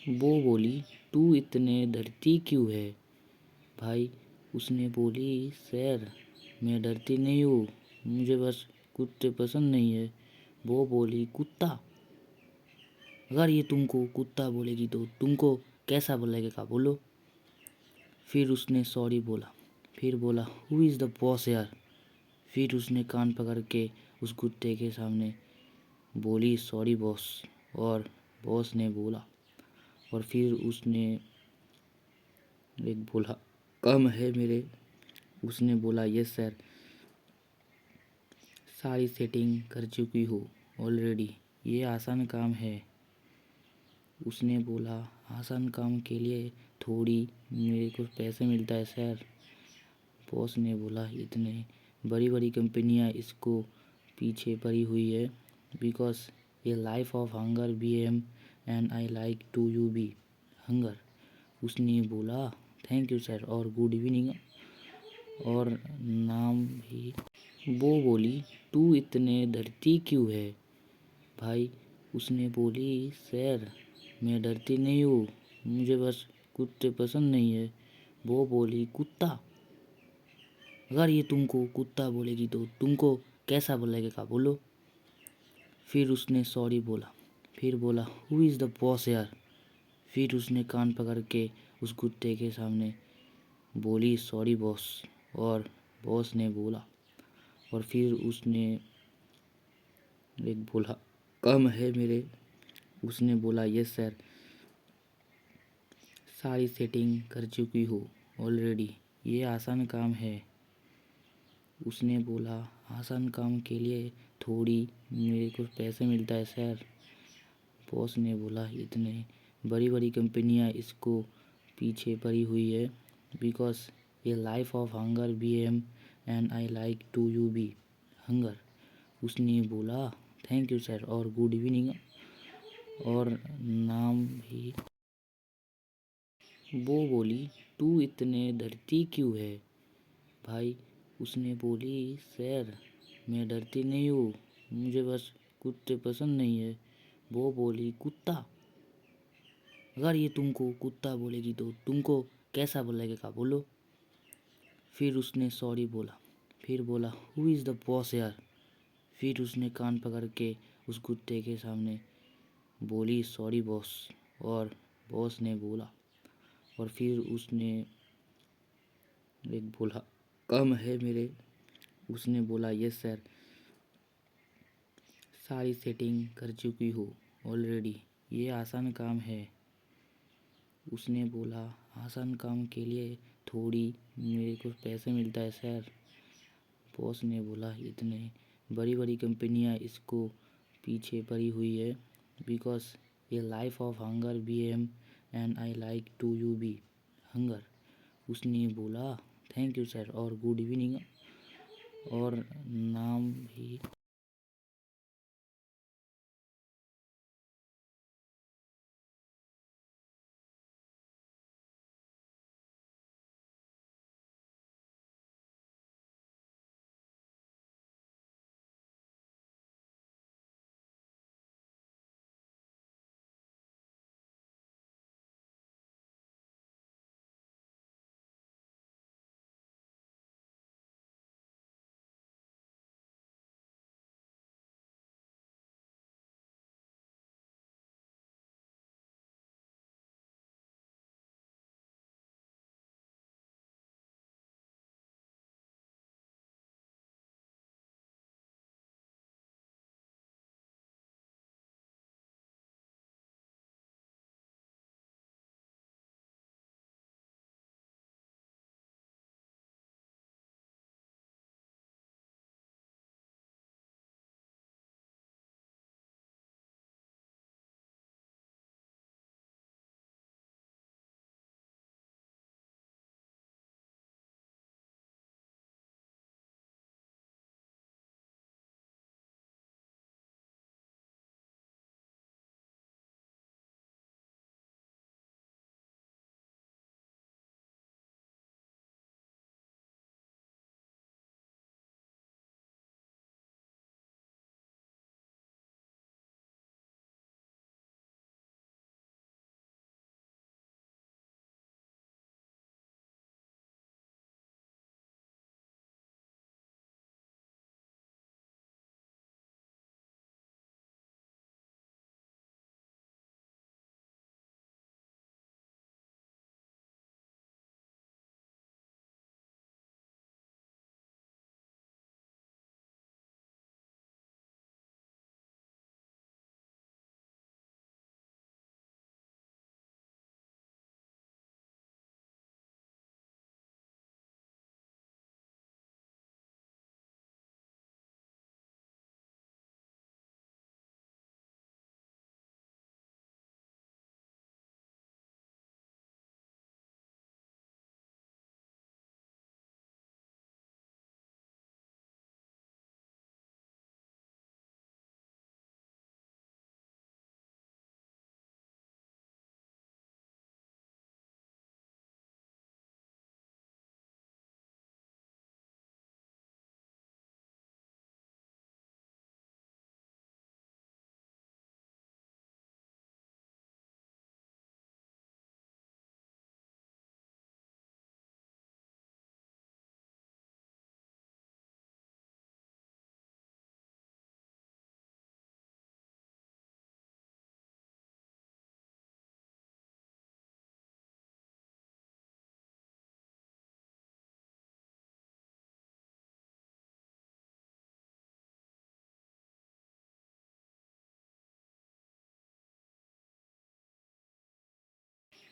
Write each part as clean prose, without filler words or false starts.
वो बोली, तू इतने डरती क्यों है? भाई उसने बोली, सर मैं डरती नहीं हूँ, मुझे बस कुत्ते पसंद नहीं है। वो बोली, कुत्ता? अगर ये तुमको कुत्ता बोलेगी तो तुमको कैसा लगेगा बोलो? फिर उसने सॉरी बोला। फिर बोला, हु इज़ द बॉस यार? फिर उसने कान पकड़ के उस कुत्ते के सामने बोली, सॉरी बॉस। और बॉस ने बोला, और फिर उसने एक बोला, कम है मेरे। उसने बोला, यस सर, सारी सेटिंग कर चुकी हो ऑलरेडी, ये आसान काम है। उसने बोला, आसान काम के लिए थोड़ी मेरे को पैसे मिलता है सर। बॉस ने बोला, इतने बड़ी बड़ी कंपनियां इसको पीछे पड़ी हुई है, बिकॉज ये life of hunger B M and I like to you be hunger. उसने बोला, थैंक यू सर और गुड इवनिंग और नाम भी। वो बोली, तू इतने डरती क्यों है? भाई उसने बोली, सर मैं डरती नहीं हूँ, मुझे बस कुत्ते पसंद नहीं है। वो बोली, कुत्ता? अगर ये तुमको कुत्ता बोलेगी तो तुमको कैसा लगेगा बोलो? फिर उसने सॉरी बोला। फिर बोला, हु इज़ द बॉस यार? फिर उसने कान पकड़ के उस कुत्ते के सामने बोली, सॉरी बॉस। और बॉस ने बोला, और फिर उसने एक बोला, कम है मेरे। उसने बोला, यस सर, सारी सेटिंग कर चुकी हो ऑलरेडी, ये आसान काम है। उसने बोला, आसान काम के लिए थोड़ी मेरे को पैसे मिलता है सर। बॉस ने बोला, इतने बड़ी बड़ी कंपनियां इसको पीछे पड़ी हुई है, बिकॉज ये life of hunger B M and I like to you be hunger. उसने बोला, थैंक यू सर और गुड इवनिंग और नाम भी। वो बोली, तू इतने डरती क्यों है? भाई उसने बोली, सर मैं डरती नहीं हूँ, मुझे बस कुत्ते पसंद नहीं है। वो बोली, कुत्ता? अगर ये तुमको कुत्ता बोलेगी तो तुमको कैसा लगेगा बोलो? फिर उसने सॉरी बोला। फिर बोला, हु इज़ द बॉस यार? फिर उसने कान पकड़ के उस कुत्ते के सामने बोली, सॉरी बॉस। और बॉस ने बोला, और फिर उसने एक बोला, कम है मेरे। उसने बोला, यस सर, सारी सेटिंग कर चुकी हो ऑलरेडी, ये आसान काम है। उसने बोला, आसान काम के लिए थोड़ी मेरे को पैसे मिलता है सर। बॉस ने बोला, इतने बड़ी बड़ी कंपनियां इसको पीछे पड़ी हुई है, बिकॉज ये life of hunger B M and I like to you be hunger. उसने बोला, थैंक यू सर और गुड इवनिंग और नाम भी।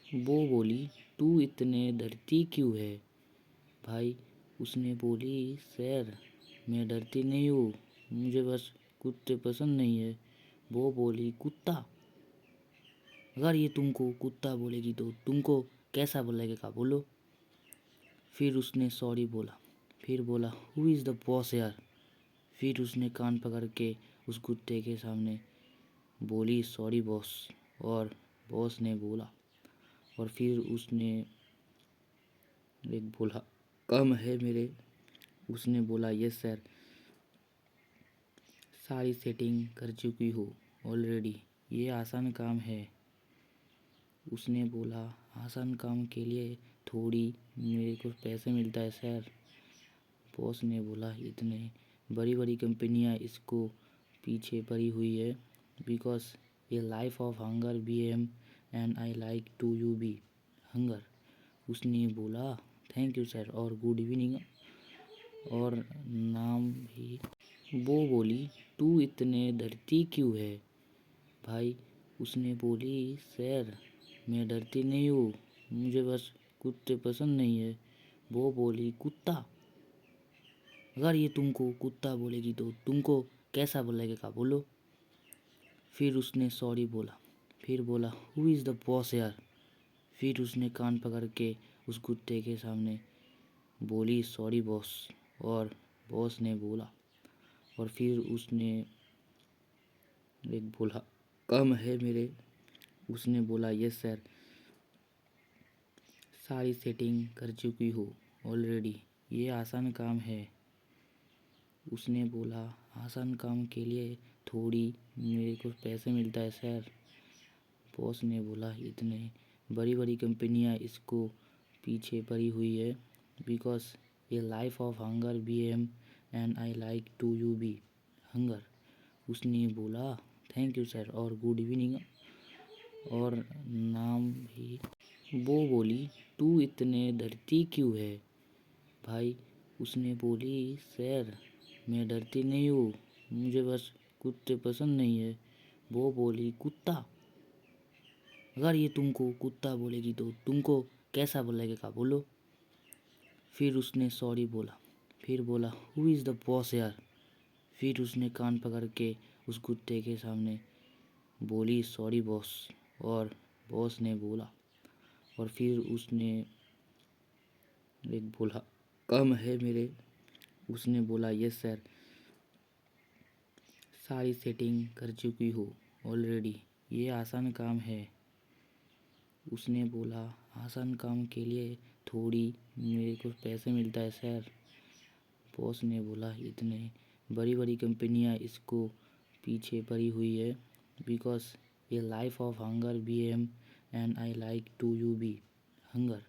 वो बोली, तू इतने डरती क्यों है? भाई उसने बोली, सर मैं डरती नहीं हूँ, मुझे बस कुत्ते पसंद नहीं है। वो बोली, कुत्ता? अगर ये तुमको कुत्ता बोलेगी तो तुमको कैसा लगेगा बोलो। फिर उसने सॉरी बोला, फिर बोला, हु इज़ द बॉस यार। फिर उसने कान पकड़ के उस कुत्ते के सामने बोली, सॉरी बॉस। और बॉस ने बोला, और फिर उसने एक बोला, कम है मेरे। उसने बोला, यस सर, सारी सेटिंग कर चुकी हो ऑलरेडी, ये आसान काम है। उसने बोला, आसान काम के लिए थोड़ी मेरे को पैसे मिलता है सर। बॉस ने बोला, इतने बड़ी बड़ी कंपनियां इसको पीछे पड़ी हुई है, बिकॉज ये life of hunger B M and I like to you be hunger. उसने बोला, थैंक यू सर और गुड इवनिंग और नाम भी। वो बोली, तू इतने डरती क्यों है? भाई उसने बोली, सर मैं डरती नहीं हूँ, मुझे बस कुत्ते पसंद नहीं है। वो बोली, कुत्ता? अगर ये तुमको कुत्ता बोलेगी तो तुमको कैसा लगेगा बोलो। फिर उसने सॉरी बोला, फिर बोला, हु इज़ द बॉस यार। फिर उसने कान पकड़ के उस कुत्ते के सामने बोली, सॉरी बॉस। और बॉस ने बोला, और फिर उसने एक बोला, कम है मेरे। उसने बोला, यस सर, सारी सेटिंग कर चुकी हो ऑलरेडी, ये आसान काम है। उसने बोला, आसान काम के लिए थोड़ी मेरे को पैसे मिलता है सर। बॉस ने बोला, इतने बड़ी बड़ी कंपनियां इसको पीछे पड़ी हुई है, बिकॉज ये life of hunger B M and I like to you be hunger. उसने बोला, थैंक यू सर और गुड इवनिंग और नाम भी। वो बोली, तू इतने डरती क्यों है? भाई उसने बोली, सर मैं डरती नहीं हूँ, मुझे बस कुत्ते पसंद नहीं है। वो बोली, कुत्ता? अगर ये तुमको कुत्ता बोलेगी तो तुमको कैसा लगेगा बोलो। फिर उसने सॉरी बोला, फिर बोला, हु इज़ द बॉस यार। फिर उसने कान पकड़ के उस कुत्ते के सामने बोली, सॉरी बॉस। और बॉस ने बोला, और फिर उसने एक बोला, कम है मेरे। उसने बोला, यस सर, सारी सेटिंग कर चुकी हो ऑलरेडी, ये आसान काम है। उसने बोला, आसान काम के लिए थोड़ी मेरे को पैसे मिलता है सर। बॉस ने बोला, इतने बड़ी बड़ी कंपनियां इसको पीछे पड़ी हुई है, बिकॉज ये life of hunger B M and I like to you be hunger.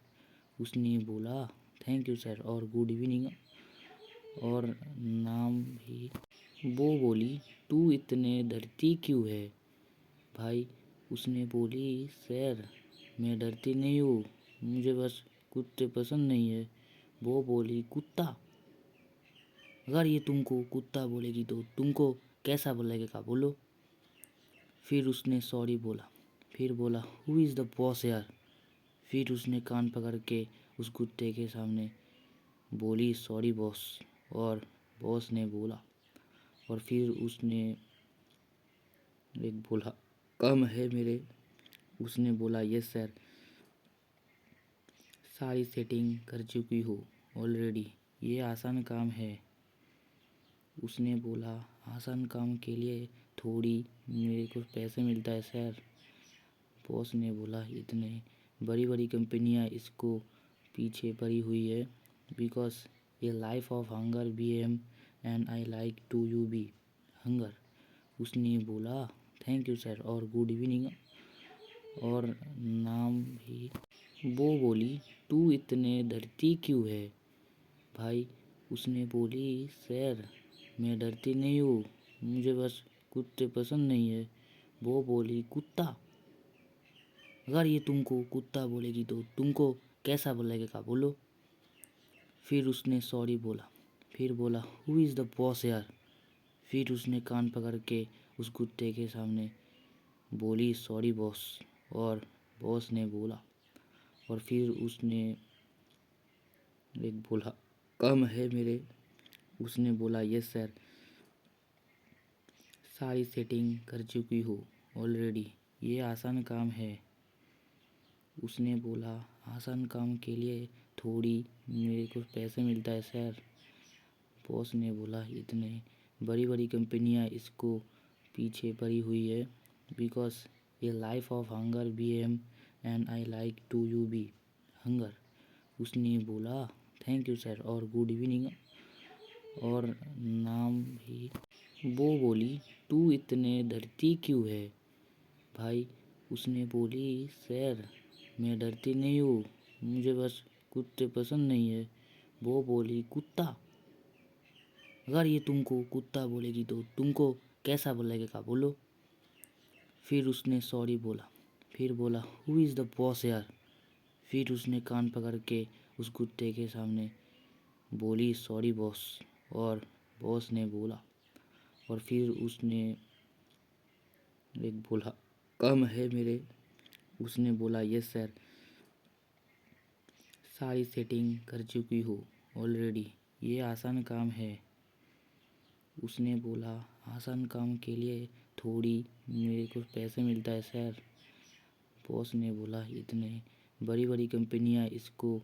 उसने बोला, थैंक यू सर और गुड इवनिंग और नाम भी। वो बोली, तू इतने डरती क्यों है? भाई उसने बोली, सर मैं डरती नहीं हूँ, मुझे बस कुत्ते पसंद नहीं है। वो बोली, कुत्ता? अगर ये तुमको कुत्ता बोलेगी तो तुमको कैसा लगेगा बोलो। फिर उसने सॉरी बोला, फिर बोला, हु इज़ द बॉस यार। फिर उसने कान पकड़ के उस कुत्ते के सामने बोली, सॉरी बॉस। और बॉस ने बोला, और फिर उसने एक बोला, कम है मेरे। उसने बोला, यस सर, सारी सेटिंग कर चुकी हो ऑलरेडी, ये आसान काम है। उसने बोला, आसान काम के लिए थोड़ी मेरे को पैसे मिलता है सर। बॉस ने बोला, इतने बड़ी बड़ी कंपनियां इसको पीछे पड़ी हुई है, बिकॉज ये life of hunger B M and I like to you be hunger. उसने बोला, थैंक यू सर और गुड इवनिंग और नाम भी। वो बोली, तू इतने डरती क्यों है? भाई उसने बोली, सर मैं डरती नहीं हूँ, मुझे बस कुत्ते पसंद नहीं है। वो बोली, कुत्ता? अगर ये तुमको कुत्ता बोलेगी तो तुमको कैसा लगेगा बोलो। फिर उसने सॉरी बोला, फिर बोला, हु इज़ द बॉस यार। फिर उसने कान पकड़ के उस कुत्ते के सामने बोली, सॉरी बॉस। और बॉस ने बोला, और फिर उसने एक बोला कम है मेरे। उसने बोला यस सर, सारी सेटिंग कर चुकी हो ऑलरेडी, ये आसान काम है। उसने बोला आसान काम के लिए थोड़ी मेरे को पैसे मिलता है सर। बॉस ने बोला इतने बड़ी बड़ी कंपनियां इसको पीछे पड़ी हुई है, बिकॉज ये life of hunger B M and I like to you be hunger. उसने बोला थैंक यू सर और गुड इवनिंग और नाम भी। वो बोली तू इतने डरती क्यों है भाई। उसने बोली सर मैं डरती नहीं हूँ, मुझे बस कुत्ते पसंद नहीं है। वो बोली कुत्ता, अगर ये तुमको कुत्ता बोलेगी तो तुमको कैसा लगेगा बोलो। फिर उसने सॉरी बोला, फिर बोला हु इज़ द बॉस यार। फिर उसने कान पकड़ के उस कुत्ते के सामने बोली सॉरी बॉस, और बॉस ने बोला, और फिर उसने एक बोला कम है मेरे। उसने बोला यस सर, सारी सेटिंग कर चुकी हो ऑलरेडी, ये आसान काम है। उसने बोला आसान काम के लिए थोड़ी मेरे को पैसे मिलता है सर। बॉस ने बोला इतने बड़ी बड़ी कंपनियां इसको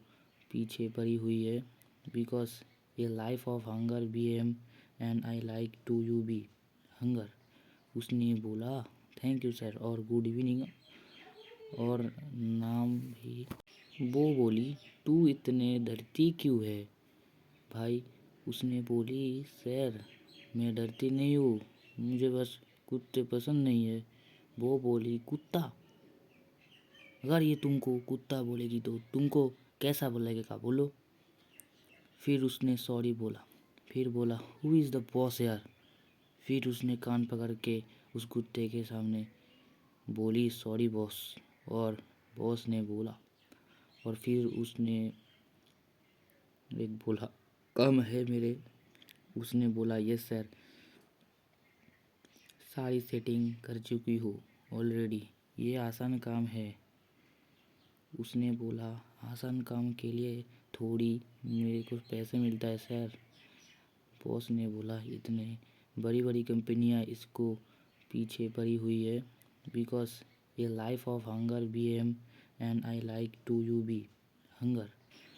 पीछे पड़ी हुई है, बिकॉज ये life of hunger B M and I like to you be hunger. उसने बोला थैंक यू सर और गुड इवनिंग और नाम भी। वो बोली तू इतने डरती क्यों है भाई। उसने बोली सर मैं डरती नहीं हूँ, मुझे बस कुत्ते पसंद नहीं है। वो बोली कुत्ता, अगर ये तुमको कुत्ता बोलेगी तो तुमको कैसा लगेगा बोलो। फिर उसने सॉरी बोला, फिर बोला हु इज़ द बॉस यार। फिर उसने कान पकड़ के उस कुत्ते के सामने बोली सॉरी बॉस, और बॉस ने बोला, और फिर उसने एक बोला कम है मेरे। उसने बोला यस सर, सारी सेटिंग कर चुकी हो ऑलरेडी, ये आसान काम है। उसने बोला आसान काम के लिए थोड़ी मेरे को पैसे मिलता है सर। बॉस ने बोला इतने बड़ी बड़ी कंपनियां इसको पीछे पड़ी हुई है, बिकॉज ये life of hunger B M and I like to you be hunger.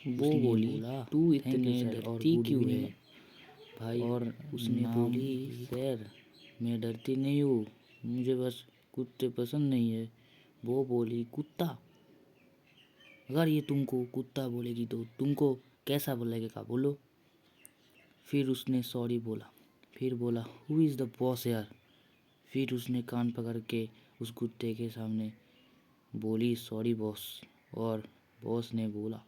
वो बोली तू इतने डरती क्यों है भाई। और उसने बोली सर मैं डरती नहीं हूँ, मुझे बस कुत्ते पसंद नहीं है। वो बोली कुत्ता, अगर ये तुमको कुत्ता बोलेगी तो तुमको कैसा लगेगा बोलो। फिर उसने सॉरी बोला, फिर बोला हु इज़ द बॉस यार। फिर उसने कान पकड़ के उस कुत्ते के सामने बोली सॉरी बॉस, और बॉस ने बोला,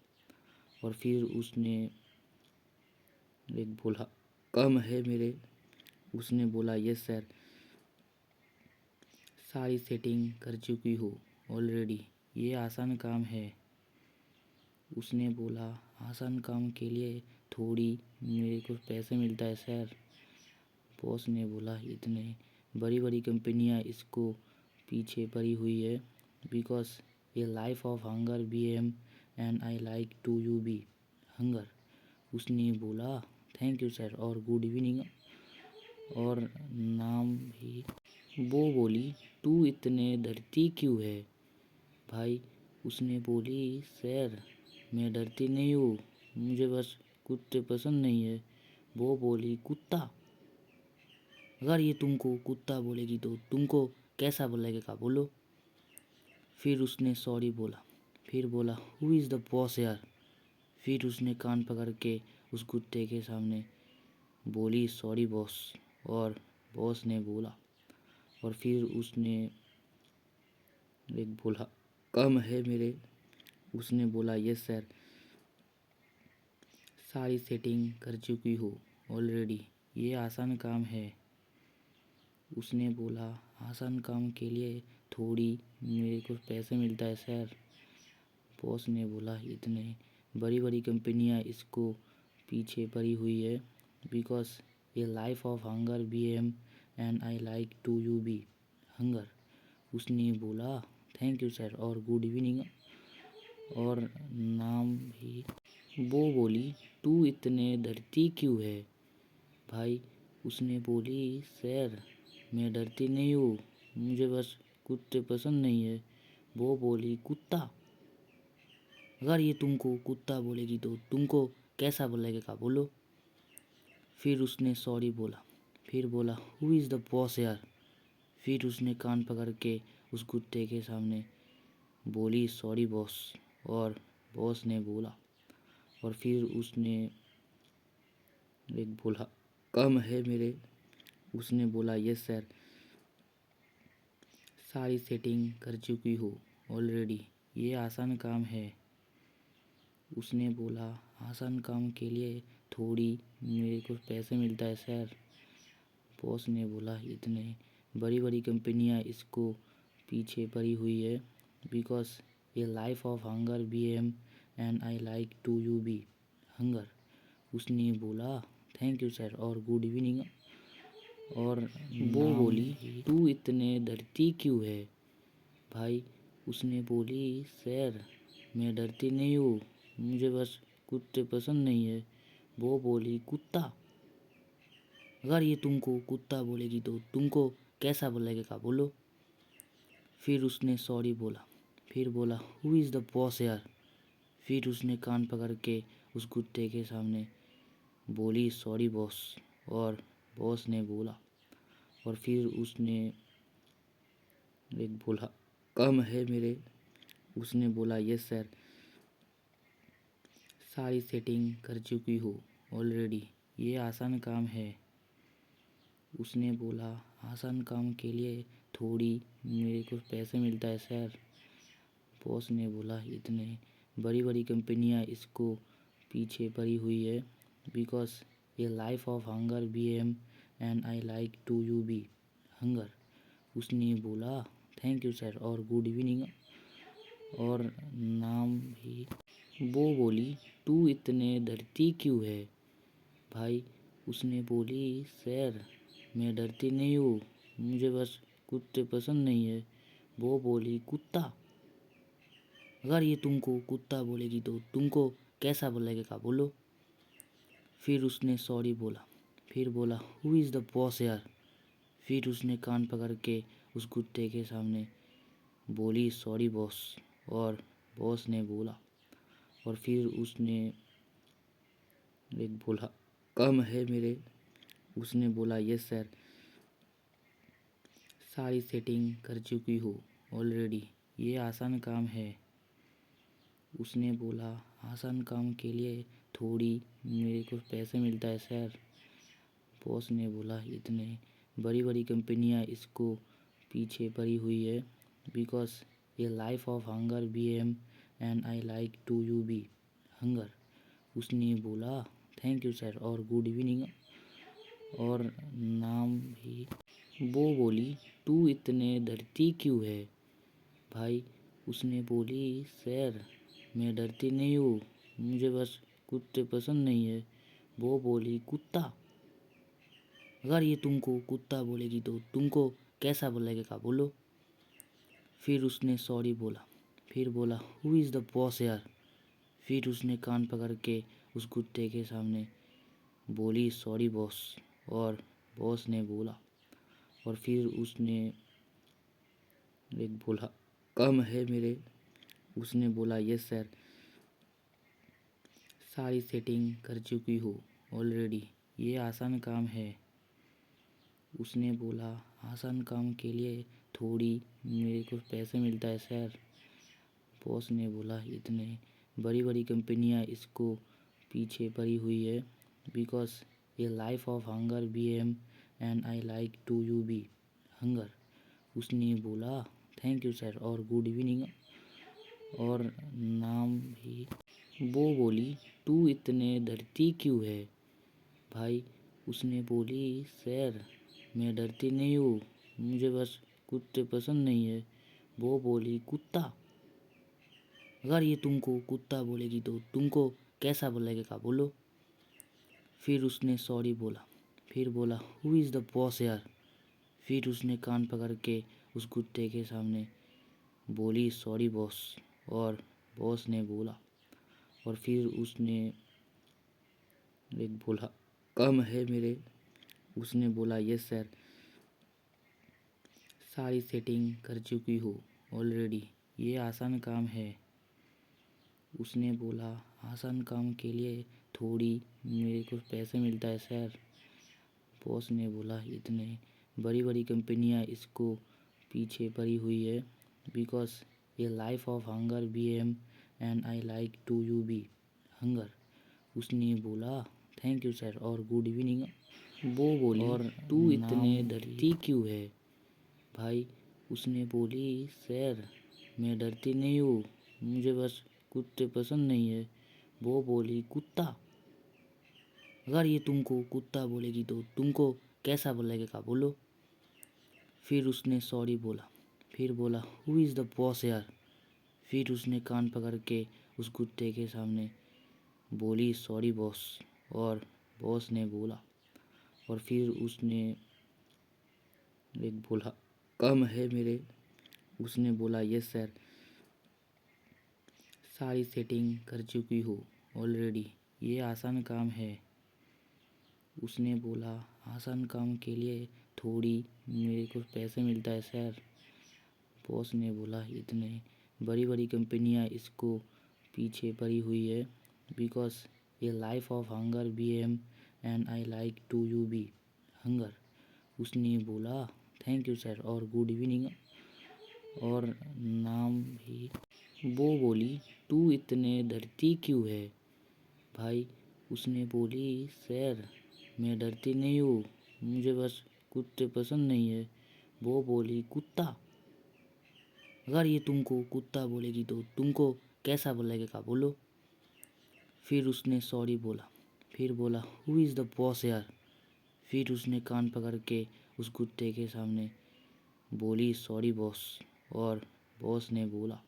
और फिर उसने एक बोला कम है मेरे। उसने बोला यस सर, सारी सेटिंग कर चुकी हो ऑलरेडी, ये आसान काम है। उसने बोला आसान काम के लिए थोड़ी मेरे को पैसे मिलता है सर। बॉस ने बोला इतने बड़ी बड़ी कंपनियां इसको पीछे पड़ी हुई है, बिकॉज ये life of hunger B M and I like to you be hunger. उसने बोला थैंक यू सर और गुड इवनिंग और नाम भी। वो बोली तू इतने डरती क्यों है भाई। उसने बोली सर मैं डरती नहीं हूँ, मुझे बस कुत्ते पसंद नहीं है। वो बोली कुत्ता, अगर ये तुमको कुत्ता बोलेगी तो तुमको कैसा लगेगा बोलो। फिर उसने सॉरी बोला, फिर बोला हु इज़ द बॉस यार। फिर उसने कान पकड़ के उस कुत्ते के सामने बोली सॉरी बॉस, और बॉस ने बोला, और फिर उसने एक बोला कम है मेरे। उसने बोला यस सर, सारी सेटिंग कर चुकी हो ऑलरेडी, ये आसान काम है। उसने बोला आसान काम के लिए थोड़ी मेरे को पैसे मिलता है सर। बॉस ने बोला इतने बड़ी बड़ी कंपनियां इसको पीछे पड़ी हुई है, बिकॉज ये life of hunger B M and I like to you be hunger. उसने बोला थैंक यू सर और गुड इवनिंग और नाम भी। वो बोली, तू इतने डरती क्यों है? भाई उसने बोली, सर मैं डरती नहीं हूँ, मुझे बस कुत्ते पसंद नहीं है। वो बोली, कुत्ता? अगर ये तुमको कुत्ता बोलेगी तो तुमको कैसा लगेगा बोलो? फिर उसने सॉरी बोला। फिर बोला, हु इज़ द बॉस यार? फिर उसने कान पकड़ के उस कुत्ते के सामने बोली, सॉरी बॉस। और बॉस ने बोला, और फिर उसने एक बोला, कम है मेरे। उसने बोला, यस सर, सारी सेटिंग कर चुकी हो ऑलरेडी, ये आसान काम है। उसने बोला, आसान काम के लिए थोड़ी मेरे को पैसे मिलता है सर। बॉस ने बोला, इतने बड़ी बड़ी कंपनियां इसको पीछे पड़ी हुई है, बिकॉज ये life of hunger B M and I like to you be hunger. उसने बोला, थैंक यू सर और गुड इवनिंग। और वो बोली, तू इतने डरती क्यों है? भाई उसने बोली, सर मैं डरती नहीं हूँ, मुझे बस कुत्ते पसंद नहीं है। वो बोली, कुत्ता? अगर ये तुमको कुत्ता बोलेगी तो तुमको कैसा लगेगा बोलो? फिर उसने सॉरी बोला। फिर बोला, हु इज़ द बॉस यार? फिर उसने कान पकड़ के उस कुत्ते के सामने बोली, सॉरी बॉस। और बॉस ने बोला, और फिर उसने एक बोला, कम है मेरे। उसने बोला, यस सर, सारी सेटिंग कर चुकी हो ऑलरेडी, ये आसान काम है। उसने बोला, आसान काम के लिए थोड़ी मेरे को पैसे मिलता है सर। बॉस ने बोला, इतने बड़ी बड़ी कंपनियां इसको पीछे पड़ी हुई है, बिकॉज ये life of hunger B M and I like to you be hunger. उसने बोला, थैंक यू सर और गुड इवनिंग। और नाम भी। वो बोली, तू इतने डरती क्यों है? भाई उसने बोली, सर मैं डरती नहीं हूँ, मुझे बस कुत्ते पसंद नहीं है। वो बोली, कुत्ता? अगर ये तुमको कुत्ता बोलेगी तो तुमको कैसा लगेगा बोलो? फिर उसने सॉरी बोला। फिर बोला, हु इज़ द बॉस यार? फिर उसने कान पकड़ के उस कुत्ते के सामने बोली, सॉरी बॉस। और बॉस ने बोला, और फिर उसने एक बोला, कम है मेरे। उसने बोला, यस सर, सारी सेटिंग कर चुकी हो ऑलरेडी, ये आसान काम है। उसने बोला, आसान काम के लिए थोड़ी मेरे को पैसे मिलता है सर। बॉस ने बोला, इतने बड़ी बड़ी कंपनियां इसको पीछे पड़ी हुई है, बिकॉज ये life of hunger B M and I like to you be hunger. उसने बोला, थैंक यू सर और गुड इवनिंग। और नाम भी। वो बोली, तू इतने डरती क्यों है? भाई उसने बोली, सर मैं डरती नहीं हूँ, मुझे बस कुत्ते पसंद नहीं है। वो बोली, कुत्ता? अगर ये तुमको कुत्ता बोलेगी तो तुमको कैसा लगेगा बोलो? फिर उसने सॉरी बोला। फिर बोला, हु इज़ द बॉस यार? फिर उसने कान पकड़ के उस कुत्ते के सामने बोली, सॉरी बॉस। और बॉस ने बोला, और फिर उसने एक बोला, कम है मेरे। उसने बोला, यस सर, सारी सेटिंग कर चुकी हो ऑलरेडी, ये आसान काम है। उसने बोला, आसान काम के लिए थोड़ी मेरे को पैसे मिलता है सर। बॉस ने बोला, इतने बड़ी बड़ी कंपनियां इसको पीछे पड़ी हुई है, बिकॉज ये life of hunger B M and I like to you be hunger. उसने बोला, थैंक यू सर और गुड इवनिंग। और नाम भी। वो बोली, तू इतने डरती क्यों है? भाई उसने बोली, सर मैं डरती नहीं हूँ, मुझे बस कुत्ते पसंद नहीं है। वो बोली, कुत्ता? अगर ये तुमको कुत्ता बोलेगी तो तुमको कैसा लगेगा बोलो? फिर उसने सॉरी बोला। फिर बोला, हु इज़ द बॉस यार? फिर उसने कान पकड़ के उस कुत्ते के सामने बोली, सॉरी बॉस। और बॉस ने बोला। और फिर उसने एक बोला, कम है मेरे। उसने बोला, यस सर। सारी सेटिंग कर चुकी हो ऑलरेडी, ये आसान काम है। उसने बोला, आसान काम के लिए थोड़ी मेरे को पैसे मिलता है सर। बॉस ने बोला, इतने बड़ी बड़ी कंपनियां इसको पीछे पड़ी हुई है, बिकॉज ये life of hunger B M and I like to you be hunger. उसने बोला, थैंक यू सर और गुड इवनिंग। वो बोली, और तू इतने डरती क्यों है भाई? उसने बोली, सर मैं डरती नहीं हूँ, मुझे बस कुत्ते पसंद नहीं है। वो बोली, कुत्ता? अगर ये तुमको कुत्ता बोलेगी तो तुमको कैसा लगेगा बोलो? फिर उसने सॉरी बोला। फिर बोला, हु इज़ द बॉस यार? फिर उसने कान पकड़ के उस कुत्ते के सामने बोली, सॉरी बॉस। और बॉस ने बोला। और फिर उसने एक बोला, कम है मेरे। उसने बोला, यस सर। सारी सेटिंग कर चुकी हो ऑलरेडी, ये आसान काम है। उसने बोला, आसान काम के लिए थोड़ी मेरे को पैसे मिलता है सर। बॉस ने बोला, इतने बड़ी बड़ी कंपनियां इसको पीछे पड़ी हुई है, बिकॉज ये life of hunger B M and I like to you be hunger. उसने बोला, थैंक यू सर और गुड इवनिंग और नाम भी। वो बोली, तू इतने डरती क्यों है भाई? उसने बोली, सर मैं डरती नहीं हूँ, मुझे बस कुत्ते पसंद नहीं है। वो बोली, कुत्ता? अगर ये तुमको कुत्ता बोलेगी तो तुमको कैसा लगेगा बोलो? फिर उसने सॉरी बोला। फिर बोला, हु इज़ द बॉस यार? फिर उसने कान पकड़ के उस कुत्ते के सामने बोली, सॉरी बॉस। और बॉस ने बोला।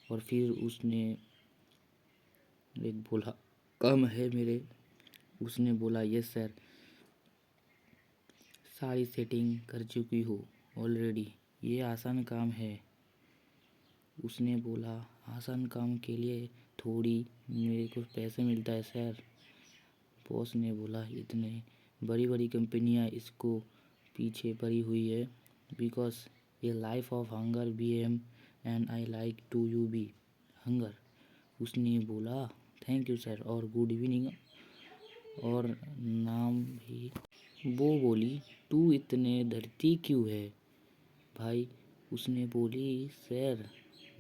और फिर उसने एक बोला, कम है मेरे। उसने बोला, यस सर। सारी सेटिंग कर चुकी हो ऑलरेडी, ये आसान काम है। उसने बोला, आसान काम के लिए थोड़ी मेरे को पैसे मिलता है सर। बॉस ने बोला, इतने बड़ी बड़ी कंपनियां इसको पीछे पड़ी हुई है, बिकॉज ये life of hunger B M and I like to you be hunger. उसने बोला, थैंक यू सर और गुड इवनिंग और नाम भी। वो बोली, तू इतने डरती क्यों है भाई? उसने बोली, सर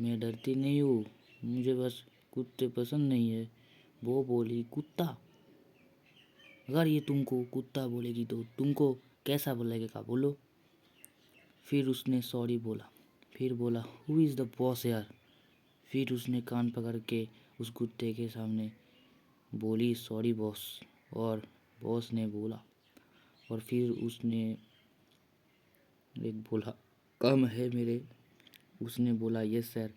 मैं डरती नहीं हूँ, मुझे बस कुत्ते पसंद नहीं है। वो बोली, कुत्ता? अगर ये तुमको कुत्ता बोलेगी तो तुमको कैसा लगेगा बोलो? फिर उसने सॉरी बोला। फिर बोला, हु इज़ द बॉस यार? फिर उसने कान पकड़ के उस कुत्ते के सामने बोली, सॉरी बॉस। और बॉस ने बोला। और फिर उसने एक बोला, कम है मेरे। उसने बोला, यस सर।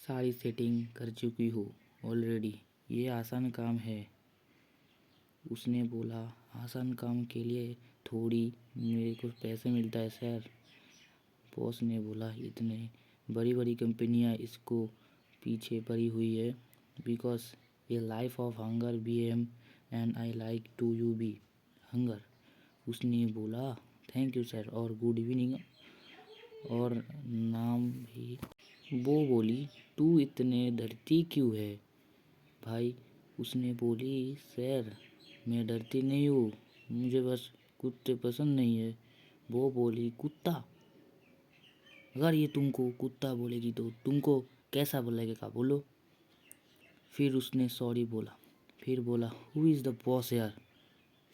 सारी सेटिंग कर चुकी हो ऑलरेडी, ये आसान काम है। उसने बोला, आसान काम के लिए थोड़ी मेरे को पैसे मिलता है सर। बॉस ने बोला, इतने बड़ी बड़ी कंपनियां इसको पीछे पड़ी हुई है, बिकॉज ये life of hunger B M and I like to you be hunger. उसने बोला, थैंक यू सर और गुड इवनिंग और नाम भी। वो बोली, तू इतने डरती क्यों है भाई? उसने बोली, सर मैं डरती नहीं हूँ, मुझे बस कुत्ते पसंद नहीं है। वो बोली, कुत्ता? अगर ये तुमको कुत्ता बोलेगी तो तुमको कैसा लगेगा बोलो? फिर उसने सॉरी बोला। फिर बोला, हु इज़ द बॉस यार?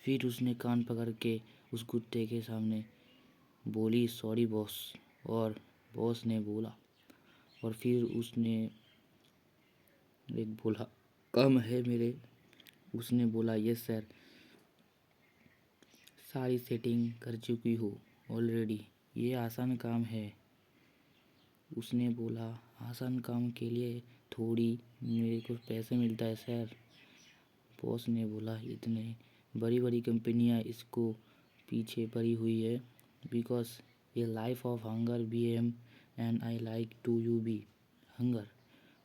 फिर उसने कान पकड़ के उस कुत्ते के सामने बोली, सॉरी बॉस। और बॉस ने बोला। और फिर उसने एक बोला, कम है मेरे। उसने बोला, यस सर। सारी सेटिंग कर चुकी हो ऑलरेडी, ये आसान काम है। उसने बोला, आसान काम के लिए थोड़ी मेरे को पैसे मिलता है सर। बॉस ने बोला, इतने बड़ी बड़ी कंपनियां इसको पीछे पड़ी हुई है, बिकॉज ये life of hunger B M and I like to you be hunger.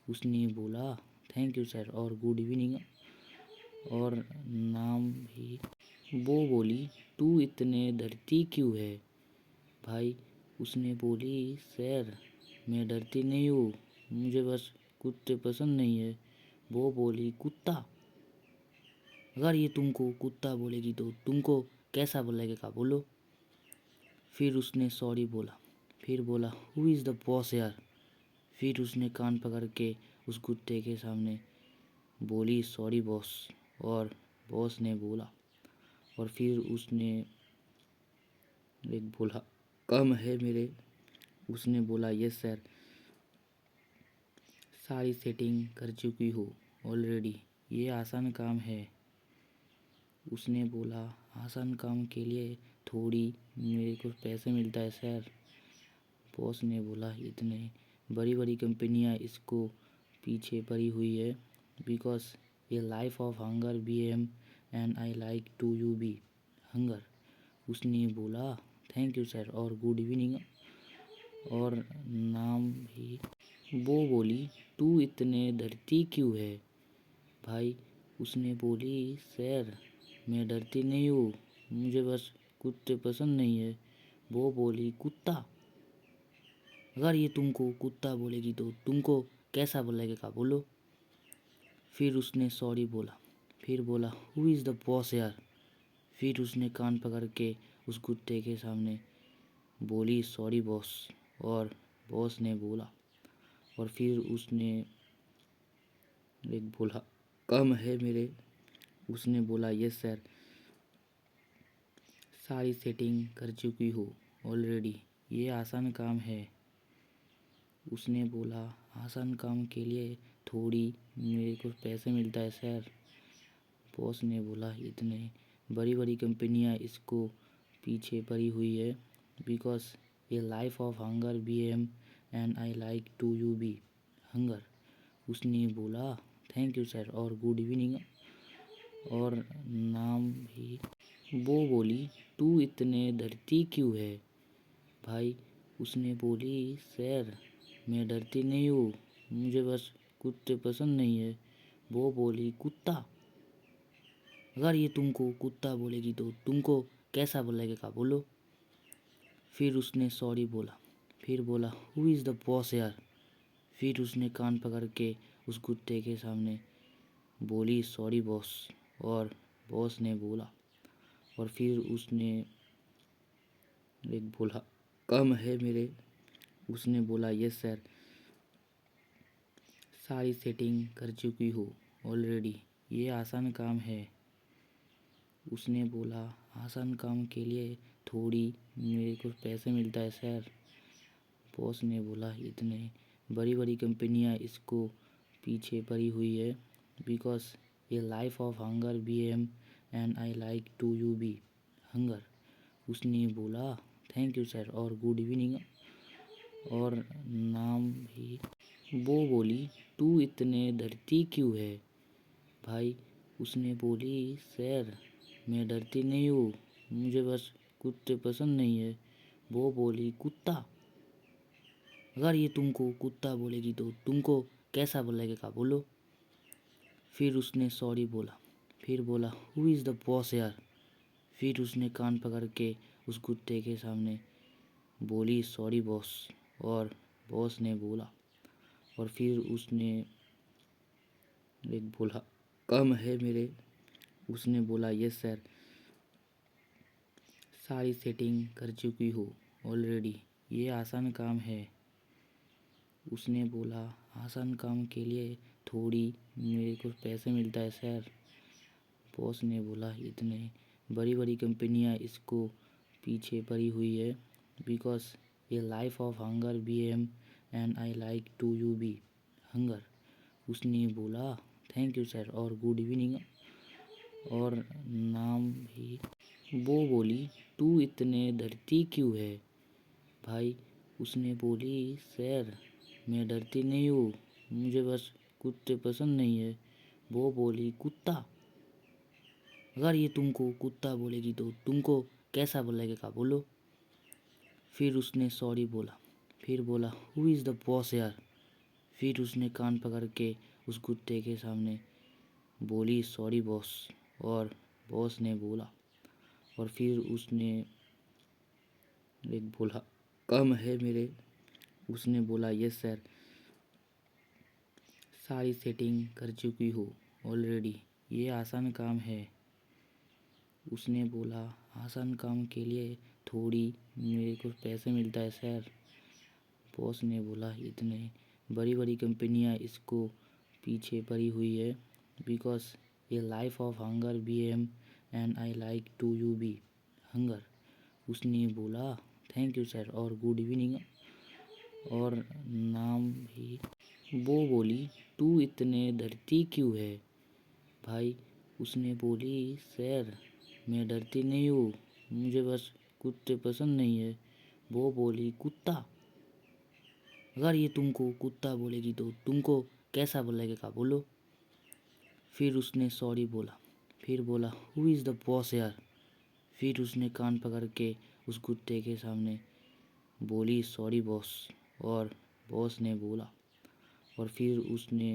उसने बोला थैंक यू सर और गुड इवनिंग और नाम भी। वो बोली तू इतने डरती क्यों है भाई। उसने बोली सर मैं डरती नहीं हूँ, मुझे बस कुत्ते पसंद नहीं है। वो बोली कुत्ता, अगर ये तुमको कुत्ता बोलेगी तो तुमको कैसा लगेगा बोलो। फिर उसने सॉरी बोला, फिर बोला हु इज़ द बॉस यार। फिर उसने कान पकड़ के उस कुत्ते के सामने बोली सॉरी बॉस, और बॉस ने बोला, और फिर उसने एक बोला कम है मेरे। उसने बोला यस सर, सारी सेटिंग कर चुकी हो ऑलरेडी, ये आसान काम है। उसने बोला आसान काम के लिए थोड़ी मेरे को पैसे मिलता है सर। बॉस ने बोला इतने बड़ी बड़ी कंपनियां इसको पीछे पड़ी हुई है, बिकॉज ये life of hunger B M and I like to you be hunger. उसने बोला थैंक यू सर और गुड इवनिंग और नाम भी। वो बोली तू इतने डरती क्यों है भाई। उसने बोली सर मैं डरती नहीं हूँ, मुझे बस कुत्ते पसंद नहीं है। वो बोली कुत्ता, अगर ये तुमको कुत्ता बोलेगी तो तुमको कैसा लगेगा बोलो। फिर उसने सॉरी बोला, फिर बोला हु इज़ द बॉस यार। फिर उसने कान पकड़ के उस कुत्ते के सामने बोली सॉरी बॉस, और बॉस ने बोला, और फिर उसने एक बोला कम है मेरे। उसने बोला यस सर, सारी सेटिंग कर चुकी हो ऑलरेडी, ये आसान काम है। उसने बोला आसान काम के लिए थोड़ी मेरे को पैसे मिलता है सर। बॉस ने बोला इतने बड़ी बड़ी कंपनियां इसको पीछे पड़ी हुई है, बिकॉज ये life of hunger B M and I like to you be hunger. उसने बोला थैंक यू सर और गुड इवनिंग और नाम भी। वो बोली तू इतने डरती क्यों है भाई। उसने बोली सर मैं डरती नहीं हूँ, मुझे बस कुत्ते पसंद नहीं है। वो बोली कुत्ता, अगर ये तुमको कुत्ता बोलेगी तो तुमको कैसा लगेगा बोलो। फिर उसने सॉरी बोला, फिर बोला हु इज़ द बॉस यार। फिर उसने कान पकड़ के उस कुत्ते के सामने बोली सॉरी बॉस, और बॉस ने बोला, और फिर उसने एक बोला कम है मेरे। उसने बोला यस सर, सारी सेटिंग कर चुकी हो ऑलरेडी, ये आसान काम है। उसने बोला आसान काम के लिए थोड़ी मेरे को पैसे मिलता है सर। बॉस ने बोला इतने बड़ी बड़ी कंपनियां इसको पीछे पड़ी हुई है, बिकॉज ये life of hunger B M and I like to you be hunger. उसने बोला थैंक यू सर और गुड इवनिंग और नाम भी। वो बोली तू इतने डरती क्यों है भाई। उसने बोली सर मैं डरती नहीं हूँ, मुझे बस कुत्ते पसंद नहीं है। वो बोली कुत्ता, अगर ये तुमको कुत्ता बोलेगी तो तुमको कैसा लगेगा बोलो। फिर उसने सॉरी बोला, फिर बोला हु इज़ द बॉस यार। फिर उसने कान पकड़ के उस कुत्ते के सामने बोली सॉरी बॉस, और बॉस ने बोला, और फिर उसने एक बोला कम है मेरे। उसने बोला यस सर, सारी सेटिंग कर चुकी हो ऑलरेडी, ये आसान काम है। उसने बोला आसान काम के लिए थोड़ी मेरे को पैसे मिलता है सर। बॉस ने बोला इतने बड़ी बड़ी कंपनियां इसको पीछे पड़ी हुई है, बिकॉज ये life of hunger B M and I like to you be hunger. उसने बोला थैंक यू सर और गुड इवनिंग और नाम भी। वो बोली तू इतने डरती क्यों है भाई। उसने बोली सर मैं डरती नहीं हूँ, मुझे बस कुत्ते पसंद नहीं है। वो बोली कुत्ता, अगर ये तुमको कुत्ता बोलेगी तो तुमको कैसा लगेगा बोलो। फिर उसने सॉरी बोला, फिर बोला हु इज़ द बॉस यार। फिर उसने कान पकड़ के उस कुत्ते के सामने बोली, सॉरी बॉस। और बॉस ने बोला, और फिर उसने एक बोला, कम है मेरे। उसने बोला, यस सर, सारी सेटिंग कर चुकी हो ऑलरेडी, ये आसान काम है। उसने बोला, आसान काम के लिए थोड़ी मेरे को पैसे मिलता है सर। बॉस ने बोला, इतने बड़ी बड़ी कंपनियां इसको पीछे पड़ी हुई है, बिकॉज ये life of hunger B M and I like to you be hunger. उसने बोला, थैंक यू सर और गुड इवनिंग और नाम भी। वो बोली, तू इतने डरती क्यों है भाई? उसने बोली, सर मैं डरती नहीं हूँ, मुझे बस कुत्ते पसंद नहीं है। वो बोली, कुत्ता? अगर ये तुमको कुत्ता बोलेगी तो तुमको कैसा लगेगा बोलो? फिर उसने सॉरी बोला, फिर बोला, हु इज़ द बॉस यार? फिर उसने कान पकड़ के उस कुत्ते के सामने बोली, सॉरी बॉस। और बॉस ने बोला, और फिर उसने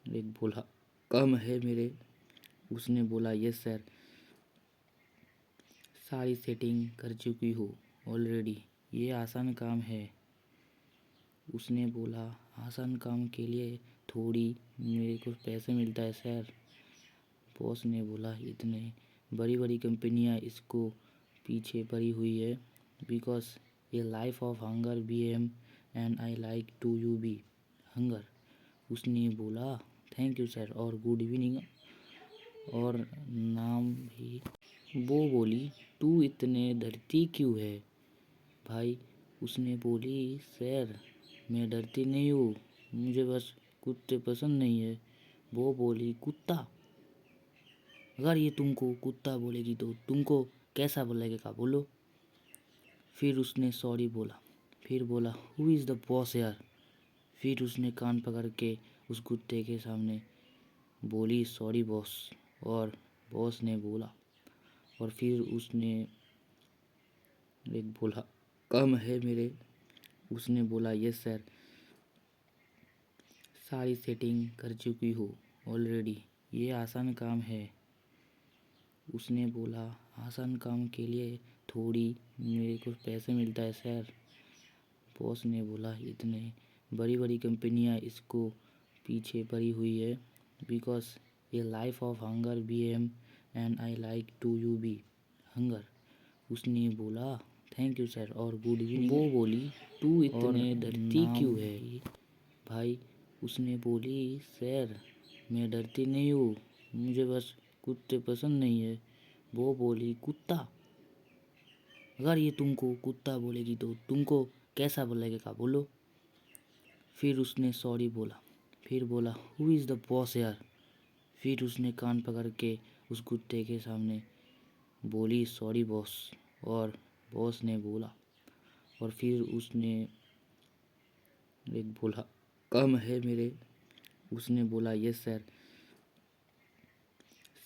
एक बोला, कम है मेरे। उसने बोला, यस सर, सारी सेटिंग कर चुकी हो ऑलरेडी, ये आसान काम है। उसने बोला, आसान काम के लिए थोड़ी मेरे को पैसे मिलता है सर। बॉस ने बोला, इतने बड़ी बड़ी कंपनियां इसको पीछे पड़ी हुई है, बिकॉज ये life of hunger B M and I like to you be hunger. उसने बोला, थैंक यू सर और गुड इवनिंग और नाम भी। वो बोली, तू इतने डरती क्यों है भाई? उसने बोली, सर मैं डरती नहीं हूँ, मुझे बस कुत्ते पसंद नहीं है। वो बोली, कुत्ता? अगर ये तुमको कुत्ता बोलेगी तो तुमको कैसा लगेगा बोलो? फिर उसने सॉरी बोला, फिर बोला, हु इज़ द बॉस यार? फिर उसने कान पकड़ के उस कुत्ते के सामने बोली, सॉरी बॉस। और बॉस ने बोला, और फिर उसने एक बोला, कम है मेरे। उसने बोला, यस सर, सारी सेटिंग कर चुकी हो ऑलरेडी, ये आसान काम है। उसने बोला, आसान काम के लिए थोड़ी मेरे को पैसे मिलता है सर। बॉस ने बोला, इतने बड़ी बड़ी कंपनियां इसको पीछे पड़ी हुई है, बिकॉज ये life of hunger B M and I like to you be hunger. उसने बोला, थैंक यू सर और गुड इवनिंग। वो बोली, तू इतने डरती क्यों है भाई? उसने बोली, सर मैं डरती नहीं हूँ, मुझे बस कुत्ते पसंद नहीं है। वो बोली, कुत्ता? अगर ये तुमको कुत्ता बोलेगी तो तुमको कैसा लगेगा बोलो? फिर उसने सॉरी बोला, फिर बोला, हु इज़ द बॉस यार? फिर उसने कान पकड़ के उस कुत्ते के सामने बोली, सॉरी बॉस। और बॉस ने बोला, और फिर उसने एक बोला, कम है मेरे। उसने बोला, यस सर,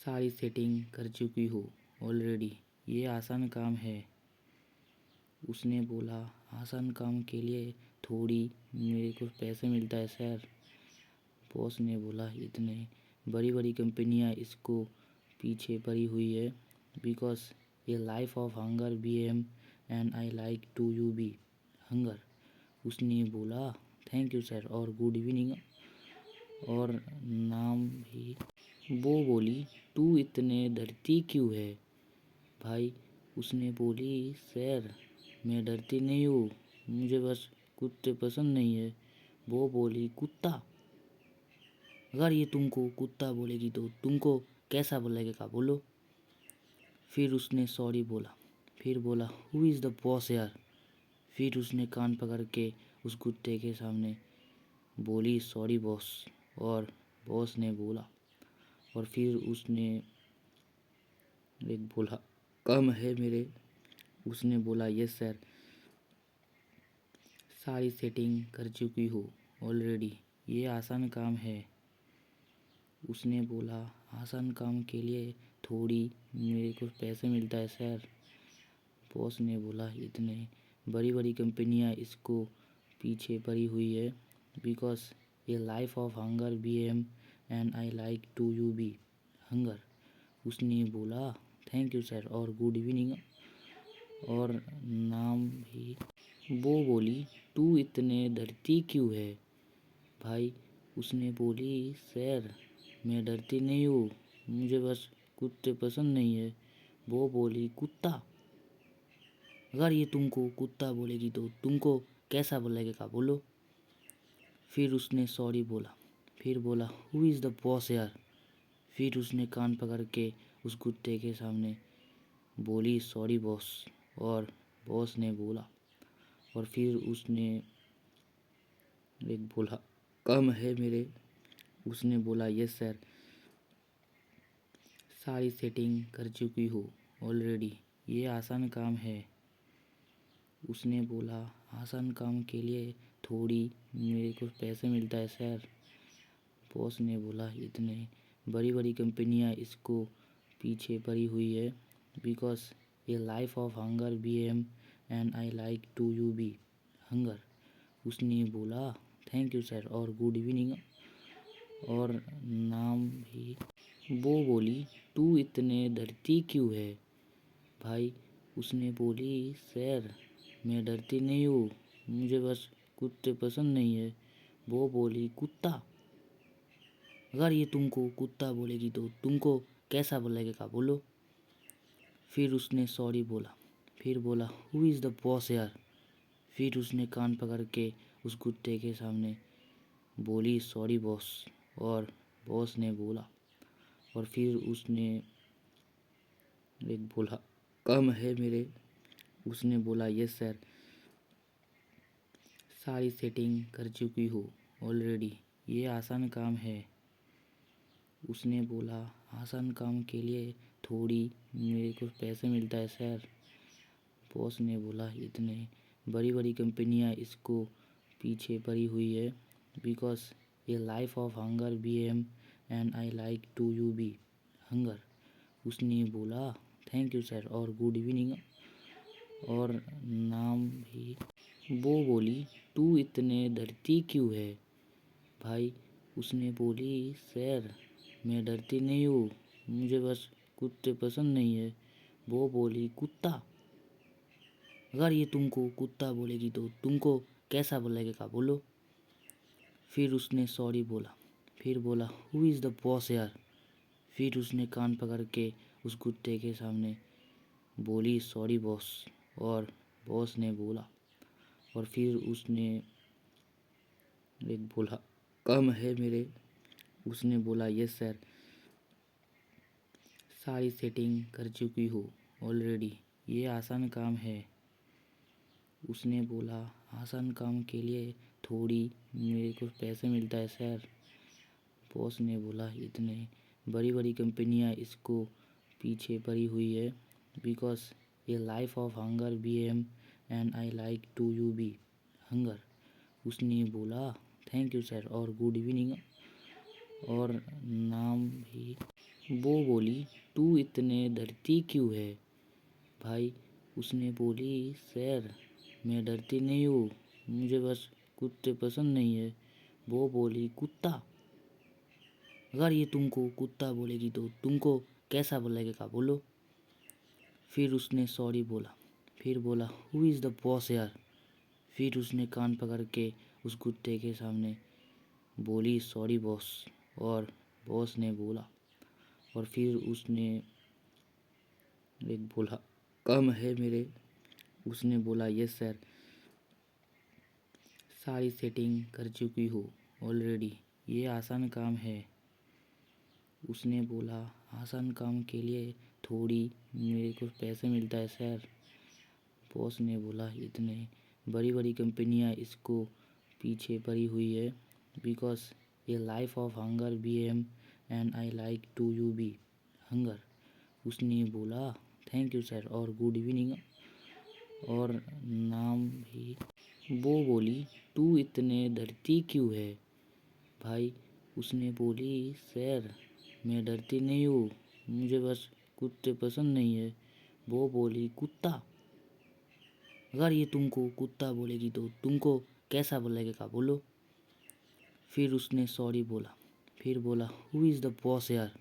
सारी सेटिंग कर चुकी हो ऑलरेडी, ये आसान काम है। उसने बोला, आसान काम के लिए थोड़ी मेरे को पैसे मिलता है सर। बॉस ने बोला, इतने बड़ी बड़ी कंपनियां इसको पीछे पड़ी हुई है, बिकॉज ये life of hunger B M and I like to you be hunger. उसने बोला, थैंक यू सर और गुड इवनिंग और नाम भी। वो बोली, तू इतने डरती क्यों है भाई? उसने बोली, सर मैं डरती नहीं हूँ, मुझे बस कुत्ते पसंद नहीं है। वो बोली, कुत्ता? अगर ये तुमको कुत्ता बोलेगी तो तुमको कैसा लगेगा बोलो? फिर उसने सॉरी बोला, फिर बोला, हु इज़ द बॉस यार? फिर उसने कान पकड़ के उस कुत्ते के सामने बोली, सॉरी बॉस। और बॉस ने बोला, और फिर उसने एक बोला, कम है मेरे। उसने बोला, यस सर, सारी सेटिंग कर चुकी हो ऑलरेडी, ये आसान काम है। उसने बोला, आसान काम के लिए थोड़ी मेरे को पैसे मिलता है सर। बॉस ने बोला, इतने बड़ी बड़ी कंपनियां इसको पीछे पड़ी हुई है, because a life of hunger BM and I like to you be hunger। उसने बोला थैंक यू सर और गुड इवनिंग और नाम भी। वो बोली तू इतने डरती क्यों है भाई। उसने बोली सर मैं डरती नहीं हूँ, मुझे बस कुत्ते पसंद नहीं है। वो बोली कुत्ता, अगर ये तुमको कुत्ता बोलेगी तो तुमको कैसा लगेगा बोलो। फिर उसने सॉरी बोला, फिर बोला हु इज़ द बॉस यार। फिर उसने कान पकड़ के उस कुत्ते के सामने बोली सॉरी बॉस, और बॉस ने बोला, और फिर उसने एक बोला कम है मेरे। उसने बोला यस सर, सारी सेटिंग कर चुकी हो ऑलरेडी, ये आसान काम है। उसने बोला आसान काम के लिए थोड़ी मेरे को पैसे मिलता है सर। बॉस ने बोला इतने बड़ी बड़ी कंपनियां इसको पीछे पड़ी हुई है because a life of hunger B M and I like to you be hunger. उसने बोला थैंक यू सर और गुड इवनिंग और नाम भी। वो बोली तू इतने डरती क्यों है भाई। उसने बोली सर मैं डरती नहीं हूँ, मुझे बस कुत्ते पसंद नहीं है। वो बोली कुत्ता, अगर ये तुमको कुत्ता बोलेगी तो तुमको कैसा लगेगा बोलो। फिर उसने सॉरी बोला, फिर बोला हु इज़ द बॉस यार। फिर उसने कान पकड़ के उस कुत्ते के सामने बोली सॉरी बॉस, और बॉस ने बोला, और फिर उसने एक बोला कम है मेरे। उसने बोला यस सर, सारी सेटिंग कर चुकी हो ऑलरेडी, ये आसान काम है। उसने बोला आसान काम के लिए थोड़ी मेरे को पैसे मिलता है सर। बॉस ने बोला इतने बड़ी बड़ी कंपनियां इसको पीछे पड़ी हुई है because a life of hunger B M and I like to you be hunger. उसने बोला थैंक यू सर और गुड इवनिंग और नाम भी। वो बोली तू इतने डरती क्यों है भाई। उसने बोली सर मैं डरती नहीं हूँ, मुझे बस कुत्ते पसंद नहीं है। वो बोली कुत्ता, अगर ये तुमको कुत्ता बोलेगी तो तुमको कैसा लगेगा बोलो। फिर उसने सॉरी बोला, फिर बोला हु इज़ द बॉस यार। फिर उसने कान पकड़ के उस कुत्ते के सामने बोली सॉरी बॉस, और बॉस ने बोला, और फिर उसने एक बोला कम है मेरे। उसने बोला यस सर, सारी सेटिंग कर चुकी हो ऑलरेडी, ये आसान काम है। उसने बोला आसान काम के लिए थोड़ी मेरे को पैसे मिलता है सर। बॉस ने बोला इतने बड़ी बड़ी कंपनियां इसको पीछे पड़ी हुई है because a life of hunger B M and I like to you be hunger. उसने बोला थैंक यू सर और गुड इवनिंग और नाम भी। वो बोली तू इतने डरती क्यों है भाई। उसने बोली सर मैं डरती नहीं हूँ, मुझे बस कुत्ते पसंद नहीं है। वो बोली कुत्ता, अगर ये तुमको कुत्ता बोलेगी तो तुमको कैसा लगेगा बोलो। फिर उसने सॉरी बोला, फिर बोला हु इज़ द बॉस यार। फिर उसने कान पकड़ के उस कुत्ते के सामने बोली सॉरी बॉस, और बॉस ने बोला, और फिर उसने एक बोला कम है मेरे। उसने बोला यस सर, सारी सेटिंग कर चुकी हो ऑलरेडी, ये आसान काम है। उसने बोला आसान काम के लिए थोड़ी मेरे को पैसे मिलता है सर। बॉस ने बोला इतने बड़ी बड़ी कंपनियां इसको पीछे पड़ी हुई है because a life of hunger B M and I like to you be hunger. उसने बोला थैंक यू सर और गुड इवनिंग और नाम भी। वो बोली तू इतने डरती क्यों है भाई। उसने बोली सर मैं डरती नहीं हूँ, मुझे बस कुत्ते पसंद नहीं है। वो बोली कुत्ता, अगर ये तुमको कुत्ता बोलेगी तो तुमको कैसा लगेगा बोलो। फिर उसने सॉरी बोला। फिर बोला हु इज़ द बॉस यार।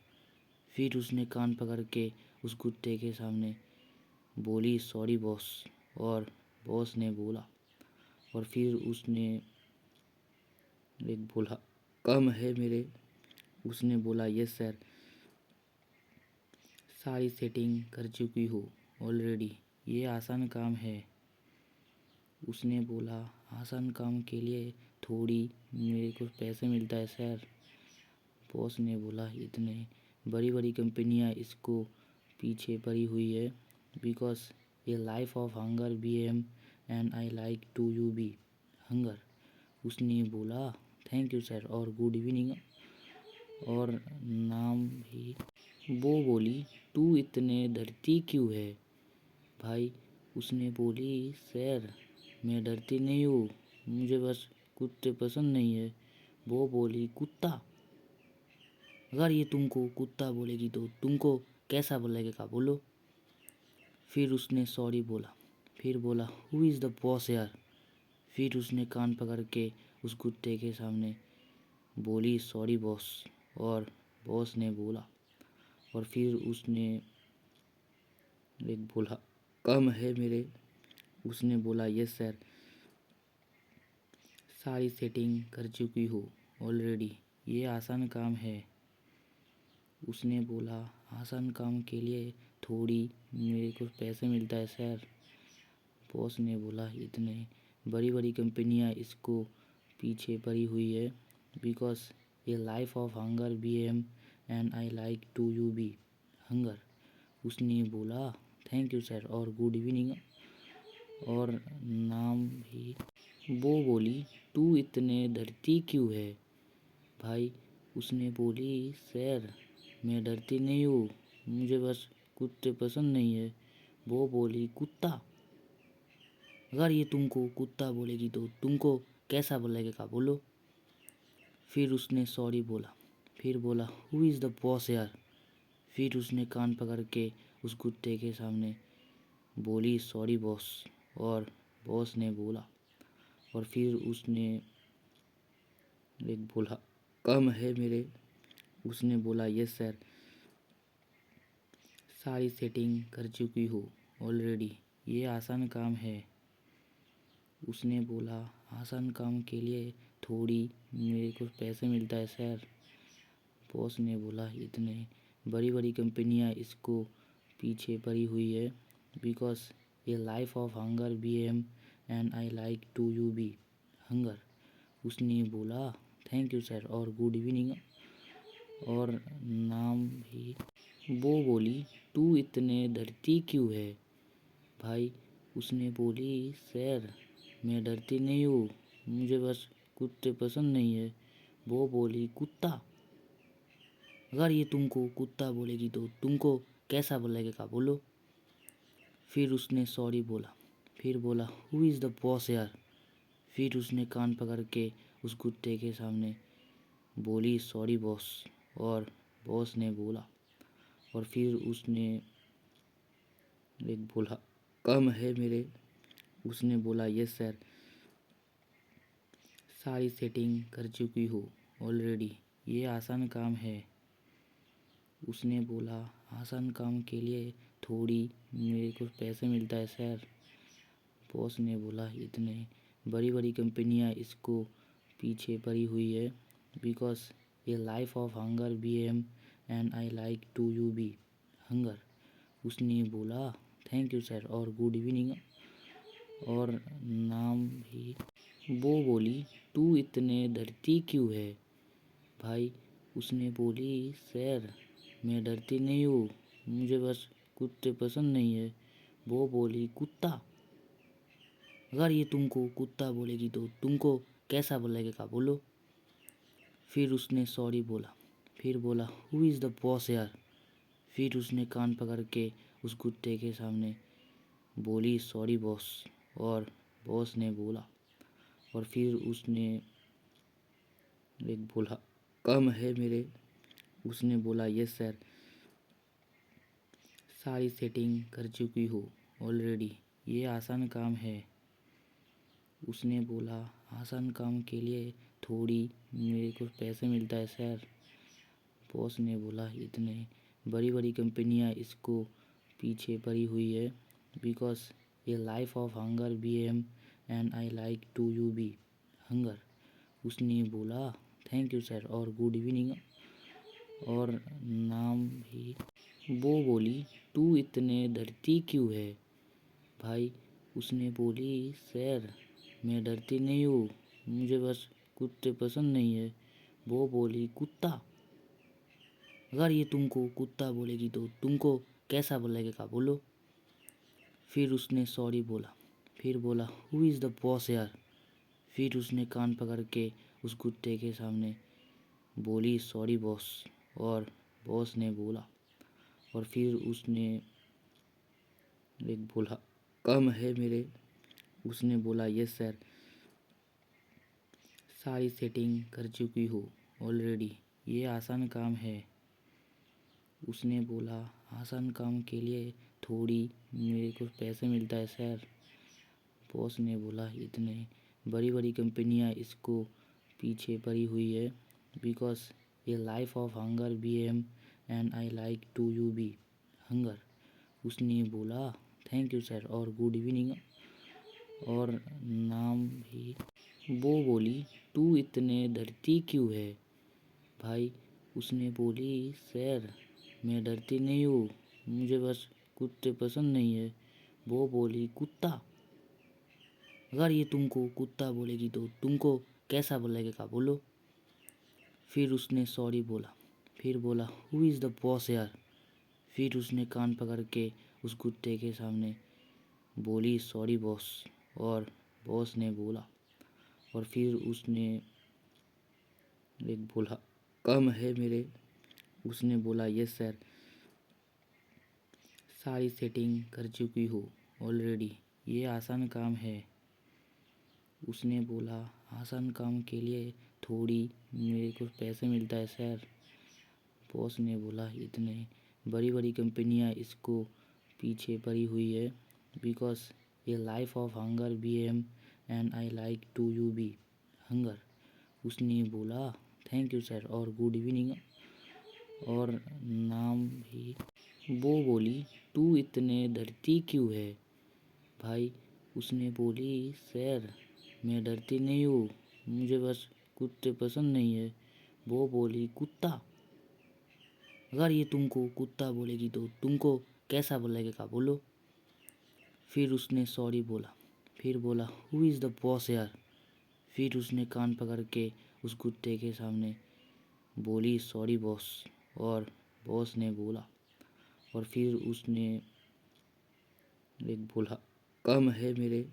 फिर उसने कान पकड़ के उस कुत्ते के सामने बोली सॉरी बॉस। और बॉस ने बोला। और फिर उसने एक बोला कम है मेरे। उसने बोला यस सर, सारी सेटिंग कर चुकी हो ऑलरेडी, ये आसान काम है। उसने बोला आसान काम के लिए थोड़ी मेरे को पैसे मिलता है सर। बॉस ने बोला इतने बड़ी बड़ी कंपनियां इसको पीछे पड़ी हुई है बिकॉज ये life of hunger B M and I like to you be hunger. उसने बोला थैंक यू सर और गुड इवनिंग और नाम भी। वो बोली तू इतने डरती क्यों है भाई। उसने बोली सर मैं डरती नहीं हूँ, मुझे बस कुत्ते पसंद नहीं है। वो बोली कुत्ता, अगर ये तुमको कुत्ता बोलेगी तो तुमको कैसा बोलेगा बोलो। फिर उसने सॉरी बोला। फिर बोला हु इज़ द बॉस यार। फिर उसने कान पकड़ के उस कुत्ते के सामने बोली सॉरी बॉस। और बॉस ने बोला। और फिर उसने एक बोला कम है मेरे। उसने बोला यस सर, सारी सेटिंग कर चुकी हो ऑलरेडी, ये आसान काम है। उसने बोला आसान काम के लिए थोड़ी मेरे को पैसे मिलता है सर। बॉस ने बोला इतने बड़ी बड़ी कंपनियां इसको पीछे पड़ी हुई है बिकॉज ये life of hunger B M and I like to you be hunger. उसने बोला थैंक यू सर और गुड इवनिंग और नाम भी। वो बोली तू इतने डरती क्यों है भाई। उसने बोली सर मैं डरती नहीं हूँ, मुझे बस कुत्ते पसंद नहीं है। वो बोली कुत्ता, अगर ये तुमको कुत्ता बोलेगी तो तुमको कैसा बोलेगा बोलो। फिर उसने सॉरी बोला। फिर बोला हु इज़ द बॉस यार। फिर उसने कान पकड़ के उस कुत्ते के सामने बोली सॉरी बॉस। और बॉस ने बोला। और फिर उसने एक बोला कम है मेरे। उसने बोला यस सर, सारी सेटिंग कर चुकी हो ऑलरेडी, ये आसान काम है। उसने बोला आसान काम के लिए थोड़ी मेरे को पैसे मिलता है सर। बॉस ने बोला इतने बड़ी बड़ी कंपनियां इसको पीछे पड़ी हुई है बिकॉज ये life of hunger B M and I like to you be hunger. उसने बोला थैंक यू सर और गुड इवनिंग और नाम भी। वो बोली तू इतने डरती क्यों है भाई। उसने बोली सर मैं डरती नहीं हूँ, मुझे बस कुत्ते पसंद नहीं है। वो बोली कुत्ता, अगर ये तुमको कुत्ता बोलेगी तो तुमको कैसा बोलेगा बोलो। फिर उसने सॉरी बोला। फिर बोला हु इज़ द बॉस यार। फिर उसने कान पकड़ के उस कुत्ते के सामने बोली सॉरी बॉस। और बॉस ने बोला। और फिर उसने एक बोला कम है मेरे। उसने बोला यस सर, सारी सेटिंग कर चुकी हो ऑलरेडी, ये आसान काम है। उसने बोला आसान काम के लिए थोड़ी मेरे को पैसे मिलता है सर। बॉस ने बोला इतने बड़ी बड़ी कंपनियां इसको पीछे पड़ी हुई है बिकॉज ये life of hunger B M and I like to you be hunger. उसने बोला थैंक यू सर और गुड इवनिंग और नाम भी। वो बोली तू इतने डरती क्यों है भाई। उसने बोली सर मैं डरती नहीं हूँ, मुझे बस कुत्ते पसंद नहीं है। वो बोली कुत्ता, अगर ये तुमको कुत्ता बोलेगी तो तुमको कैसा बोलेगा बोलो। फिर उसने सॉरी बोला। फिर बोला हु इज़ द बॉस यार। फिर उसने कान पकड़ के उस कुत्ते के सामने बोली सॉरी बॉस। और बॉस ने बोला। और फिर उसने एक बोला कम है मेरे। उसने बोला यस सर, सारी सेटिंग कर चुकी हो ऑलरेडी, ये आसान काम है। उसने बोला आसान काम के लिए थोड़ी मेरे को पैसे मिलता है सर। बॉस ने बोला इतने बड़ी बड़ी कंपनियां इसको पीछे पड़ी हुई है बिकॉज ये life of hunger B M and I like to you be hunger. उसने बोला थैंक यू सर और गुड इवनिंग और नाम भी। वो बोली तू इतने डरती क्यों है भाई। उसने बोली सर मैं डरती नहीं हूँ, मुझे बस कुत्ते पसंद नहीं है। वो बोली कुत्ता, अगर ये तुमको कुत्ता बोलेगी तो तुमको कैसा बोलेगा बोलो। फिर उसने सॉरी बोला, फिर बोला हु इज़ द बॉस यार। फिर उसने कान पकड़ के उस कुत्ते के सामने बोली सॉरी बॉस, और बॉस ने बोला, और फिर उसने एक बोला कम है मेरे। उसने बोला यस सर, सारी सेटिंग कर चुकी हो ऑलरेडी, ये आसान काम है। उसने बोला आसान काम के लिए थोड़ी मेरे को पैसे मिलता है सर। बॉस ने बोला इतने बड़ी बड़ी कंपनियां इसको पीछे पड़ी हुई है बिकॉज ये life of hunger B M and I like to you be hunger. उसने बोला थैंक यू सर और गुड इवनिंग और नाम भी। वो बोली तू इतने डरती क्यों है भाई। उसने बोली सर मैं डरती नहीं हूँ, मुझे बस कुत्ते पसंद नहीं है। वो बोली कुत्ता, अगर ये तुमको कुत्ता बोलेगी तो तुमको कैसा बोलेगा बोलो। फिर उसने सॉरी बोला, फिर बोला हु इज़ द बॉस यार। फिर उसने कान पकड़ के उस कुत्ते के सामने बोली सॉरी बॉस, और बॉस ने बोला, और फिर उसने एक बोला कम है मेरे। उसने बोला यस सर, सारी सेटिंग कर चुकी हो ऑलरेडी, ये आसान काम है। उसने बोला आसान काम के लिए थोड़ी मेरे को पैसे मिलता है सर। बॉस ने बोला इतने बड़ी बड़ी कंपनियां इसको पीछे पड़ी हुई है बिकॉज ये life of hunger B M and I like to you be hunger. उसने बोला थैंक यू सर और गुड इवनिंग और नाम भी। वो बोली तू इतने डरती क्यों है भाई। उसने बोली सर मैं डरती नहीं हूँ, मुझे बस कुत्ते पसंद नहीं है। वो बोली कुत्ता, अगर ये तुमको कुत्ता बोलेगी तो तुमको कैसा बोलेगा बोलो। फिर उसने सॉरी बोला, फिर बोला हु इज़ द बॉस यार। फिर उसने कान पकड़ के उस कुत्ते के सामने बोली सॉरी बॉस, और बॉस ने बोला, और फिर उसने एक बोला कम है मेरे।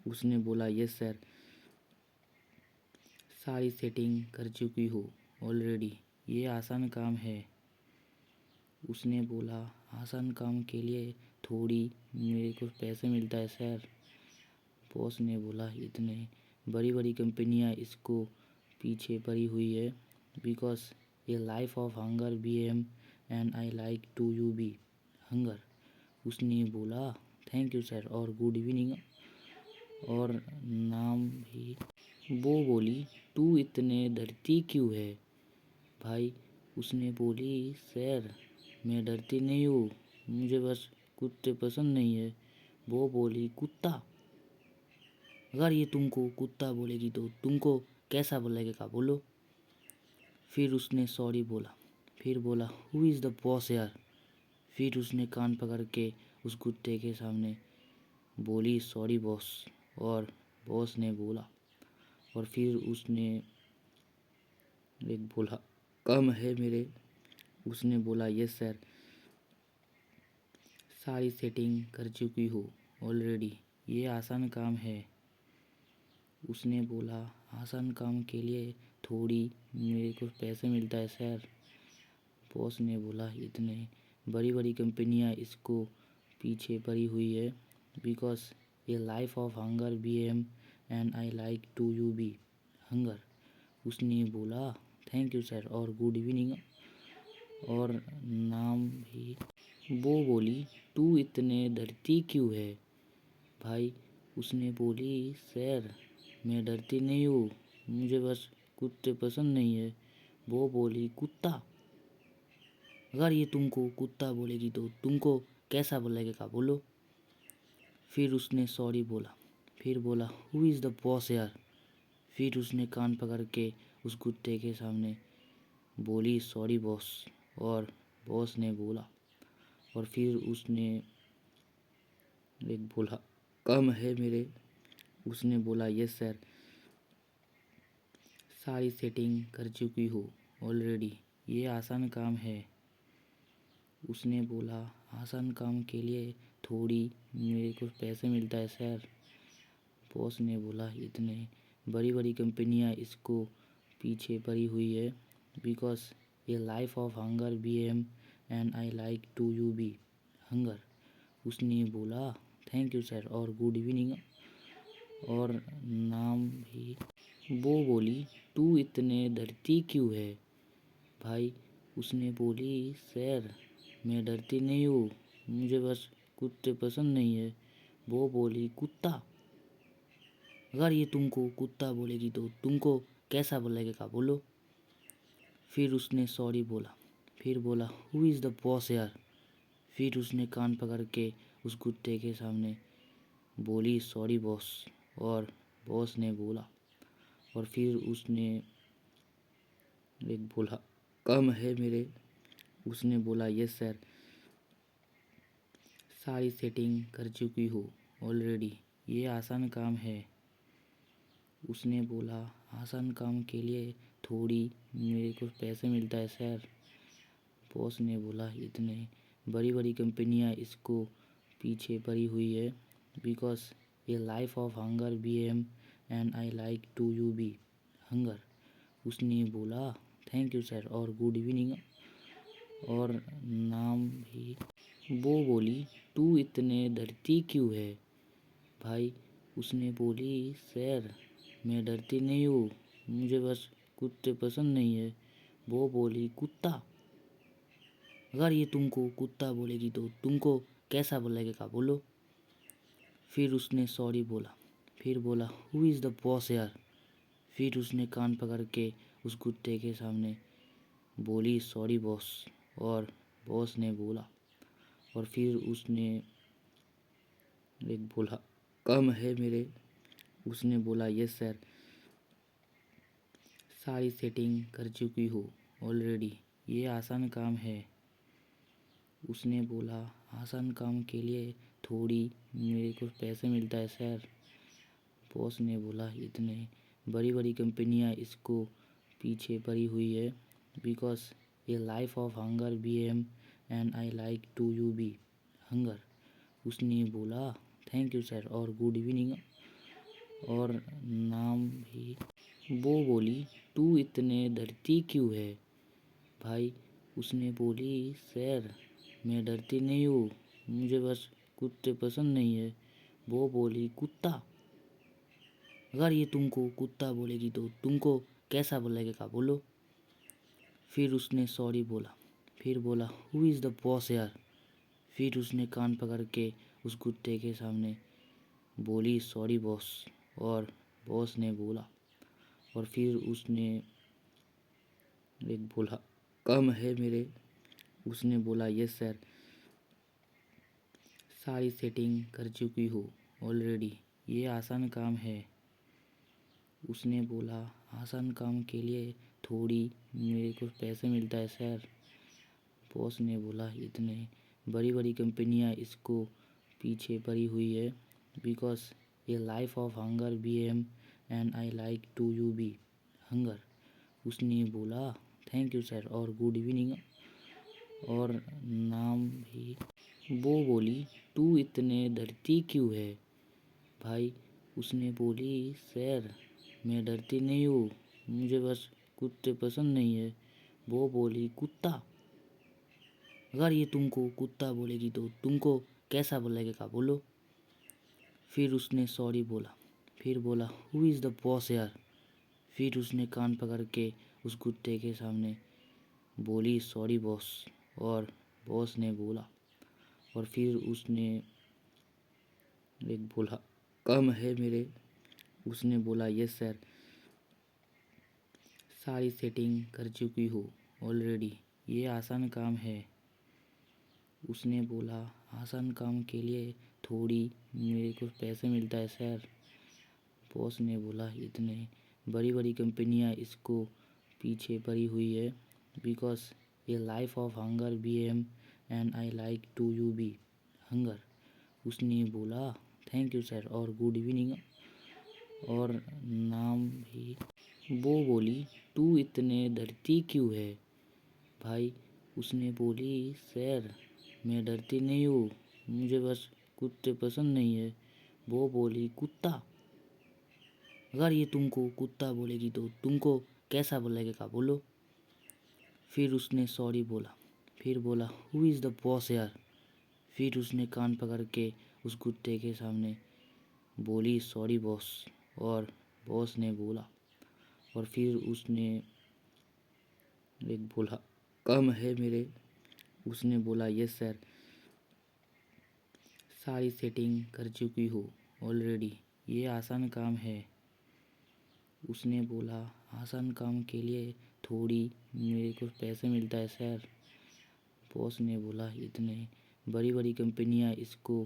उसने बोला यस सर, सारी सेटिंग कर चुकी हो ऑलरेडी, ये आसान काम है। उसने बोला आसान काम के लिए थोड़ी मेरे को पैसे मिलता है सर। बॉस ने बोला इतने बड़ी बड़ी कंपनियां इसको पीछे पड़ी हुई है बिकॉज ये life of hunger B M and I like to you be hunger. उसने बोला थैंक यू सर और गुड इवनिंग और नाम भी। वो बोली तू इतने डरती क्यों है भाई। उसने बोली सर मैं डरती नहीं हूँ, मुझे बस कुत्ते पसंद नहीं है। वो बोली कुत्ता, अगर ये तुमको कुत्ता बोलेगी तो तुमको कैसा बोलेगा बोलो। फिर उसने सॉरी बोला, फिर बोला हु इज़ द बॉस यार। फिर उसने कान पकड़ के उस कुत्ते के सामने बोली सॉरी बॉस, और बॉस ने बोला, और फिर उसने एक बोला कम है मेरे। उसने बोला यस सर, सारी सेटिंग कर चुकी हो ऑलरेडी, ये आसान काम है। उसने बोला आसान काम के लिए थोड़ी मेरे को पैसे मिलता है सर। बॉस ने बोला इतने बड़ी बड़ी कंपनियां इसको पीछे पड़ी हुई है बिकॉज ये life of hunger B M and I like to you be hunger. उसने बोला थैंक यू सर और गुड इवनिंग और नाम भी। वो बोली तू इतने डरती क्यों है भाई। उसने बोली सर मैं डरती नहीं हूँ, मुझे बस कुत्ते पसंद नहीं है। वो बोली, कुत्ता? अगर ये तुमको कुत्ता बोलेगी तो तुमको कैसा लगेगा बोलो। फिर उसने सॉरी बोला। फिर बोला, हु इज़ द बॉस यार? फिर उसने कान पकड़ के उस कुत्ते के सामने बोली, सॉरी बॉस। और बॉस ने बोला, और फिर उसने एक बोला, कम है मेरे। उसने बोला, यस सर, सारी सेटिंग कर चुकी हो ऑलरेडी, ये आसान काम है। उसने बोला, आसान काम के लिए थोड़ी मेरे को पैसे मिलता है सर। बॉस ने बोला, इतने बड़ी बड़ी कंपनियां इसको पीछे पड़ी हुई है, बिकॉज ये life of hunger B M and I like to you be hunger. उसने बोला, थैंक यू सर और गुड इवनिंग और नाम भी। वो बोली, तू इतने डरती क्यों है भाई? उसने बोली, सर मैं डरती नहीं हूँ, मुझे बस कुत्ते पसंद नहीं है। वो बोली, कुत्ता? अगर ये तुमको कुत्ता बोलेगी तो तुमको कैसा लगेगा बोलो। फिर उसने सॉरी बोला। फिर बोला, हु इज़ द बॉस यार? फिर उसने कान पकड़ के उस कुत्ते के सामने बोली, सॉरी बॉस। और बॉस ने बोला, और फिर उसने एक बोला, कम है मेरे। उसने बोला, यस सर, सारी सेटिंग कर चुकी हो ऑलरेडी, ये आसान काम है। उसने बोला, आसान काम के लिए थोड़ी मेरे को पैसे मिलता है सर। बॉस ने बोला, इतने बड़ी बड़ी कंपनियां इसको पीछे पड़ी हुई है, बिकॉज ये life of hunger B M and I like to you be hunger. उसने बोला, थैंक यू सर और गुड इवनिंग और नाम भी। वो बोली, तू इतने डरती क्यों है भाई? उसने बोली, सर मैं डरती नहीं हूँ, मुझे बस कुत्ते पसंद नहीं है। वो बोली, कुत्ता? अगर ये तुमको कुत्ता बोलेगी तो तुमको कैसा लगेगा बोलो। फिर उसने सॉरी बोला। फिर बोला, हु इज़ द बॉस यार? फिर उसने कान पकड़ के उस कुत्ते के सामने बोली, सॉरी बॉस। और बॉस ने बोला, और फिर उसने एक बोला, कम है मेरे। उसने बोला, यस सर, सारी सेटिंग कर चुकी हो ऑलरेडी, ये आसान काम है। उसने बोला, आसान काम के लिए थोड़ी मेरे को पैसे मिलता है सर। बॉस ने बोला, इतने बड़ी बड़ी कंपनियां इसको पीछे पड़ी हुई है, बिकॉज ये life of hunger B M and I like to you be hunger. उसने बोला, थैंक यू सर और गुड इवनिंग और नाम भी। वो बोली, तू इतने डरती क्यों है भाई? उसने बोली, सर मैं डरती नहीं हूँ, मुझे बस कुत्ते पसंद नहीं है। वो बोली, कुत्ता? अगर ये तुमको कुत्ता बोलेगी तो तुमको कैसा लगेगा बोलो। फिर उसने सॉरी बोला। फिर बोला, हु इज़ द बॉस यार? फिर उसने कान पकड़ के उस कुत्ते के सामने बोली, सॉरी बॉस। और बॉस ने बोला, और फिर उसने एक बोला, कम है मेरे। उसने बोला, यस सर, सारी सेटिंग कर चुकी हो ऑलरेडी, ये आसान काम है। उसने बोला, आसान काम के लिए थोड़ी मेरे को पैसे मिलता है सर। बॉस ने बोला, इतने बड़ी बड़ी कंपनियां इसको पीछे पड़ी हुई है, बिकॉज ये life of hunger B M and I like to you be hunger. उसने बोला, थैंक यू सर और गुड इवनिंग और नाम भी। वो बोली, तू इतने डरती क्यों है भाई? उसने बोली, सर मैं डरती नहीं हूँ, मुझे बस कुत्ते पसंद नहीं है। वो बोली, कुत्ता? अगर ये तुमको कुत्ता बोलेगी तो तुमको कैसा लगेगा बोलो। फिर उसने सॉरी बोला। फिर बोला, हु इज़ द बॉस यार? फिर उसने कान पकड़ के उस कुत्ते के सामने बोली, सॉरी बॉस। और बॉस ने बोला, और फिर उसने एक बोला, कम है मेरे। उसने बोला, यस सर, सारी सेटिंग कर चुकी हो ऑलरेडी, ये आसान काम है। उसने बोला, आसान काम के लिए थोड़ी मेरे को पैसे मिलता है सर। बॉस ने बोला, इतने बड़ी बड़ी कंपनियां इसको पीछे पड़ी हुई है, बिकॉज ये life of hunger B M and I like to you be hunger. उसने बोला, थैंक यू सर और गुड इवनिंग और नाम भी। वो बोली, तू इतने डरती क्यों है भाई? उसने बोली, सर मैं डरती नहीं हूँ, मुझे बस कुत्ते पसंद नहीं है। वो बोली, कुत्ता? अगर ये तुमको कुत्ता बोलेगी तो तुमको कैसा बोलेगा बोलो? फिर उसने सॉरी बोला। फिर बोला, हु इज़ द बॉस यार? फिर उसने कान पकड़ के उस कुत्ते के सामने बोली, सॉरी बॉस। और बॉस ने बोला, और फिर उसने एक बोला, कम है मेरे। उसने बोला, यस सर। सारी सेटिंग कर चुकी हो ऑलरेडी, ये आसान काम है। उसने बोला, आसान काम के लिए थोड़ी मेरे को पैसे मिलता है सर। बॉस ने बोला, इतने बड़ी बड़ी कंपनियां इसको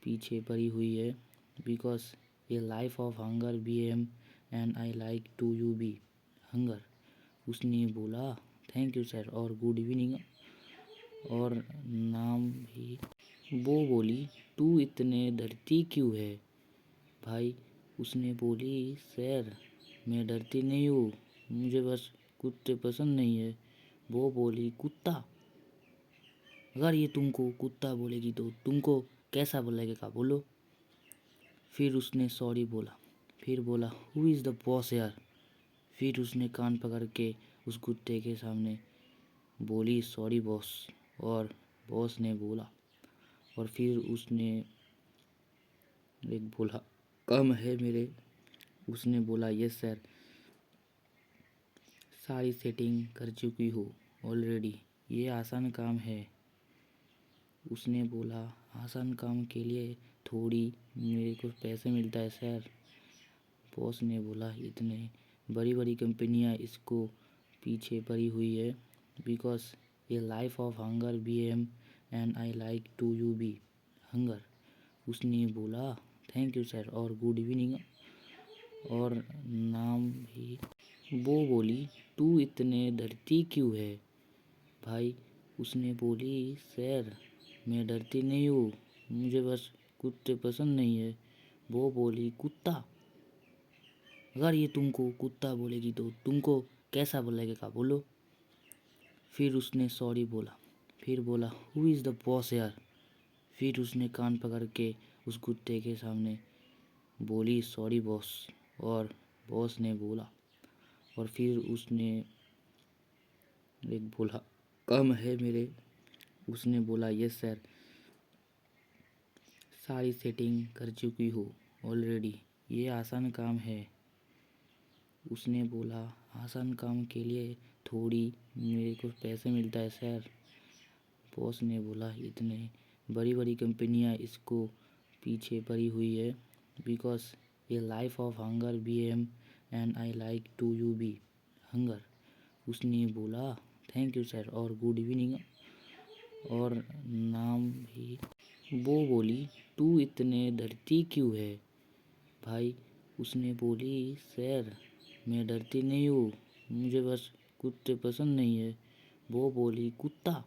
पीछे पड़ी हुई है, बिकॉज ये life of hunger B M and I like to you be hunger. उसने बोला, थैंक यू सर और गुड इवनिंग और नाम भी। वो बोली, तू इतने डरती क्यों है भाई? उसने बोली, सर मैं डरती नहीं हूँ, मुझे बस कुत्ते पसंद नहीं है। वो बोली, कुत्ता? अगर ये तुमको कुत्ता बोलेगी तो तुमको कैसा बोलेगा बोलो? फिर उसने सॉरी बोला। फिर बोला, हु इज़ द बॉस यार? फिर उसने कान पकड़ के उस कुत्ते के सामने बोली, सॉरी बॉस। और बॉस ने बोला, और फिर उसने एक बोला, कम है मेरे। उसने बोला, यस सर। सारी सेटिंग कर चुकी हो ऑलरेडी, ये आसान काम है। उसने बोला, आसान काम के लिए थोड़ी मेरे को पैसे मिलता है सर। बॉस ने बोला, इतने बड़ी बड़ी कंपनियां इसको पीछे पड़ी हुई है, बिकॉज ये life of hunger B M and I like to you be hunger. उसने बोला, थैंक यू सर और गुड इवनिंग और नाम भी। वो बोली, तू इतने डरती क्यों है भाई? उसने बोली, सर मैं डरती नहीं हूँ, मुझे बस कुत्ते पसंद नहीं है। वो बोली, कुत्ता? अगर ये तुमको कुत्ता बोलेगी तो तुमको कैसा बोलेगा बोलो? फिर उसने सॉरी बोला। फिर बोला, हु इज़ द बॉस यार? फिर उसने कान पकड़ के उस कुत्ते के सामने बोली, सॉरी बॉस। और बॉस ने बोला, और फिर उसने एक बोला, कम है मेरे। उसने बोला, यस सर। सारी सेटिंग कर चुकी हो ऑलरेडी, ये आसान काम है। उसने बोला, आसान काम के लिए थोड़ी मेरे को पैसे मिलता है सर। बॉस ने बोला, इतने बड़ी बड़ी कंपनियां इसको पीछे पड़ी हुई है, बिकॉज ये life of hunger B M and I like to you be hunger. उसने बोला, थैंक यू सर और गुड इवनिंग और नाम भी। वो बोली, तू इतने डरती क्यों है भाई? उसने बोली, सर मैं डरती नहीं हूँ, मुझे बस कुत्ते पसंद नहीं है। वो बोली, कुत्ता?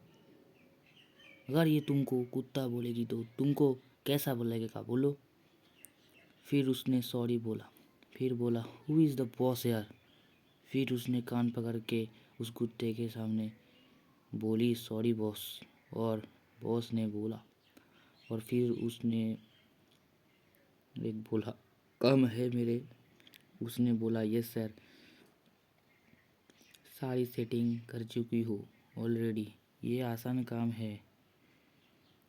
अगर ये तुमको कुत्ता बोलेगी तो तुमको कैसा बोलेगा बोलो? फिर उसने सॉरी बोला। फिर बोला, हु इज़ द बॉस यार? फिर उसने कान पकड़ के उस कुत्ते के सामने बोली, सॉरी बॉस। और बॉस ने बोला, और फिर उसने एक बोला, कम है मेरे। उसने बोला, यस सर। सारी सेटिंग कर चुकी हो ऑलरेडी, ये आसान काम है।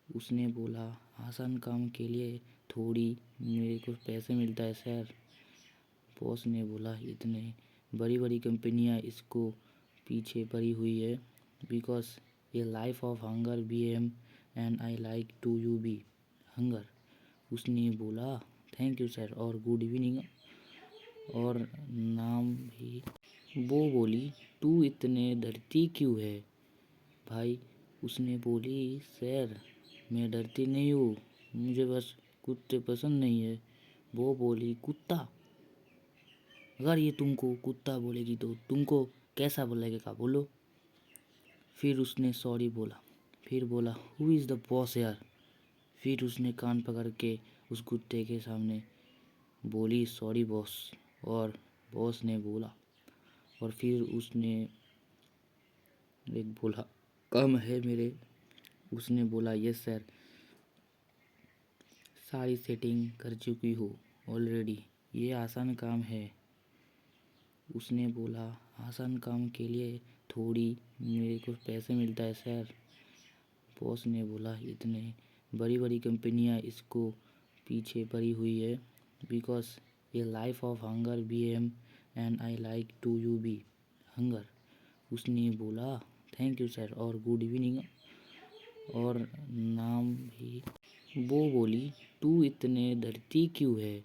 उसने बोला, आसान काम के लिए थोड़ी मेरे को पैसे मिलता है सर। बॉस ने बोला, इतने बड़ी बड़ी कंपनियां इसको पीछे पड़ी हुई है, बिकॉज ये life of hunger B M and I like to you be hunger. उसने बोला, थैंक यू सर और गुड इवनिंग और नाम भी। वो बोली, तू इतने डरती क्यों है भाई? उसने बोली, सर मैं डरती नहीं हूँ, मुझे बस कुत्ते पसंद नहीं है। वो बोली, कुत्ता? अगर ये तुमको कुत्ता बोलेगी तो तुमको कैसा लगेगा बोलो? फिर उसने सॉरी बोला। फिर बोला, हु इज़ द बॉस यार? फिर उसने कान पकड़ के उस कुत्ते के सामने बोली, सॉरी बॉस। और बॉस ने बोला, और फिर उसने एक बोला, कम है मेरे। उसने बोला, यस सर, सारी सेटिंग कर चुकी हो ऑलरेडी, ये आसान काम है। उसने बोला, आसान काम के लिए थोड़ी मेरे को पैसे मिलता है सर। बॉस ने बोला, इतने बड़ी बड़ी कंपनियां इसको पीछे पड़ी हुई है, बिकॉज ये life of hunger B M and I like to you be hunger. उसने बोला, थैंक यू सर और गुड इवनिंग और नाम भी। वो बोली, तू इतने डरती क्यों है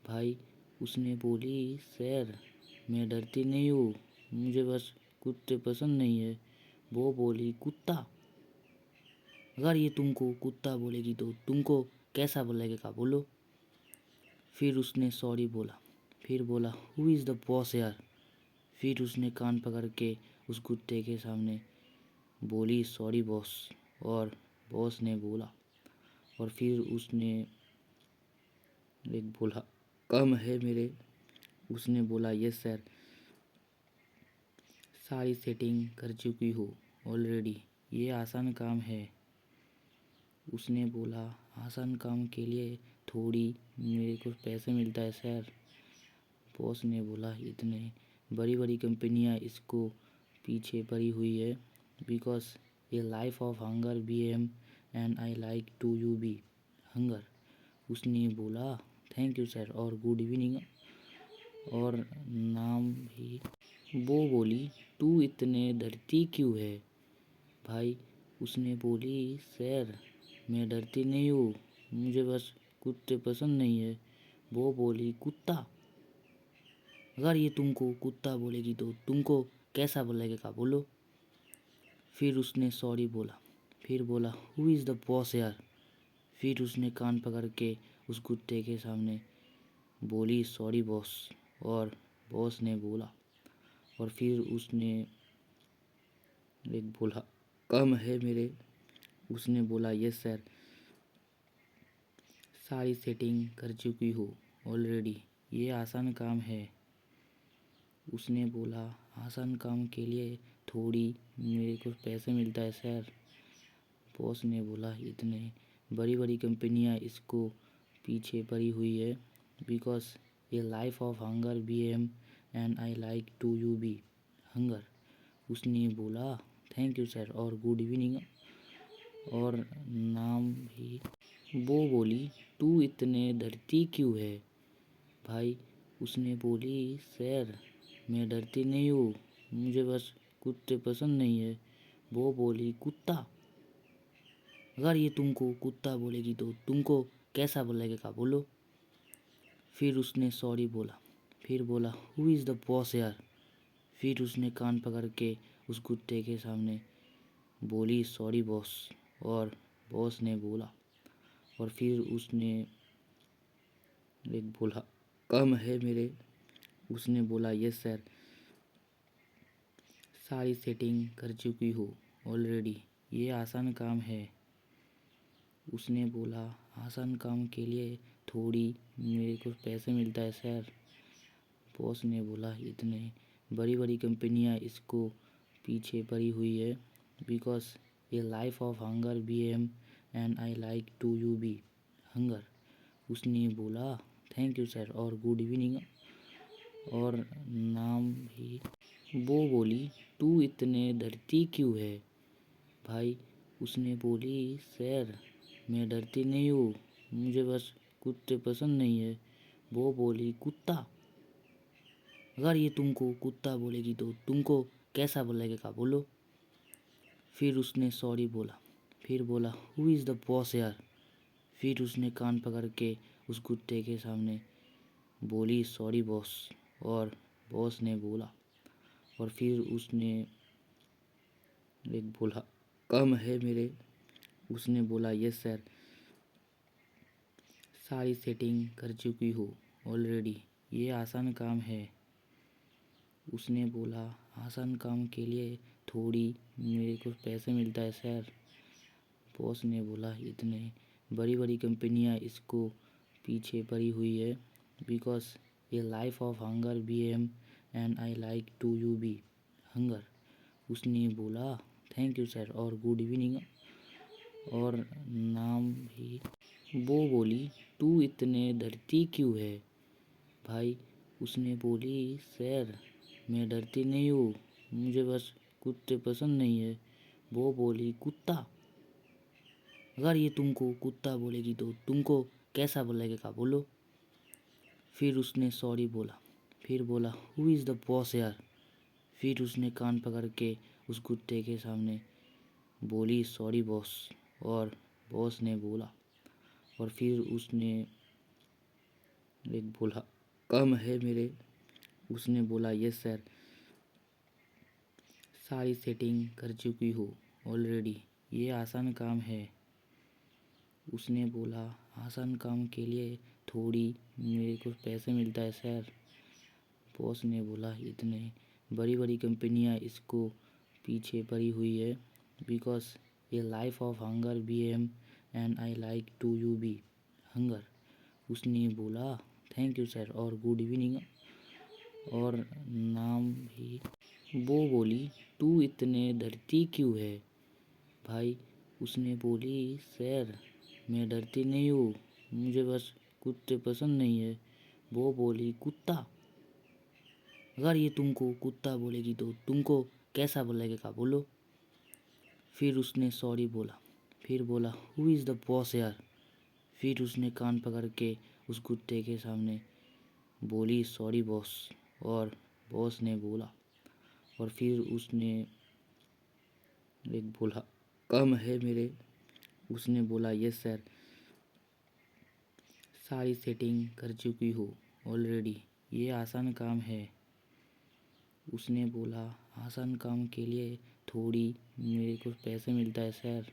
भाई? उसने बोली, सर मैं डरती नहीं हूँ, मुझे बस कुत्ते पसंद नहीं है। वो बोली, कुत्ता? अगर ये तुमको कुत्ता बोलेगी तो तुमको कैसा लगेगा बोलो? फिर उसने सॉरी बोला। फिर बोला, हु इज़ द बॉस यार? फिर उसने कान पकड़ के उस कुत्ते के सामने बोली, सॉरी बॉस। और बॉस ने बोला, और फिर उसने एक बोला, कम है मेरे। उसने बोला, यस सर, सारी सेटिंग कर चुकी हो ऑलरेडी, ये आसान काम है। उसने बोला, आसान काम के लिए थोड़ी मेरे को पैसे मिलता है सर। बॉस ने बोला, इतने बड़ी बड़ी कंपनियां इसको पीछे पड़ी हुई है, बिकॉज ये life of hunger B M and I like to you be hunger. उसने बोला, थैंक यू सर और गुड इवनिंग और नाम भी। वो बोली, तू इतने डरती क्यों है भाई? उसने बोली, सर मैं डरती नहीं हूँ, मुझे बस कुत्ते पसंद नहीं है। वो बोली, कुत्ता? अगर ये तुमको कुत्ता बोलेगी तो तुमको कैसा लगेगा बोलो? फिर उसने सॉरी बोला। फिर बोला, हु इज़ द बॉस यार? फिर उसने कान पकड़ के उस कुत्ते के सामने बोली, सॉरी बॉस। और बॉस ने बोला, और फिर उसने एक बोला, कम है मेरे। उसने बोला, यस सर, सारी सेटिंग कर चुकी हो ऑलरेडी, ये आसान काम है। उसने बोला, आसान काम के लिए थोड़ी मेरे को पैसे मिलता है सर। बॉस ने बोला, इतने बड़ी बड़ी कंपनियां इसको पीछे पड़ी हुई है, बिकॉज ये life of hunger B M and I like to you be hunger. उसने बोला, थैंक यू सर और गुड इवनिंग और नाम भी। वो बोली, तू इतने डरती क्यों है भाई? उसने बोली, सर मैं डरती नहीं हूँ, मुझे बस कुत्ते पसंद नहीं है। वो बोली, कुत्ता? अगर ये तुमको कुत्ता बोलेगी तो तुमको कैसा लगेगा बोलो? फिर उसने सॉरी बोला। फिर बोला, हु इज़ द बॉस यार? फिर उसने कान पकड़ के उस कुत्ते के सामने बोली, सॉरी बॉस। और बॉस ने बोला, और फिर उसने एक बोला, कम है मेरे। उसने बोला, यस सर, सारी सेटिंग कर चुकी हो ऑलरेडी, ये आसान काम है। उसने बोला, आसान काम के लिए थोड़ी मेरे को पैसे मिलता है सर। बॉस ने बोला, इतने बड़ी बड़ी कंपनियां इसको पीछे पड़ी हुई है, बिकॉज ये life of hunger B M and I like to you be hunger. उसने बोला, थैंक यू सर और गुड इवनिंग और नाम भी। वो बोली, तू इतने डरती क्यों है भाई? उसने बोली, सर मैं डरती नहीं हूँ, मुझे बस कुत्ते पसंद नहीं है। वो बोली, कुत्ता? अगर ये तुमको कुत्ता बोलेगी तो तुमको कैसा लगेगा बोलो? फिर उसने सॉरी बोला। फिर बोला, हु इज़ द बॉस यार? फिर उसने कान पकड़ के उस कुत्ते के सामने बोली, सॉरी बॉस। और बॉस ने बोला, और फिर उसने एक बोला कम है मेरे। उसने बोला यस सर, सारी सेटिंग कर चुकी हो ऑलरेडी, ये आसान काम है। उसने बोला आसान काम के लिए थोड़ी मेरे को पैसे मिलता है सर। बॉस ने बोला इतने बड़ी बड़ी कंपनियां इसको पीछे पड़ी हुई है, बिकॉज ये life of hunger B M and I like to you be hunger. उसने बोला थैंक यू सर और गुड इवनिंग और नाम भी। वो बोली तू इतने डरती क्यों है भाई। उसने बोली सर मैं डरती नहीं हूँ, मुझे बस कुत्ते पसंद नहीं है। वो बोली कुत्ता, अगर ये तुमको कुत्ता बोलेगी तो तुमको कैसा बोलेगा बोलो। फिर उसने सॉरी बोला, फिर बोला हु इज़ द बॉस यार। फिर उसने कान पकड़ के उस कुत्ते के सामने बोली सॉरी बॉस, और बॉस ने बोला। और फिर उसने एक बोला कम है मेरे। उसने बोला यस सर, सारी सेटिंग कर चुकी हो ऑलरेडी, ये आसान काम है। उसने बोला आसान काम के लिए थोड़ी मेरे को पैसे मिलता है सर। बॉस ने बोला इतने बड़ी बड़ी कंपनियां इसको पीछे पड़ी हुई है, बिकॉज ये life of hunger B M and I like to you be hunger. उसने बोला थैंक यू सर और गुड इवनिंग और नाम भी। वो बोली तू इतने डरती क्यों है भाई। उसने बोली सर मैं डरती नहीं हूँ, मुझे बस कुत्ते पसंद नहीं है। वो बोली कुत्ता, अगर ये तुमको कुत्ता बोलेगी तो तुमको कैसा बोलेगा बोलो। फिर उसने सॉरी बोला, फिर बोला हु इज़ द बॉस यार। फिर उसने कान पकड़ के उस कुत्ते के सामने बोली सॉरी बॉस, और बॉस ने बोला। और फिर उसने एक बोला कम है मेरे। उसने बोला यस सर, सारी सेटिंग कर चुकी हो ऑलरेडी, ये आसान काम है। उसने बोला आसान काम के लिए थोड़ी मेरे को पैसे मिलता है सर।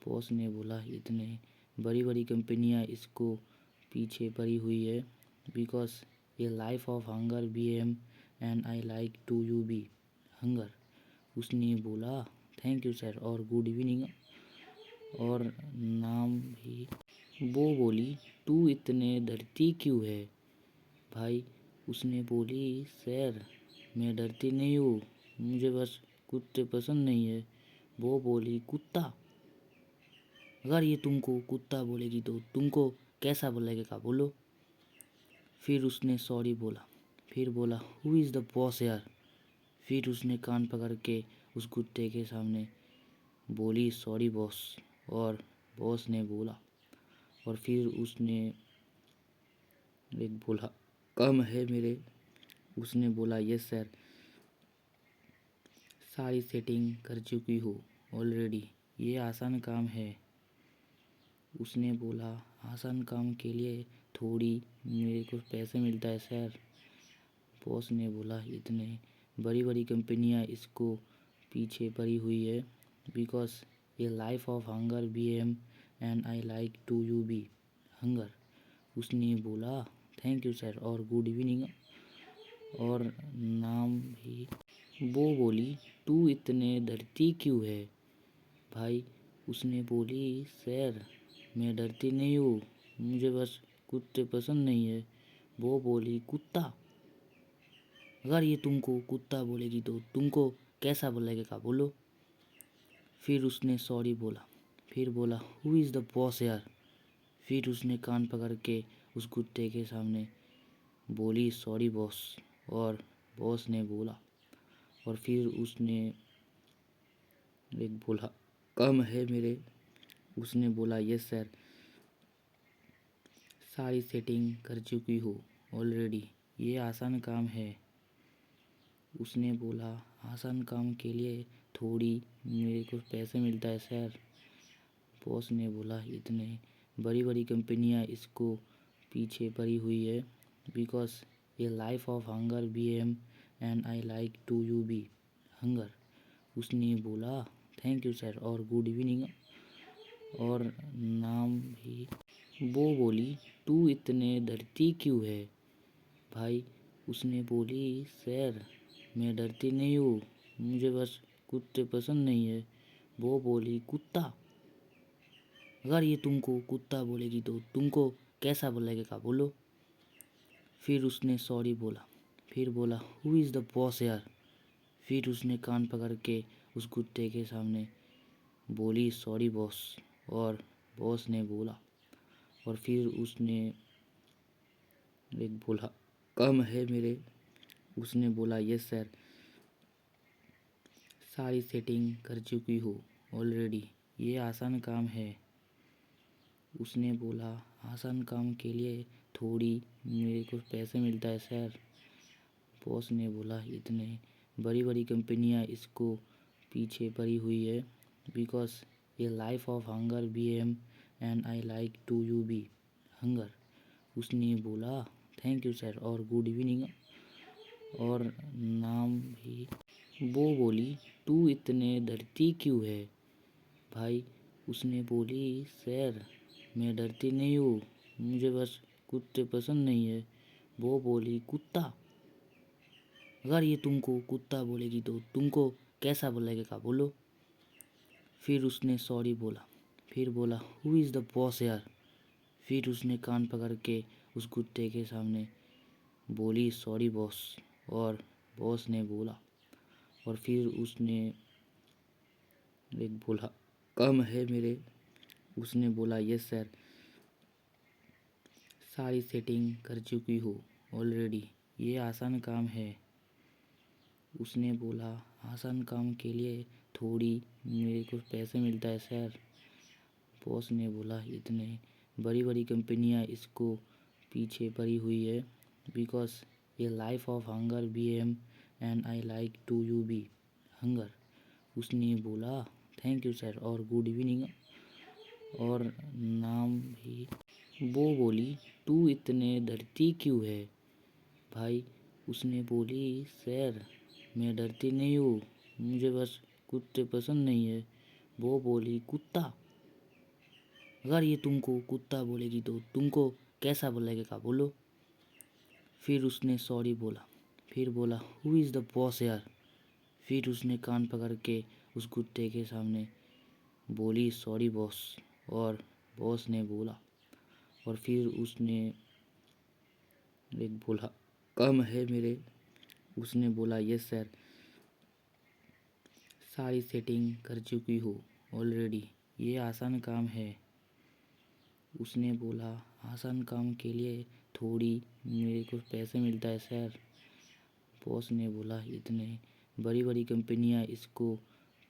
बॉस ने बोला इतने बड़ी बड़ी कंपनियां इसको पीछे पड़ी हुई है, बिकॉज ये life of hunger B M and I like to you be hunger. उसने बोला थैंक यू सर और गुड इवनिंग और नाम भी। वो बोली तू इतने डरती क्यों है भाई। उसने बोली सर मैं डरती नहीं हूँ, मुझे बस कुत्ते पसंद नहीं है। वो बोली कुत्ता, अगर ये तुमको कुत्ता बोलेगी तो तुमको कैसा बोलेगा बोलो। फिर उसने सॉरी बोला, फिर बोला हु इज़ द बॉस यार। फिर उसने कान पकड़ के उस कुत्ते के सामने बोली सॉरी बॉस, और बॉस ने बोला। और फिर उसने एक बोला कम है मेरे। उसने बोला यस सर, सारी सेटिंग कर चुकी हो ऑलरेडी, ये आसान काम है। उसने बोला आसान काम के लिए थोड़ी मेरे को पैसे मिलता है सर। बॉस ने बोला इतने बड़ी बड़ी कंपनियां इसको पीछे पड़ी हुई है, बिकॉज ये life of hunger B M and I like to you be hunger. उसने बोला थैंक यू सर और गुड इवनिंग और नाम भी। वो बोली तू इतने डरती क्यों है भाई। उसने बोली सर मैं डरती नहीं हूँ, मुझे बस कुत्ते पसंद नहीं है। वो बोली कुत्ता, अगर ये तुमको कुत्ता बोलेगी तो तुमको कैसा बोलेगा बोलो। फिर उसने सॉरी बोला, फिर बोला हु इज़ द बॉस यार। फिर उसने कान पकड़ के उस कुत्ते के सामने बोली सॉरी बॉस, और बॉस ने बोला। और फिर उसने एक बोला कम है मेरे। उसने बोला यस सर, सारी सेटिंग कर चुकी हो ऑलरेडी, ये आसान काम है। उसने बोला आसान काम के लिए थोड़ी मेरे को पैसे मिलता है सर। बॉस ने बोला इतने बड़ी बड़ी कंपनियां इसको पीछे पड़ी हुई है, बिकॉज ये life of hunger B M and I like to you be hunger. उसने बोला थैंक यू सर और गुड इवनिंग और नाम भी। वो बोली तू इतने डरती क्यों है भाई। उसने बोली सर मैं डरती नहीं हूँ, मुझे बस कुत्ते पसंद नहीं है। वो बोली कुत्ता, अगर ये तुमको कुत्ता बोलेगी तो तुमको कैसा लगेगा बोलो। फिर उसने सॉरी बोला, फिर बोला हु इज़ द बॉस यार। फिर उसने कान पकड़ के उस कुत्ते के सामने बोली सॉरी बॉस, और बॉस ने बोला, और फिर उसने एक बोला कम है मेरे। उसने बोला यस सर, सारी सेटिंग कर चुकी हो ऑलरेडी, ये आसान काम है। उसने बोला आसान काम के लिए थोड़ी मेरे को पैसे मिलता है सर। बॉस ने बोला इतने बड़ी बड़ी कंपनियां इसको पीछे पड़ी हुई है, बिकॉज ये life of hunger B M and I like to you be hunger. उसने बोला थैंक यू सर और गुड इवनिंग और नाम भी। वो बोली तू इतने डरती क्यों है भाई। उसने बोली सर मैं डरती नहीं हूँ, मुझे बस कुत्ते पसंद नहीं है। वो बोली कुत्ता, अगर ये तुमको कुत्ता बोलेगी तो तुमको कैसा लगेगा बोलो। फिर उसने सॉरी बोला, फिर बोला हु इज़ द बॉस यार। फिर उसने कान पकड़ के उस कुत्ते के सामने बोली सॉरी बॉस, और बॉस ने बोला, और फिर उसने एक बोला कम है मेरे। उसने बोला यस सर, सारी सेटिंग कर चुकी हो ऑलरेडी, ये आसान काम है। उसने बोला आसान काम के लिए थोड़ी मेरे को पैसे मिलता है सर। बॉस ने बोला इतने बड़ी बड़ी कंपनियां इसको पीछे पड़ी हुई है, बिकॉज ये life of hunger B M and I like to you be hunger. उसने बोला थैंक यू सर और गुड इवनिंग और नाम भी। वो बोली तू इतने डरती क्यों है भाई। उसने बोली सर मैं डरती नहीं हूँ, मुझे बस कुत्ते पसंद नहीं है। वो बोली कुत्ता, अगर ये तुमको कुत्ता बोलेगी तो तुमको कैसा लगेगा बोलो। फिर उसने सॉरी बोला, फिर बोला हु इज़ द बॉस यार। फिर उसने कान पकड़ के उस कुत्ते के सामने बोली सॉरी बॉस, और बॉस ने बोला, और फिर उसने एक बोला कम है मेरे। उसने बोला यस सर, सारी सेटिंग कर चुकी हो ऑलरेडी, ये आसान काम है। उसने बोला आसान काम के लिए थोड़ी मेरे को पैसे मिलता है सर। बॉस ने बोला इतने बड़ी बड़ी कंपनियां इसको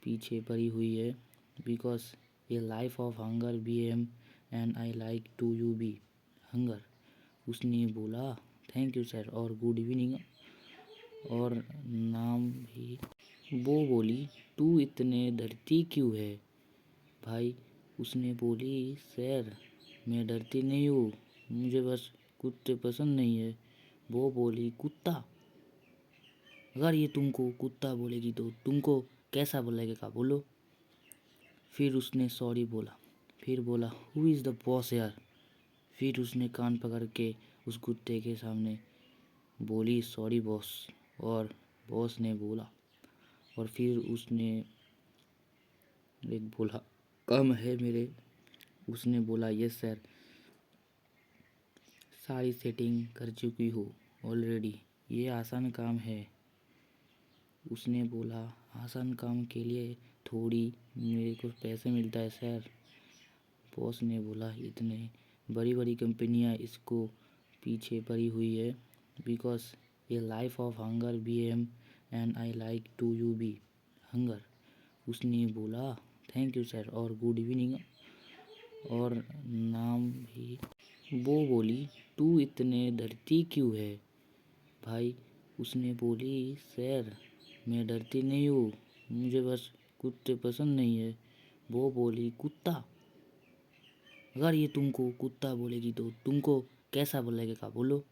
पीछे पड़ी हुई है, बिकॉज ये life of hunger B M and I like to you be hunger. उसने बोला थैंक यू सर और गुड इवनिंग और नाम भी। वो बोली तू इतने डरती क्यों है भाई। उसने बोली सर मैं डरती नहीं हूँ, मुझे बस कुत्ते पसंद नहीं है। वो बोली कुत्ता, अगर ये तुमको कुत्ता बोलेगी तो तुमको कैसा लगेगा बोलो। फिर उसने सॉरी बोला, फिर बोला हु इज़ द बॉस यार। फिर उसने कान पकड़ के उस कुत्ते के सामने बोली सॉरी बॉस, और बॉस ने बोला, और फिर उसने एक बोला कम है मेरे। उसने बोला यस सर, सारी सेटिंग कर चुकी हो ऑलरेडी, ये आसान काम है। उसने बोला आसान काम के लिए थोड़ी मेरे को पैसे मिलता है सर। बॉस ने बोला इतने बड़ी बड़ी कंपनियां इसको पीछे पड़ी हुई है, बिकॉज ये life of hunger B M and I like to you be hunger. उसने बोला थैंक यू सर और गुड इवनिंग और नाम भी। वो बोली तू इतने डरती क्यों है भाई। उसने बोली सर मैं डरती नहीं हूँ, मुझे बस कुत्ते पसंद नहीं है। वो बोली कुत्ता, अगर ये तुमको कुत्ता बोलेगी तो तुमको कैसा लगेगा बोलो।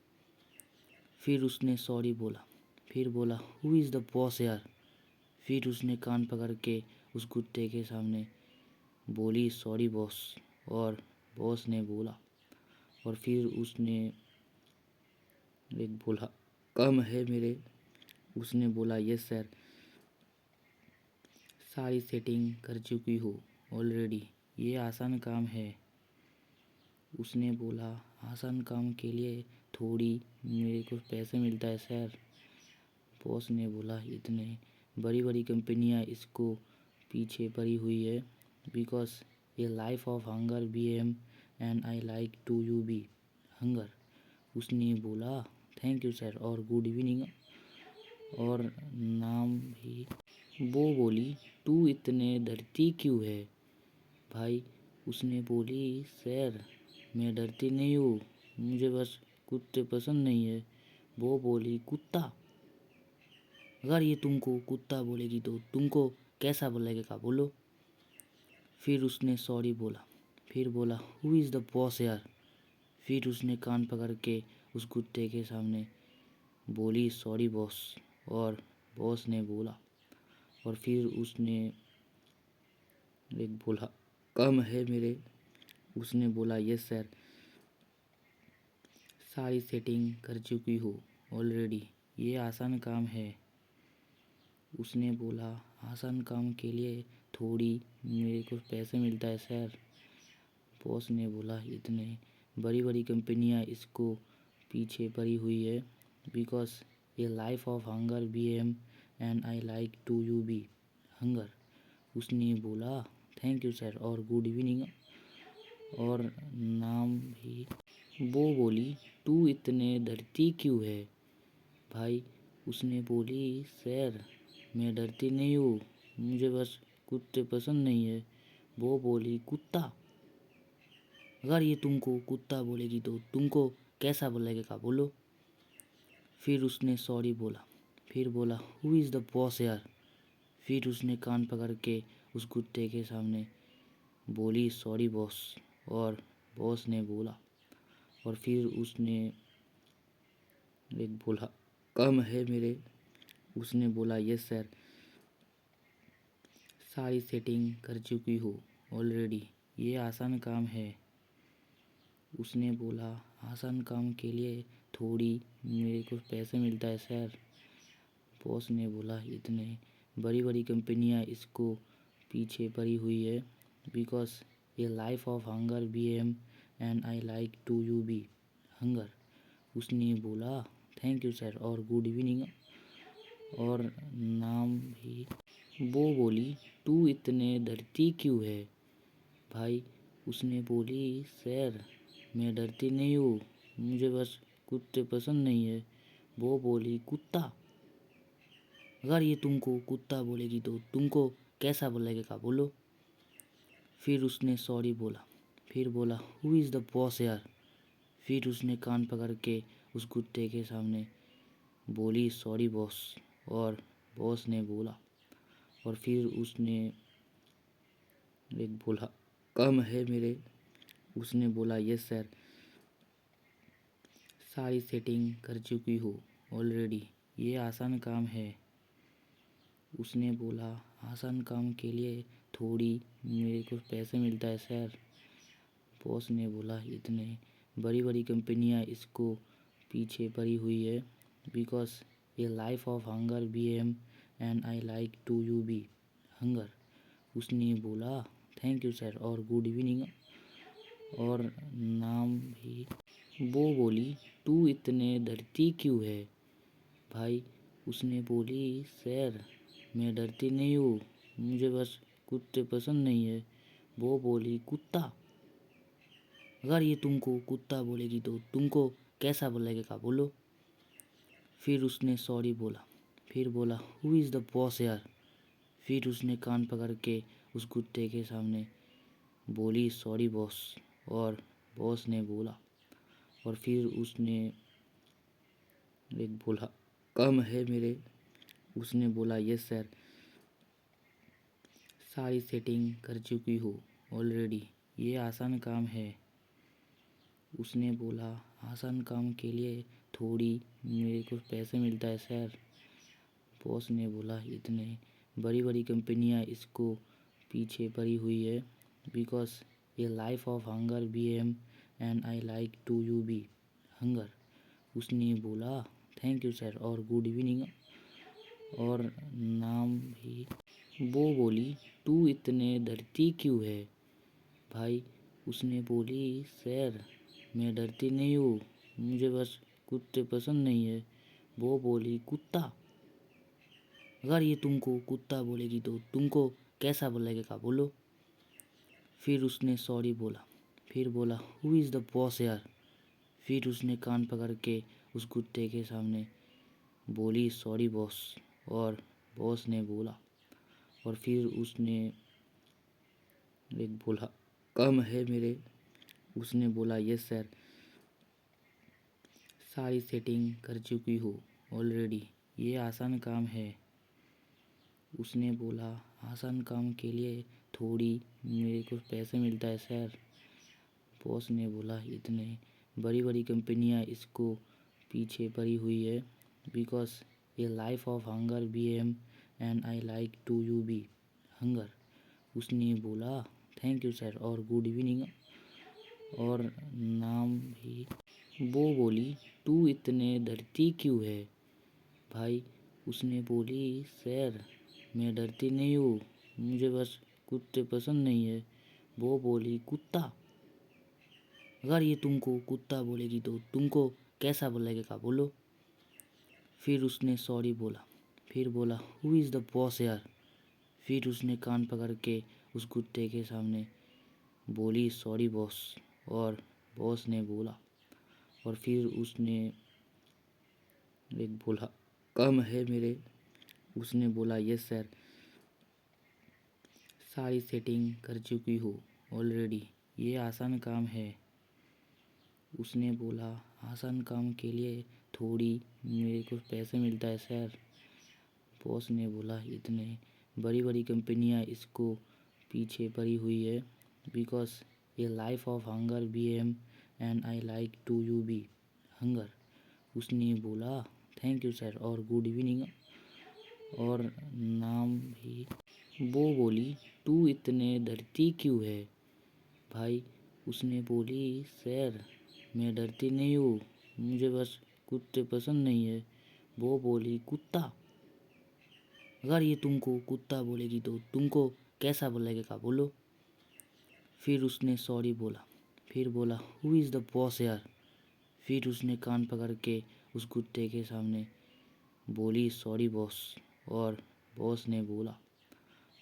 फिर उसने सॉरी बोला, फिर बोला हु इज़ द बॉस यार। फिर उसने कान पकड़ के उस कुत्ते के सामने बोली सॉरी बॉस। और बॉस ने बोला, और फिर उसने एक बोला कम है मेरे। उसने बोला यस सर, सारी सेटिंग कर चुकी हो ऑलरेडी, ये आसान काम है। उसने बोला आसान काम के लिए थोड़ी मेरे को पैसे मिलता है सर। बॉस ने बोला इतने बड़ी बड़ी कंपनियां इसको पीछे पड़ी हुई है, बिकॉज ये life of hunger B M and I like to you be hunger. उसने बोला थैंक यू सर और गुड इवनिंग और नाम भी। वो बोली तू इतने डरती क्यों है भाई। उसने बोली सर मैं डरती नहीं हूँ, मुझे बस कुत्ते पसंद नहीं है। वो बोली कुत्ता, अगर ये तुमको कुत्ता बोलेगी तो तुमको कैसा बोलेगा बोलो। फिर उसने सॉरी बोला। फिर बोला हु इज़ द बॉस यार। फिर उसने कान पकड़ के उस कुत्ते के सामने बोली सॉरी बॉस। और बॉस ने बोला, और फिर उसने एक बोला कम है मेरे। उसने बोला यस सर, सारी सेटिंग कर चुकी हो ऑलरेडी, ये आसान काम है। उसने बोला आसान काम के लिए थोड़ी मेरे को पैसे मिलता है सर। बॉस ने बोला इतने बड़ी बड़ी कंपनियां इसको पीछे पड़ी हुई है, बिकॉज ये life of hunger B M and I like to you be hunger. उसने बोला थैंक यू सर और गुड इवनिंग और नाम भी। वो बोली तू इतने डरती क्यों है भाई। उसने बोली सर मैं डरती नहीं हूँ, मुझे बस कुत्ते पसंद नहीं है। वो बोली कुत्ता, अगर ये तुमको कुत्ता बोलेगी तो तुमको कैसा बोलेगा बोलो। फिर उसने सॉरी बोला। फिर बोला हु इज़ द बॉस यार। फिर उसने कान पकड़ के उस कुत्ते के सामने बोली सॉरी बॉस। और बॉस ने बोला, और फिर उसने एक बोला कम है मेरे। उसने बोला यस सर, सारी सेटिंग कर चुकी हो ऑलरेडी, ये आसान काम है। उसने बोला आसान काम के लिए थोड़ी मेरे को पैसे मिलता है सर। बॉस ने बोला इतने बड़ी बड़ी कंपनियां इसको पीछे पड़ी हुई है, बिकॉज ये life of hunger B M and I like to you be hunger. उसने बोला थैंक यू सर और गुड इवनिंग और नाम भी। वो बोली तू इतने डरती क्यों है भाई। उसने बोली सर मैं डरती नहीं हूँ, मुझे बस कुत्ते पसंद नहीं है। वो बोली कुत्ता, अगर ये तुमको कुत्ता बोलेगी तो तुमको कैसा बोलेगा बोलो। फिर उसने सॉरी बोला। फिर बोला हु इज़ द बॉस यार। फिर उसने कान पकड़ के उस कुत्ते के सामने बोली सॉरी बॉस। और बॉस ने बोला, और फिर उसने एक बोला कम है मेरे। उसने बोला यस सर, सारी सेटिंग कर चुकी हो ऑलरेडी, ये आसान काम है। उसने बोला आसान काम के लिए थोड़ी मेरे को पैसे मिलता है सर। बॉस ने बोला इतने बड़ी बड़ी कंपनियां इसको पीछे पड़ी हुई है, बिकॉज ये life of hunger B M and I like to you be hunger. उसने बोला थैंक यू सर और गुड इवनिंग और नाम भी। वो बोली तू इतने डरती क्यों है भाई। उसने बोली सर मैं डरती नहीं हूँ, मुझे बस कुत्ते पसंद नहीं है। वो बोली कुत्ता, अगर ये तुमको कुत्ता बोलेगी तो तुमको कैसा बोलेगा बोलो। फिर उसने सॉरी बोला। फिर बोला हु इज़ द बॉस यार। फिर उसने कान पकड़ के उस कुत्ते के सामने बोली सॉरी बॉस। और बॉस ने बोला, और फिर उसने एक बोला कम है मेरे। उसने बोला यस सर, सारी सेटिंग कर चुकी हो ऑलरेडी, ये आसान काम है। उसने बोला आसान काम के लिए थोड़ी मेरे को पैसे मिलता है सर। बॉस ने बोला इतने बड़ी बड़ी कंपनियां इसको पीछे पड़ी हुई है बिकॉज ये life of hunger B M and I like to you be hunger. उसने बोला थैंक यू सर और गुड इवनिंग और नाम भी। वो बोली तू इतने डरती क्यों है भाई। उसने बोली सर मैं डरती नहीं हूँ, मुझे बस कुत्ते पसंद नहीं है। वो बोली कुत्ता, अगर ये तुमको कुत्ता बोलेगी तो तुमको कैसा बोलेगा बोलो। फिर उसने सॉरी बोला, फिर बोला हु इज़ द बॉस यार। फिर उसने कान पकड़ के उस कुत्ते के सामने बोली सॉरी बॉस, और बॉस ने बोला, और फिर उसने एक बोला कम है मेरे। उसने बोला यस सर, सारी सेटिंग कर चुकी हो ऑलरेडी, ये आसान काम है। उसने बोला आसान काम के लिए थोड़ी मेरे को पैसे मिलता है सर। बॉस ने बोला इतने बड़ी बड़ी कंपनियां इसको पीछे पड़ी हुई है बिकॉज ये life of hunger B M and I like to you be hunger. उसने बोला थैंक यू सर और गुड इवनिंग और नाम भी। वो बोली तू इतने डरती क्यों है भाई। उसने बोली सर मैं डरती नहीं हूँ, मुझे बस कुत्ते पसंद नहीं है। वो बोली कुत्ता, अगर ये तुमको कुत्ता बोलेगी तो तुमको कैसा बोलेगा बोलो। फिर उसने सॉरी बोला, फिर बोला हु इज़ द बॉस यार। फिर उसने कान पकड़ के उस कुत्ते के सामने बोली सॉरी बॉस, और बॉस ने बोला, और फिर उसने एक बोला कम है मेरे। उसने बोला यस सर, सारी सेटिंग कर चुकी हो ऑलरेडी, ये आसान काम है। उसने बोला आसान काम के लिए थोड़ी मेरे को पैसे मिलता है सर। बॉस ने बोला इतने बड़ी बड़ी कंपनियां इसको पीछे पड़ी हुई है बिकॉज ये life of hunger B M and I like to you be hunger. उसने बोला थैंक यू सर और गुड इवनिंग और नाम भी। वो बोली तू इतने डरती क्यों है भाई। उसने बोली सर मैं डरती नहीं हूँ, मुझे बस कुत्ते पसंद नहीं है। वो बोली कुत्ता, अगर ये तुमको कुत्ता बोलेगी तो तुमको कैसा बोलेगा बोलो। फिर उसने सॉरी बोला, फिर बोला हु इज़ द बॉस यार। फिर उसने कान पकड़ के उस कुत्ते के सामने बोली सॉरी बॉस, और बॉस ने बोला,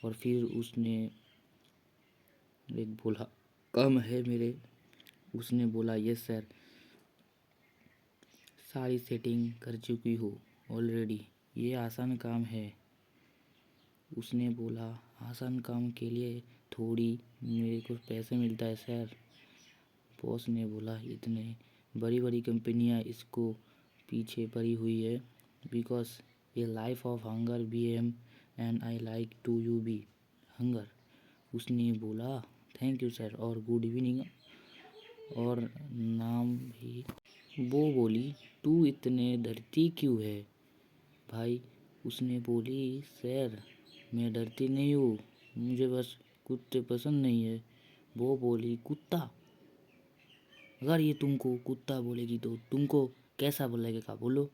और फिर उसने एक बोला कम है मेरे। उसने बोला यस सर, सारी सेटिंग कर चुकी हो ऑलरेडी, ये आसान काम है। उसने बोला आसान काम के लिए थोड़ी मेरे को पैसे मिलता है सर। बॉस ने बोला इतने बड़ी बड़ी कंपनियां इसको पीछे पड़ी हुई है बिकॉज ये life of hunger B M and I like to you be hunger. उसने बोला थैंक यू सर और गुड इवनिंग और नाम भी। वो बोली तू इतने डरती क्यों है भाई। उसने बोली सर मैं डरती नहीं हूँ, मुझे बस कुत्ते पसंद नहीं है। वो बोली कुत्ता, अगर ये तुमको कुत्ता बोलेगी तो तुमको कैसा बोलेगा बोलो।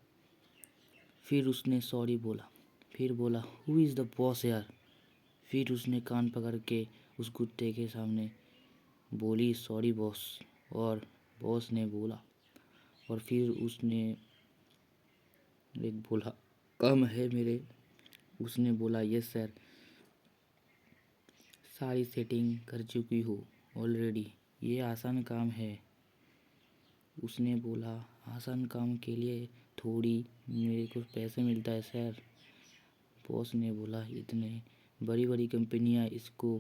फिर उसने सॉरी बोला, फिर बोला हु इज़ द बॉस यार। फिर उसने कान पकड़ के उस कुत्ते के सामने बोली सॉरी बॉस, और बॉस ने बोला, और फिर उसने एक बोला कम है मेरे। उसने बोला यस सर, सारी सेटिंग कर चुकी हो ऑलरेडी, ये आसान काम है। उसने बोला आसान काम के लिए थोड़ी मेरे को पैसे मिलता है सर। बॉस ने बोला इतने बड़ी बड़ी कंपनियां इसको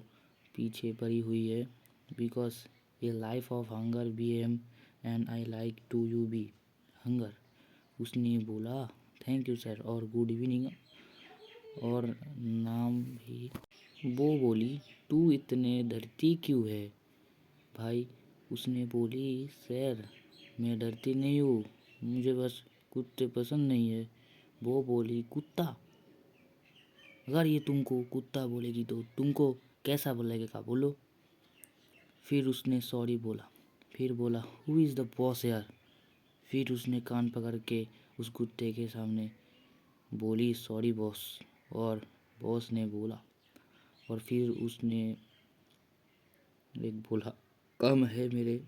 पीछे पड़ी हुई है बिकॉज ये life of hunger B M and I like to you be hunger. उसने बोला थैंक यू सर और गुड इवनिंग और नाम भी। वो बोली तू इतने डरती क्यों है भाई। उसने बोली सर मैं डरती नहीं हूँ, मुझे बस कुत्ते पसंद नहीं है। वो बोली कुत्ता, अगर ये तुमको कुत्ता बोलेगी तो तुमको कैसा लगेगा बोलो। फिर उसने सॉरी बोला। फिर बोला हु इज़ द बॉस यार। फिर उसने कान पकड़ के उस कुत्ते के सामने बोली सॉरी बॉस। और बॉस ने बोला। और फिर उसने एक बोला कम है मेरे।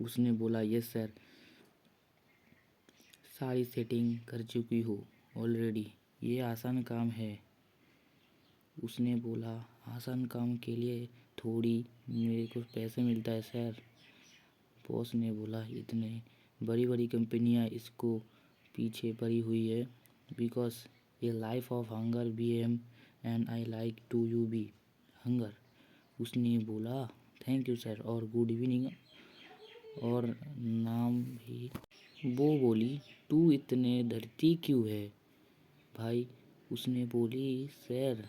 उसने बोला यस सर, सारी सेटिंग कर चुकी हो ऑलरेडी, ये आसान काम है। उसने बोला आसान काम के लिए थोड़ी मेरे को पैसे मिलता है सर। बॉस ने बोला इतने बड़ी बड़ी कंपनियां इसको पीछे पड़ी हुई है बिकॉज ये life of hunger B M and I like to you be hunger. उसने बोला थैंक यू सर और गुड इवनिंग और नाम भी। वो बोली तू इतने डरती क्यों है भाई। उसने बोली सर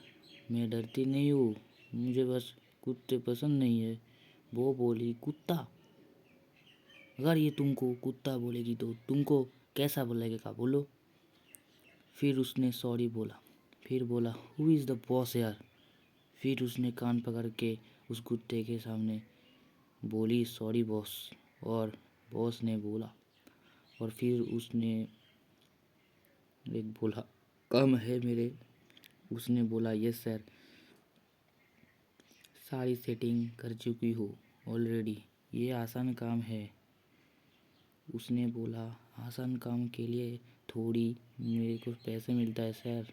मैं डरती नहीं हूँ, मुझे बस कुत्ते पसंद नहीं है। वो बोली कुत्ता। अगर ये तुमको कुत्ता बोलेगी तो तुमको कैसा लगेगा बोलो। फिर उसने सॉरी बोला। फिर बोला हु इज़ द बॉस यार। फिर उसने कान पकड़ के उस कुत्ते के सामने बोली सॉरी बॉस। और बॉस ने बोला। और फिर उसने एक बोला कम है मेरे। उसने बोला यस सर, सारी सेटिंग कर चुकी हो ऑलरेडी, ये आसान काम है। उसने बोला आसान काम के लिए थोड़ी मेरे को पैसे मिलता है सर।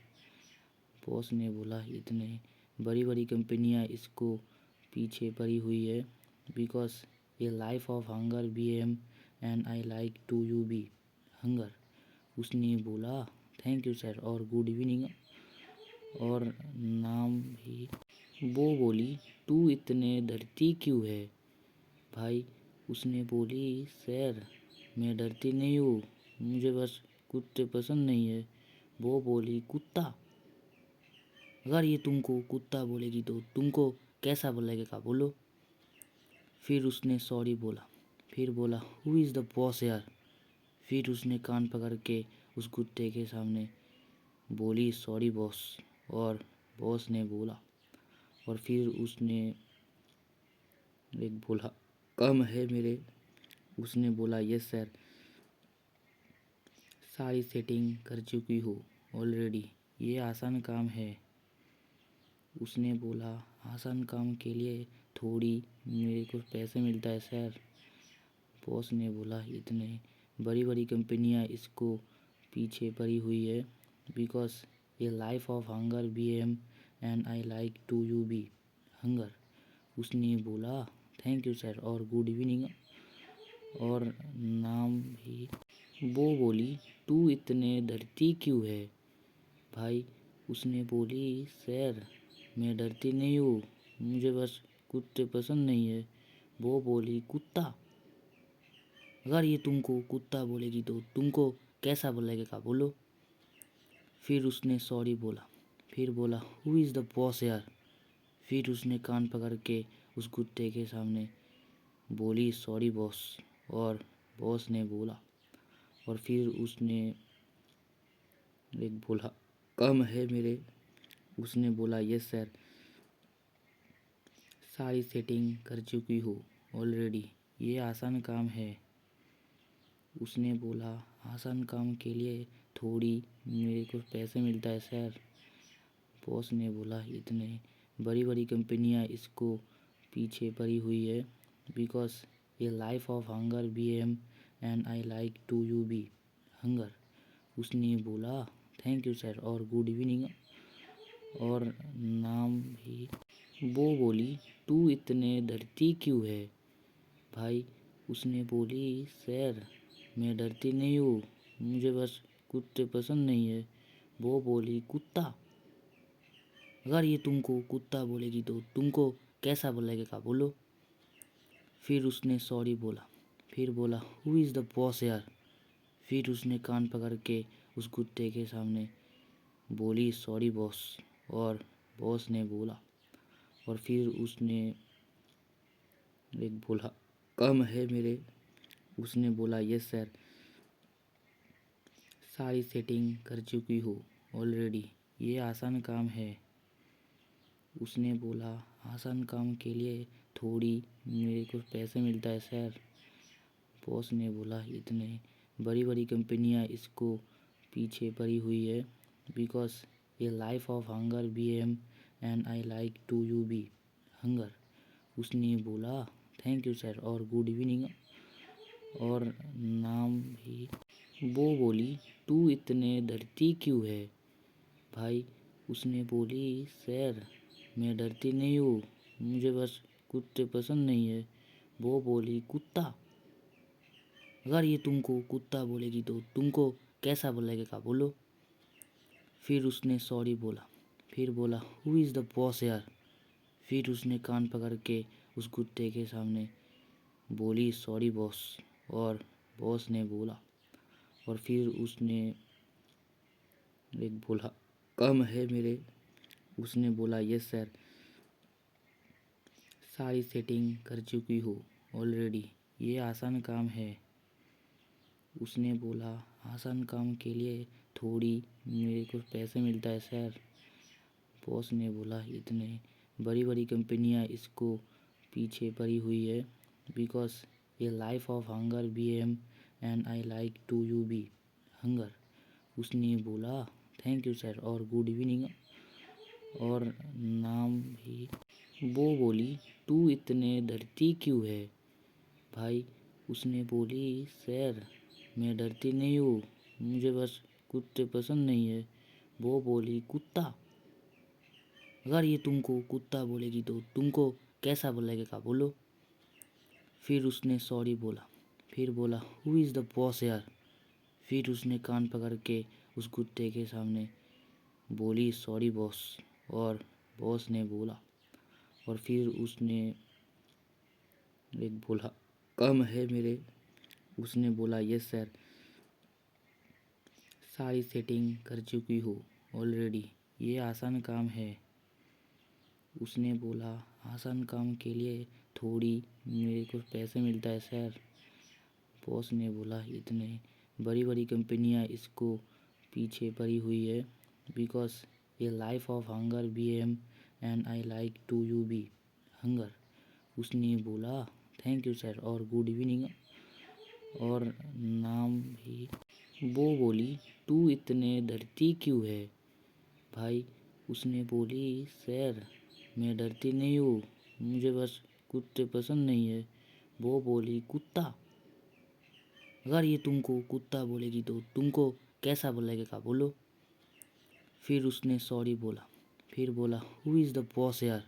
बॉस ने बोला इतने बड़ी बड़ी कंपनियां इसको पीछे पड़ी हुई है बिकॉज ये life of hunger B M and I like to you be hunger. उसने बोला थैंक यू सर और गुड इवनिंग और नाम भी। वो बोली तू इतने डरती क्यों है भाई। उसने बोली सर मैं डरती नहीं हूँ, मुझे बस कुत्ते पसंद नहीं है। वो बोली कुत्ता। अगर ये तुमको कुत्ता बोलेगी तो तुमको कैसा लगेगा बोलो। फिर उसने सॉरी बोला। फिर बोला हु इज़ द बॉस यार। फिर उसने कान पकड़ के उस कुत्ते के सामने बोली सॉरी बॉस। और बॉस ने बोला। और फिर उसने एक बोला कम है मेरे। उसने बोला यस सर, सारी सेटिंग कर चुकी हो ऑलरेडी, ये आसान काम है। उसने बोला आसान काम के लिए थोड़ी मेरे को पैसे मिलता है सर। बॉस ने बोला इतने बड़ी बड़ी कंपनियां इसको पीछे पड़ी हुई है बिकॉज ये life of hunger B M and I like to you be hunger. उसने बोला थैंक यू सर और गुड इवनिंग और नाम भी। वो बोली तू इतने डरती क्यों है भाई। उसने बोली सर मैं डरती नहीं हूँ, मुझे बस कुत्ते पसंद नहीं है। वो बोली कुत्ता। अगर ये तुमको कुत्ता बोलेगी तो तुमको कैसा लगेगा बोलो। फिर उसने सॉरी बोला। फिर बोला हु इज़ द बॉस यार। फिर उसने कान पकड़ के उस कुत्ते के सामने बोली सॉरी बॉस। और बॉस ने बोला। और फिर उसने एक बोला कम है मेरे। उसने बोला यस सर, सारी सेटिंग कर चुकी हो ऑलरेडी, ये आसान काम है। उसने बोला आसान काम के लिए थोड़ी मेरे को पैसे मिलता है सर। बॉस ने बोला इतने बड़ी बड़ी कंपनियां इसको पीछे पड़ी हुई है बिकॉज ये life of hunger B M and I like to you be hunger. उसने बोला थैंक यू सर और गुड इवनिंग और नाम भी। वो बोली तू इतने डरती क्यों है भाई। उसने बोली सर मैं डरती नहीं हूँ, मुझे बस कुत्ते पसंद नहीं है। वो बोली कुत्ता। अगर ये तुमको कुत्ता बोलेगी तो तुमको कैसा लगेगा बोलो। फिर उसने सॉरी बोला। फिर बोला हु इज़ द बॉस यार। फिर उसने कान पकड़ के उस कुत्ते के सामने बोली सॉरी बॉस। और बॉस ने बोला। और फिर उसने एक बोला कम है मेरे। उसने बोला यस सर, सारी सेटिंग कर चुकी हो ऑलरेडी, ये आसान काम है। उसने बोला, आसान काम के लिए थोड़ी मेरे को पैसे मिलता है सर। बॉस ने बोला, इतने बड़ी बड़ी कंपनियां इसको पीछे पड़ी हुई है, बिकॉज ये life of hunger B M and I like to you be hunger. उसने बोला, थैंक यू सर और गुड इवनिंग और नाम भी। वो बोली, तू इतने डरती क्यों है भाई? उसने बोली, सर मैं डरती नहीं हूँ, मुझे बस कुत्ते पसंद नहीं है। वो बोली, कुत्ता? अगर ये तुमको कुत्ता बोलेगी तो तुमको कैसा बोलेगा बोलो? फिर उसने सॉरी बोला। फिर बोला, हु इज़ द बॉस यार? फिर उसने कान पकड़ के उस कुत्ते के सामने बोली, सॉरी बॉस। और बॉस ने बोला, और फिर उसने एक बोला, कम है मेरे। उसने बोला, यस सर, सारी सेटिंग कर चुकी हो ऑलरेडी, ये आसान काम है। उसने बोला, आसान काम के लिए थोड़ी मेरे को पैसे मिलता है सर। बॉस ने बोला, इतने बड़ी बड़ी कंपनियां इसको पीछे पड़ी हुई है, बिकॉज ये life of hunger B M and I like to you be hunger. उसने बोला, थैंक यू सर और गुड इवनिंग और नाम भी। वो बोली, तू इतने डरती क्यों है भाई? उसने बोली, सर मैं डरती नहीं हूँ, मुझे बस कुत्ते पसंद नहीं है। वो बोली, कुत्ता? अगर ये तुमको कुत्ता बोलेगी तो तुमको कैसा बोलेगा बोलो? फिर उसने सॉरी बोला। फिर बोला, हु इज़ द बॉस यार? फिर उसने कान पकड़ के उस कुत्ते के सामने बोली, सॉरी बॉस। और बॉस ने बोला, और फिर उसने एक बोला, कम है मेरे। उसने बोला, यस सर, सारी सेटिंग कर चुकी हो ऑलरेडी, ये आसान काम है। उसने बोला, आसान काम के लिए थोड़ी मेरे को पैसे मिलता है सर। बॉस ने बोला, इतने बड़ी बड़ी कंपनियां इसको पीछे पड़ी हुई है, बिकॉज ये life of hunger B M and I like to you be hunger. उसने बोला, थैंक यू सर और गुड इवनिंग और नाम भी। वो बोली, तू इतने डरती क्यों है भाई? उसने बोली, सर मैं डरती नहीं हूँ, मुझे बस कुत्ते पसंद नहीं है। वो बोली, कुत्ता? अगर ये तुमको कुत्ता बोलेगी तो तुमको कैसा बोलेगा बोलो? फिर उसने सॉरी बोला। फिर बोला, हु इज़ द बॉस यार?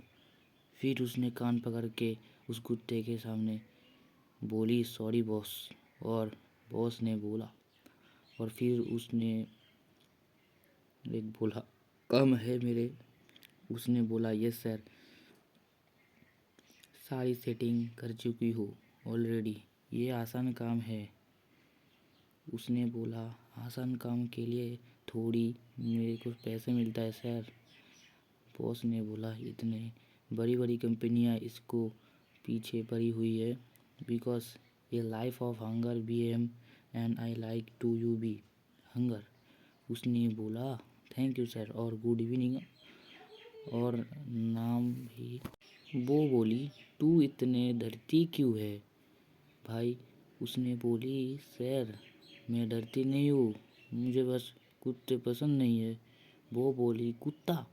फिर उसने कान पकड़ के उस कुत्ते के सामने बोली, सॉरी बॉस। और बॉस ने बोला, और फिर उसने एक बोला, कम है मेरे। उसने बोला, यस सर, सारी सेटिंग कर चुकी हो ऑलरेडी, ये आसान काम है। उसने बोला, आसान काम के लिए थोड़ी मेरे को पैसे मिलता है सर। बॉस ने बोला, इतने बड़ी बड़ी कंपनियां इसको पीछे पड़ी हुई है, बिकॉज ये life of hunger B M and I like to you be hunger. उसने बोला, थैंक यू सर और गुड इवनिंग और नाम भी। वो बोली, तू इतने डरती क्यों है भाई? उसने बोली, सर मैं डरती नहीं हूँ, मुझे बस कुत्ते पसंद नहीं है। वो बोली, कुत्ता?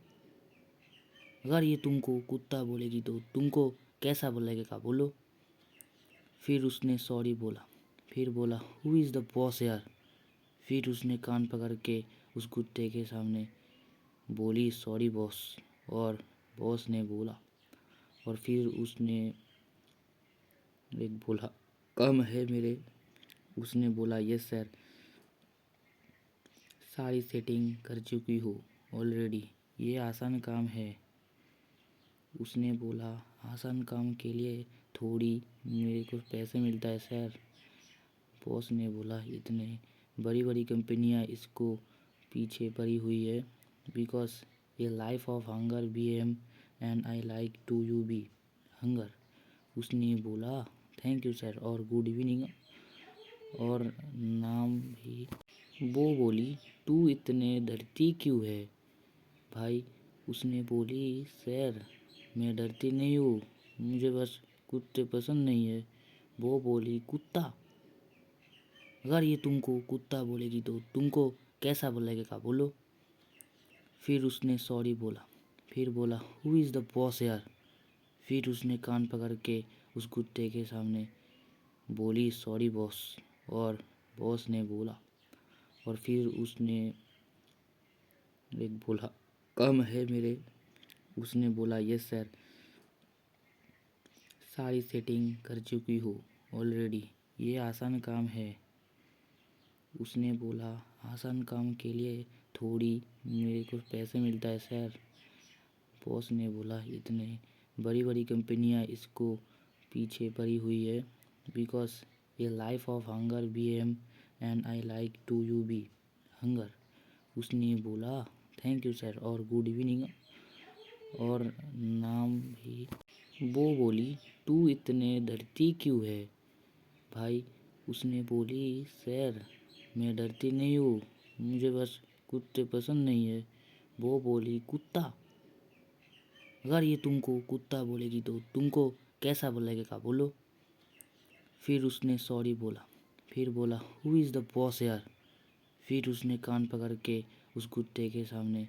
अगर ये तुमको कुत्ता बोलेगी तो तुमको कैसा बोलेगा बोलो? फिर उसने सॉरी बोला। फिर बोला, हु इज़ द बॉस यार? फिर उसने कान पकड़ के उस कुत्ते के सामने बोली, सॉरी बॉस। और बॉस ने बोला, और फिर उसने एक बोला, कम है मेरे। उसने बोला, यस सर, सारी सेटिंग कर चुकी हो ऑलरेडी, ये आसान काम है। उसने बोला, आसान काम के लिए थोड़ी मेरे को पैसे मिलता है सर। बॉस ने बोला, इतने बड़ी बड़ी कंपनियां इसको पीछे पड़ी हुई है, बिकॉज ये life of hunger B M and I like to you be hunger. उसने बोला, थैंक यू सर और गुड इवनिंग और नाम भी। वो बोली, तू इतने डरती क्यों है भाई उसने बोली, सर मैं डरती नहीं हूँ, मुझे बस कुत्ते पसंद नहीं है। वो बोली, कुत्ता? अगर ये तुमको कुत्ता बोलेगी तो तुमको कैसा लगेगा बोलो। फिर उसने सॉरी बोला। फिर बोला, हु इज़ द बॉस यार। फिर उसने कान पकड़ के उस कुत्ते के सामने बोली, सॉरी बॉस। और बॉस ने बोला, और फिर उसने एक बोला, कम है मेरे। उसने बोला, यस सर, सारी सेटिंग कर चुकी हो ऑलरेडी, ये आसान काम है। उसने बोला, आसान काम के लिए थोड़ी मेरे को पैसे मिलता है सर। बॉस ने बोला, इतने बड़ी बड़ी कंपनियां इसको पीछे पड़ी हुई है, बिकॉज ये life of hunger B M and I like to you be hunger. उसने बोला, थैंक यू सर और गुड इवनिंग और नाम भी। वो बोली, तू इतने डरती क्यों है भाई? उसने बोली, सर मैं डरती नहीं हूँ, मुझे बस कुत्ते पसंद नहीं है। वो बोली, कुत्ता? अगर ये तुमको कुत्ता बोलेगी तो तुमको कैसा लगेगा बोलो। फिर उसने सॉरी बोला। फिर बोला, हु इज़ द बॉस यार। फिर उसने कान पकड़ के उस कुत्ते के सामने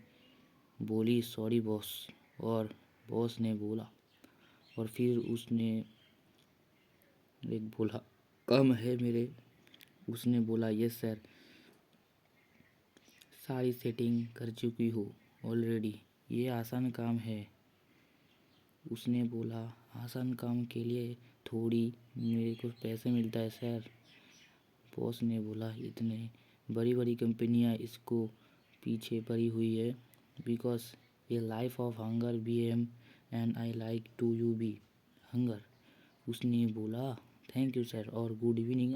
बोली, सॉरी बॉस। और बॉस ने बोला, और फिर उसने एक बोला, कम है मेरे। उसने बोला, यस सर, सारी सेटिंग कर चुकी हो ऑलरेडी, ये आसान काम है। उसने बोला, आसान काम के लिए थोड़ी मेरे को पैसे मिलता है सर। बॉस ने बोला, इतने बड़ी बड़ी कंपनियां इसको पीछे पड़ी हुई है, बिकॉज ये life of hunger B M and I like to you be hunger. उसने बोला, थैंक यू सर और गुड इवनिंग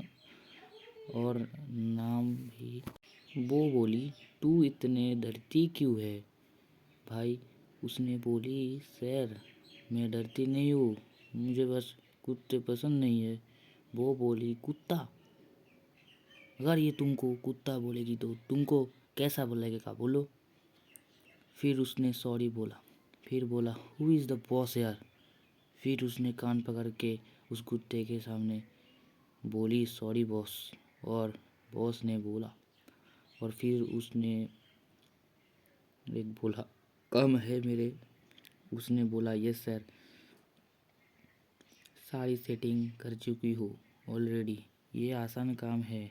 और नाम भी। वो बोली, तू इतने डरती क्यों है भाई? उसने बोली, सर मैं डरती नहीं हूँ, मुझे बस कुत्ते पसंद नहीं है। वो बोली, कुत्ता? अगर ये तुमको कुत्ता बोलेगी तो तुमको कैसा लगेगा बोलो। फिर उसने सॉरी बोला। फिर बोला, हु इज़ द बॉस यार। फिर उसने कान पकड़ के उस कुत्ते के सामने बोली, सॉरी बॉस। और बॉस ने बोला, और फिर उसने एक बोला, कम है मेरे। उसने बोला, यस सर, सारी सेटिंग कर चुकी हो ऑलरेडी, ये आसान काम है।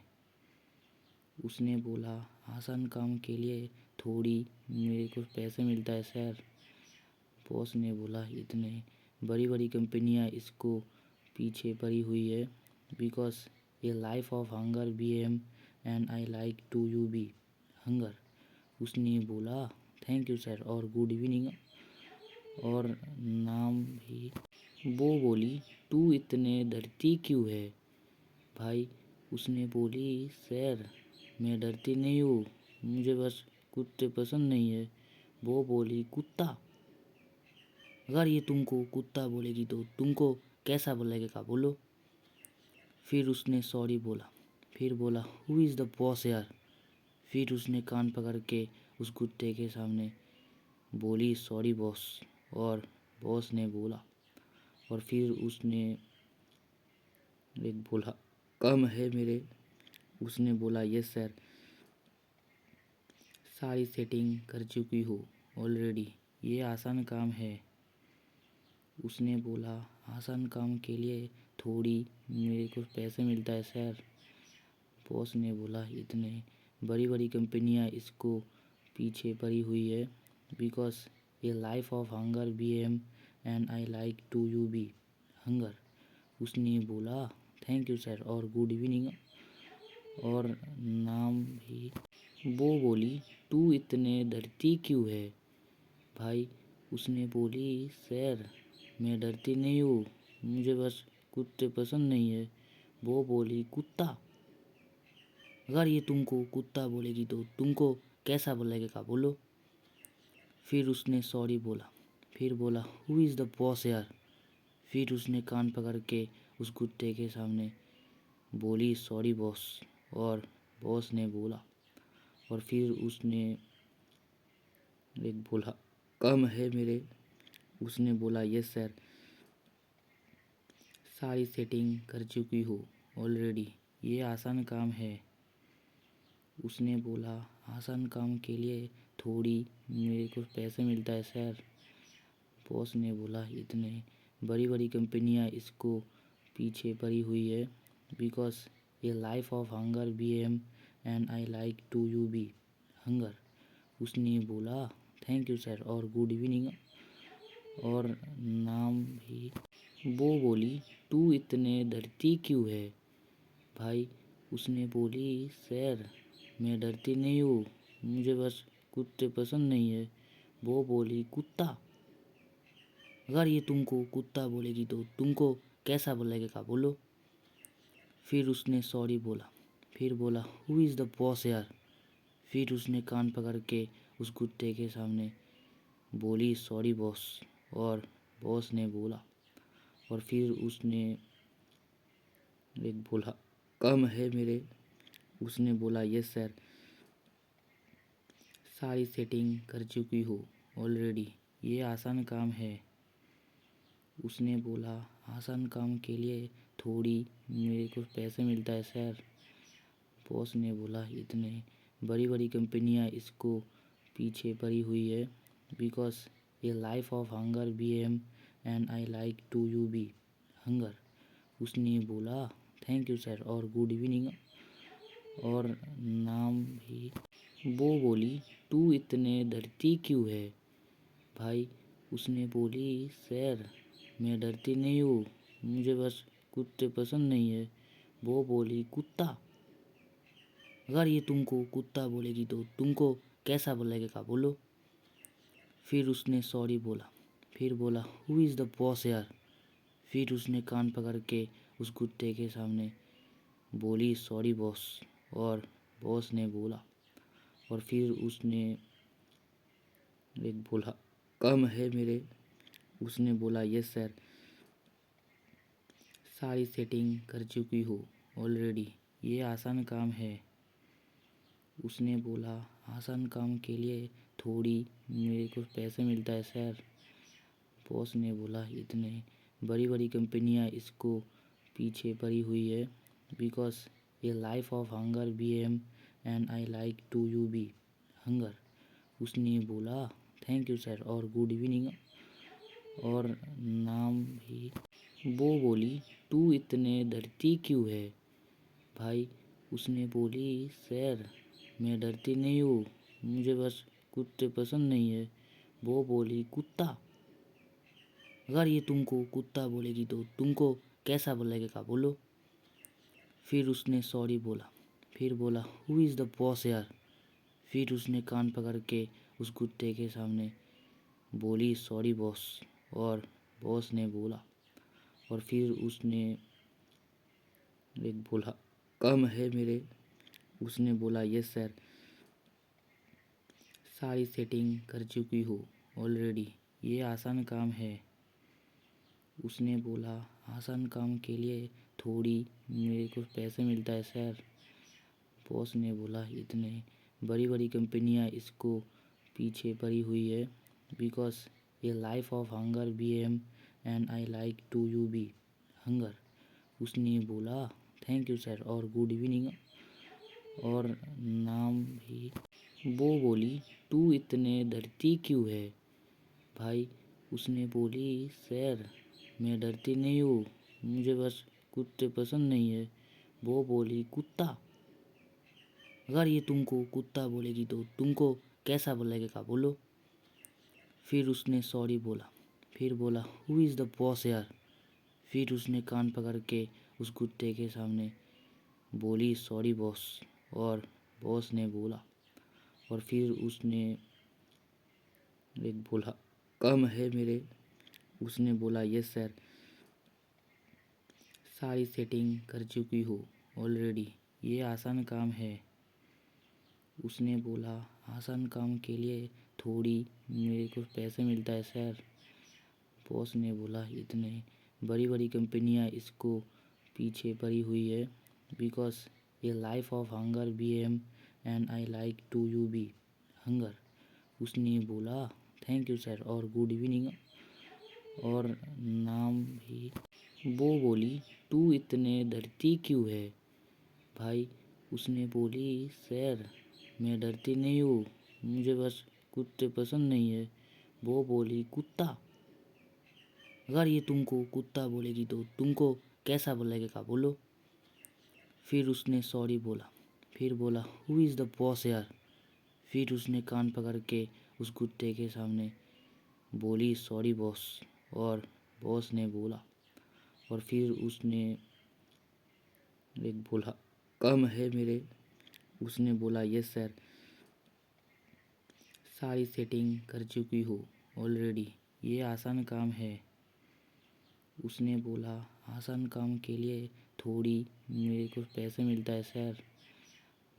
उसने बोला, आसान काम के लिए थोड़ी मेरे को पैसे मिलता है सर। बॉस ने बोला, इतने बड़ी बड़ी कंपनियां इसको पीछे पड़ी हुई है, बिकॉज ये life of hunger B M and I like to you be hunger. उसने बोला, थैंक यू सर और गुड इवनिंग और नाम भी। वो बोली, तू इतने डरती क्यों है भाई? उसने बोली, सर मैं डरती नहीं हूँ, मुझे बस कुत्ते पसंद नहीं है। वो बोली, कुत्ता? अगर ये तुमको कुत्ता बोलेगी तो तुमको कैसा लगेगा बोलो। फिर उसने सॉरी बोला। फिर बोला, हु इज़ द बॉस यार। फिर उसने कान पकड़ के उस कुत्ते के सामने बोली, सॉरी बॉस। और बॉस ने बोला, और फिर उसने एक बोला, कम है मेरे। उसने बोला, यस सर, सारी सेटिंग कर चुकी हो ऑलरेडी, ये आसान काम है। उसने बोला, आसान काम के लिए थोड़ी मेरे को पैसे मिलता है सर। बॉस ने बोला, इतने बड़ी बड़ी कंपनियां इसको पीछे पड़ी हुई है, बिकॉज ये life of hunger B M and I like to you be hunger. उसने बोला, थैंक यू सर और गुड इवनिंग और नाम भी। वो बोली, तू इतने डरती क्यों है भाई? उसने बोली, सर मैं डरती नहीं हूँ, मुझे बस कुत्ते पसंद नहीं है। वो बोली, कुत्ता? अगर ये तुमको कुत्ता बोलेगी तो तुमको कैसा लगेगा बोलो। फिर उसने सॉरी बोला। फिर बोला, हु इज़ द बॉस यार। फिर उसने कान पकड़ के उस कुत्ते के सामने बोली, सॉरी बॉस। और बॉस ने बोला, और फिर उसने एक बोला कम है मेरे। उसने बोला यस सर, सारी सेटिंग कर चुकी हो ऑलरेडी, ये आसान काम है। उसने बोला आसान काम के लिए थोड़ी मेरे को पैसे मिलता है सर। बॉस ने बोला इतने बड़ी बड़ी कंपनियां इसको पीछे पड़ी हुई है, बिकॉज ये life of hunger B M and I like to you be hunger. उसने बोला थैंक यू सर और गुड इवनिंग और नाम भी। वो बोली तू इतने डरती क्यों है भाई। उसने बोली सर मैं डरती नहीं हूँ, मुझे बस कुत्ते पसंद नहीं है। वो बोली कुत्ता, अगर ये तुमको कुत्ता बोलेगी तो तुमको कैसा बोलेगा बोलो। फिर उसने सॉरी बोला, फिर बोला हु इज़ द बॉस यार। फिर उसने कान पकड़ के उस कुत्ते के सामने बोली सॉरी बॉस, और बॉस ने बोला, और फिर उसने एक बोला कम है मेरे। उसने बोला यस सर, सारी सेटिंग कर चुकी हो ऑलरेडी, ये आसान काम है। उसने बोला आसान काम के लिए थोड़ी मेरे को पैसे मिलता है सर। बॉस ने बोला इतने बड़ी बड़ी कंपनियां इसको पीछे पड़ी हुई है, बिकॉज ये life of hunger B M and I like to you be hunger. उसने बोला थैंक यू सर और गुड इवनिंग और नाम भी। वो बोली तू इतने डरती क्यों है भाई। उसने बोली सर मैं डरती नहीं हूँ, मुझे बस कुत्ते पसंद नहीं है। वो बोली कुत्ता, अगर ये तुमको कुत्ता बोलेगी तो तुमको कैसा बोलेगा बोलो। फिर उसने सॉरी बोला, फिर बोला हु इज़ द बॉस यार। फिर उसने कान पकड़ के उस कुत्ते के सामने बोली सॉरी बॉस, और बॉस ने बोला, और फिर उसने एक बोला कम है मेरे। उसने बोला यस सर, सारी सेटिंग कर चुकी हो ऑलरेडी, ये आसान काम है। उसने बोला आसान काम के लिए थोड़ी मेरे को पैसे मिलता है सर। बॉस ने बोला इतने बड़ी बड़ी कंपनियां इसको पीछे पड़ी हुई है, बिकॉज ये life of hunger B M and I like to you be hunger. उसने बोला थैंक यू सर और गुड इवनिंग और नाम भी। वो बोली तू इतने डरती क्यों है भाई। उसने बोली सर मैं डरती नहीं हूँ, मुझे बस कुत्ते पसंद नहीं है। वो बोली कुत्ता, अगर ये तुमको कुत्ता बोलेगी तो तुमको कैसा बोलेगा बोलो। फिर उसने सॉरी बोला, फिर बोला हु इज़ द बॉस यार। फिर उसने कान पकड़ के उस कुत्ते के सामने बोली सॉरी बॉस, और बॉस ने बोला, और फिर उसने एक बोला कम है मेरे। उसने बोला यस सर, सारी सेटिंग कर चुकी हो ऑलरेडी, ये आसान काम है। उसने बोला आसान काम के लिए थोड़ी मेरे को पैसे मिलता है सर। बॉस ने बोला इतने बड़ी बड़ी कंपनियां इसको पीछे पड़ी हुई है, बिकॉज ये life of hunger B M and I like to you be hunger. उसने बोला थैंक यू सर और गुड इवनिंग और नाम भी। वो बोली तू इतने डरती क्यों है भाई। उसने बोली सर मैं डरती नहीं हूँ, मुझे बस कुत्ते पसंद नहीं है। वो बोली कुत्ता, अगर ये तुमको कुत्ता बोलेगी तो तुमको कैसा बोलेगा बोलो। फिर उसने सॉरी बोला, फिर बोला हु इज़ द बॉस यार। फिर उसने कान पकड़ के उस कुत्ते के सामने बोली सॉरी बॉस, और बॉस ने बोला, और फिर उसने एक बोला कम है मेरे। उसने बोला यस सर, सारी सेटिंग कर चुकी हो ऑलरेडी, ये आसान काम है। उसने बोला आसान काम के लिए थोड़ी मेरे को पैसे मिलता है सर। बॉस ने बोला इतने बड़ी बड़ी कंपनियां इसको पीछे पड़ी हुई है, बिकॉज ये life of hunger B M and I like to you be hunger. उसने बोला थैंक यू सर और गुड इवनिंग और नाम भी। वो बोली तू इतने डरती क्यों है भाई। उसने बोली सर मैं डरती नहीं हूँ, मुझे बस कुत्ते पसंद नहीं है। वो बोली कुत्ता, अगर ये तुमको कुत्ता बोलेगी तो तुमको कैसा बोलेगा बोलो। फिर उसने सॉरी बोला, फिर बोला हु इज़ द बॉस यार। फिर उसने कान पकड़ के उस कुत्ते के सामने बोली सॉरी बॉस, और बॉस ने बोला, और फिर उसने एक बोला कम है मेरे। उसने बोला यस सर, सारी सेटिंग कर चुकी हो ऑलरेडी, ये आसान काम है। उसने बोला आसान काम के लिए थोड़ी मेरे को पैसे मिलता है सर।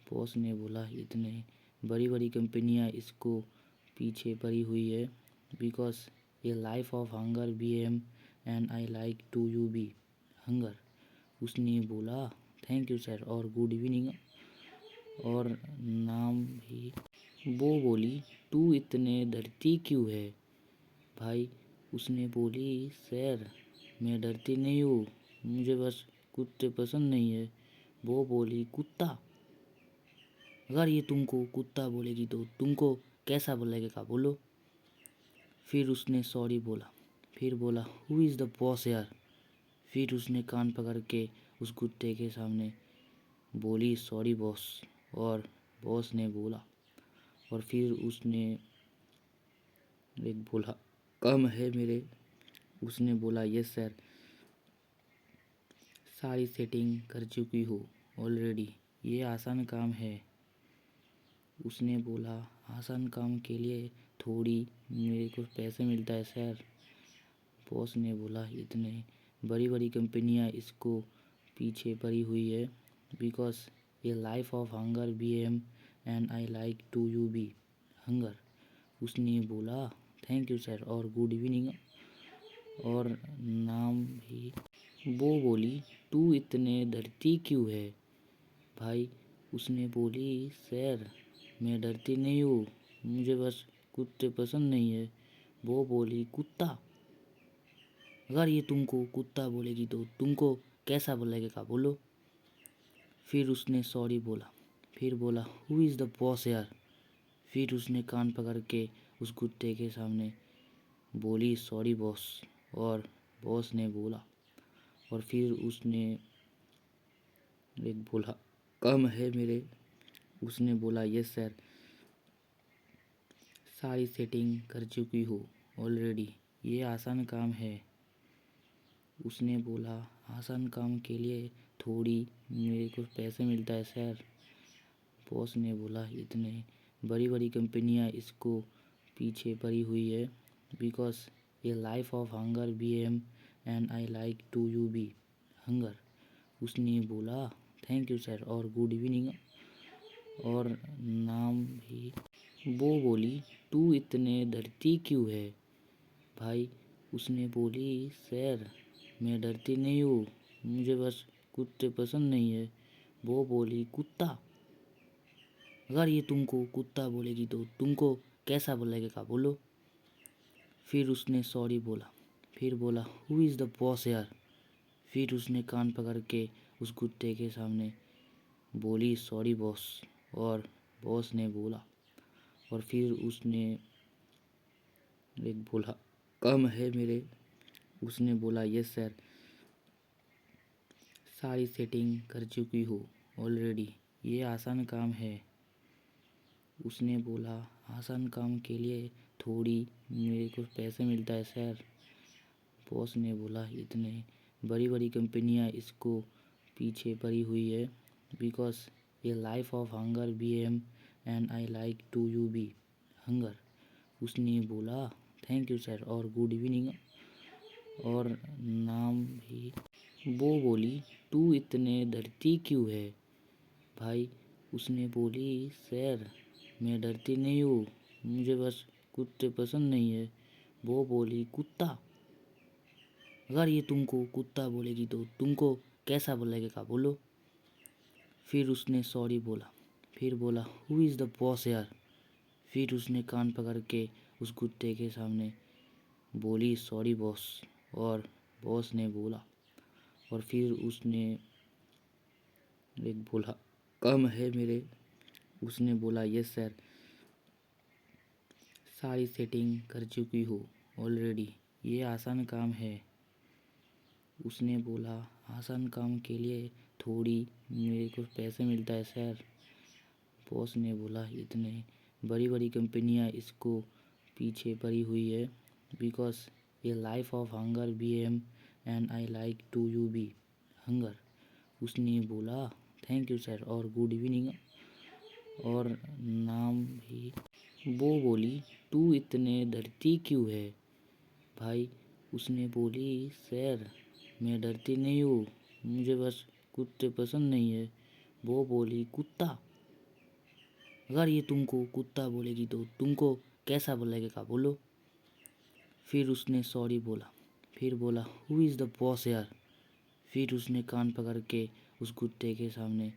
बॉस ने बोला इतने बड़ी बड़ी कंपनियां इसको पीछे पड़ी हुई है, बिकॉज ये life of hunger B M and I like to you be hunger. उसने बोला थैंक यू सर और गुड इवनिंग और नाम भी। वो बोली तू इतने डरती क्यों है भाई। उसने बोली सर मैं डरती नहीं हूँ, मुझे बस कुत्ते पसंद नहीं है। वो बोली कुत्ता, अगर ये तुमको कुत्ता बोलेगी तो तुमको कैसा बोलेगा बोलो। फिर उसने सॉरी बोला, फिर बोला हु इज़ द बॉस यार। फिर उसने कान पकड़ के उस कुत्ते के सामने बोली सॉरी बॉस, और बॉस ने बोला, और फिर उसने एक बोला कम है मेरे। उसने बोला यस सर, सारी सेटिंग कर चुकी हो ऑलरेडी, ये आसान काम है। उसने बोला आसान काम के लिए थोड़ी मेरे को पैसे मिलता है सर। बॉस ने बोला इतने बड़ी बड़ी कंपनियां इसको पीछे पड़ी हुई है, बिकॉज ये life of hunger B M and I like to you be hunger. उसने बोला थैंक यू सर और गुड इवनिंग और नाम भी। वो बोली तू इतने डरती क्यों है भाई। उसने बोली सर मैं डरती नहीं हूँ, मुझे बस कुत्ते पसंद नहीं है। वो बोली कुत्ता, अगर ये तुमको कुत्ता बोलेगी तो तुमको कैसा बोलेगा बोलो। फिर उसने सॉरी बोला, फिर बोला हु इज़ द बॉस यार। फिर उसने कान पकड़ के उस कुत्ते के सामने बोली सॉरी बॉस, और बॉस ने बोला, और फिर उसने एक बोला कम है मेरे। उसने बोला यस सर, सारी सेटिंग कर चुकी हो ऑलरेडी, ये आसान काम है। उसने बोला आसान काम के लिए थोड़ी मेरे को पैसे मिलता है सर। बॉस ने बोला इतने बड़ी बड़ी कंपनियां इसको पीछे पड़ी हुई है, बिकॉज ये life of hunger B M and I like to you be hunger. उसने बोला थैंक यू सर और गुड इवनिंग और नाम भी। वो बोली तू इतने डरती क्यों है भाई। उसने बोली सर मैं डरती नहीं हूँ, मुझे बस कुत्ते पसंद नहीं है। वो बोली कुत्ता, अगर ये तुमको कुत्ता बोलेगी तो तुमको कैसा बोलेगा बोलो। फिर उसने सॉरी बोला, फिर बोला हु इज़ द बॉस यार। फिर उसने कान पकड़ के उस कुत्ते के सामने बोली सॉरी बॉस, और बॉस ने बोला, और फिर उसने एक बोला कम है मेरे। उसने बोला यस सर, सारी सेटिंग कर चुकी हो ऑलरेडी, ये आसान काम है। उसने बोला आसान काम के लिए थोड़ी मेरे को पैसे मिलता है सर। बॉस ने बोला इतने बड़ी बड़ी कंपनियां इसको पीछे पड़ी हुई है, बिकॉज ये life of hunger B M and I like to you be hunger. उसने बोला थैंक यू सर और गुड इवनिंग और नाम भी। वो बोली तू इतने डरती क्यों है भाई। उसने बोली सर मैं डरती नहीं हूँ, मुझे बस कुत्ते पसंद नहीं है। वो बोली कुत्ता, अगर ये तुमको कुत्ता बोलेगी तो तुमको कैसा बोलेगा बोलो। फिर उसने सॉरी बोला, फिर बोला हु इज़ द बॉस यार। फिर उसने कान पकड़ के उस कुत्ते के सामने बोली, सॉरी बॉस। और बॉस ने बोला, और फिर उसने एक बोला, कम है मेरे। उसने बोला, यस सर, सारी सेटिंग कर चुकी हो ऑलरेडी, ये आसान काम है। उसने बोला, आसान काम के लिए थोड़ी मेरे को पैसे मिलता है सर। बॉस ने बोला, इतने बड़ी बड़ी कंपनियां इसको पीछे पड़ी हुई है, बिकॉज ये life of hunger B M and I like to you be hunger. उसने बोला, थैंक यू सर और गुड इवनिंग और नाम भी। वो बोली, तू इतने डरती क्यों है भाई? उसने बोली, सर मैं डरती नहीं हूँ, मुझे बस कुत्ते पसंद नहीं है। वो बोली, कुत्ता? अगर ये तुमको कुत्ता बोलेगी तो तुमको कैसा बोलेगा बोलो? फिर उसने सॉरी बोला। फिर बोला, हु इज़ द बॉस यार? फिर उसने कान पकड़ के उस कुत्ते के सामने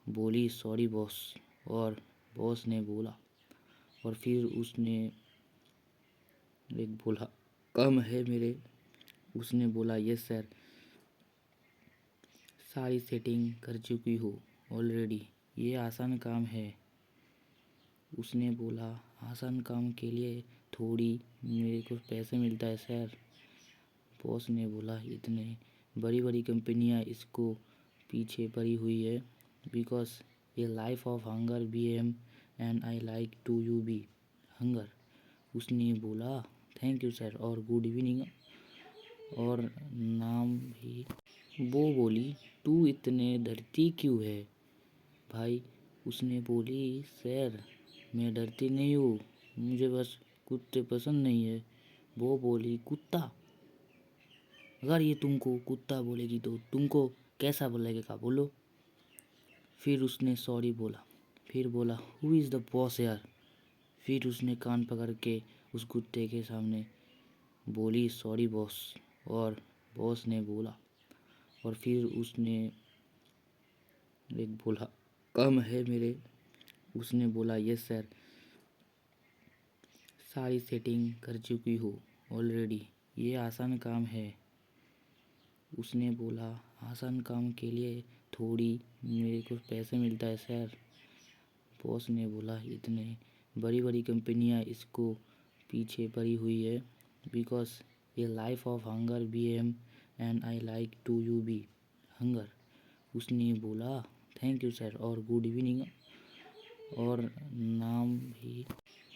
बोली, सॉरी बॉस। और बॉस ने बोला, और फिर उसने एक बोला, कम है मेरे। उसने बोला, यस सर, सारी सेटिंग कर चुकी हो ऑलरेडी, ये आसान काम है। उसने बोला, आसान काम के लिए थोड़ी मेरे को पैसे मिलता है सर। बॉस ने बोला, इतने बड़ी बड़ी कंपनियां इसको पीछे पड़ी हुई है, बिकॉज ये life of hunger B M and I like to you be hunger. उसने बोला, थैंक यू सर और गुड इवनिंग और नाम भी। वो बोली, तू इतने डरती क्यों है भाई? उसने बोली, सर मैं डरती नहीं हूँ, मुझे बस कुत्ते पसंद नहीं है। वो बोली, कुत्ता? अगर ये तुमको कुत्ता बोलेगी तो तुमको कैसा बोलेगा बोलो? फिर उसने सॉरी बोला। फिर बोला, हु इज़ द बॉस यार? फिर उसने कान पकड़ के उस कुत्ते के सामने बोली, सॉरी बॉस। और बॉस ने बोला, और फिर उसने एक बोला, कम है मेरे। उसने बोला, यस सर, सारी सेटिंग कर चुकी हो ऑलरेडी, ये आसान काम है। उसने बोला, आसान काम के लिए थोड़ी मेरे को पैसे मिलता है सर। बॉस ने बोला, इतने बड़ी बड़ी कंपनियां इसको पीछे पड़ी हुई है, बिकॉज ये life of hunger B M and I like to you be hunger. उसने बोला, थैंक यू सर और गुड इवनिंग और नाम भी।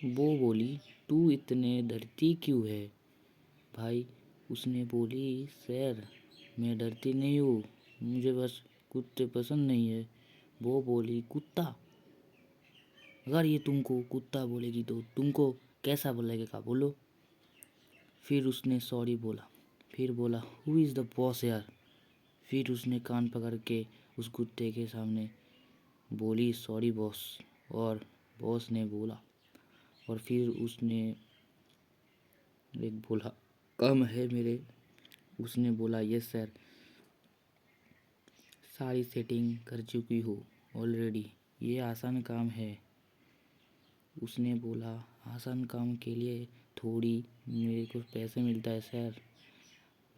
वो बोली, तू इतने डरती क्यों है भाई? उसने बोली, सर मैं डरती नहीं हूँ, मुझे बस कुत्ते पसंद नहीं है। वो बोली, कुत्ता? अगर ये तुमको कुत्ता बोलेगी तो तुमको कैसा बोलेगा बोलो? फिर उसने सॉरी बोला। फिर बोला, हु इज़ द बॉस यार? फिर उसने कान पकड़ के उस कुत्ते के सामने बोली, सॉरी बॉस। और बॉस ने बोला, और फिर उसने एक बोला, कम है मेरे। उसने बोला, यस सर, सारी सेटिंग कर चुकी हो ऑलरेडी, ये आसान काम है। उसने बोला, आसान काम के लिए थोड़ी मेरे को पैसे मिलता है सर।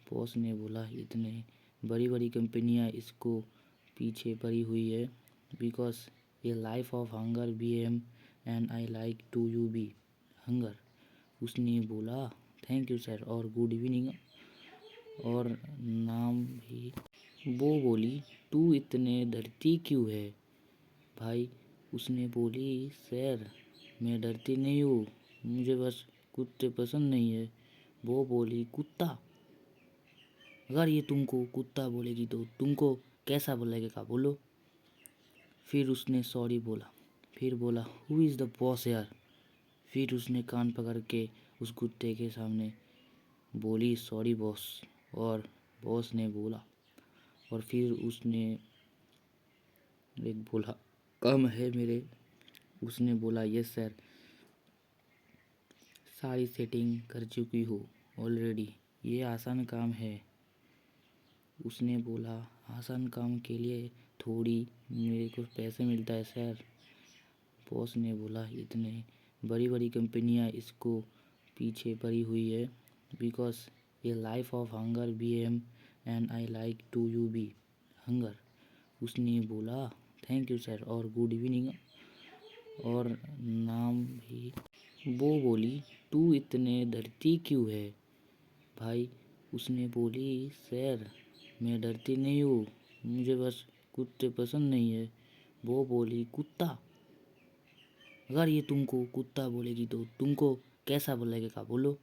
बॉस ने बोला, इतने बड़ी बड़ी कंपनियां इसको पीछे पड़ी हुई है, बिकॉज ये life of hunger B M and I like to you be hunger. उसने बोला, थैंक यू सर और गुड इवनिंग और नाम भी। वो बोली, तू इतने डरती क्यों है भाई? उसने बोली, सर मैं डरती नहीं हूँ, मुझे बस कुत्ते पसंद नहीं है। वो बोली, कुत्ता? अगर ये तुमको कुत्ता बोलेगी तो तुमको कैसा बोलेगा बोलो? फिर उसने सॉरी बोला। फिर बोला, हु इज़ द बॉस यार? फिर उसने कान पकड़ के उस कुत्ते के सामने बोली, सॉरी बॉस। और बॉस ने बोला, और फिर उसने एक बोला, कम है मेरे। उसने बोला, यस सर, सारी सेटिंग कर चुकी हो ऑलरेडी, ये आसान काम है। उसने बोला, आसान काम के लिए थोड़ी मेरे को पैसे मिलता है सर। बॉस ने बोला, इतने बड़ी बड़ी कंपनियां इसको पीछे पड़ी हुई है। बिकॉज ये life of hunger B M and I like to you be hunger. उसने बोला थैंक यू सर और गुड इवनिंग और नाम भी। वो बोली तू इतने डरती क्यों है भाई? उसने बोली सर मैं डरती नहीं हूँ, मुझे बस कुत्ते पसंद नहीं है। वो बोली कुत्ता? अगर ये तुमको कुत्ता बोलेगी तो तुमको कैसा बोलेगा बोलो?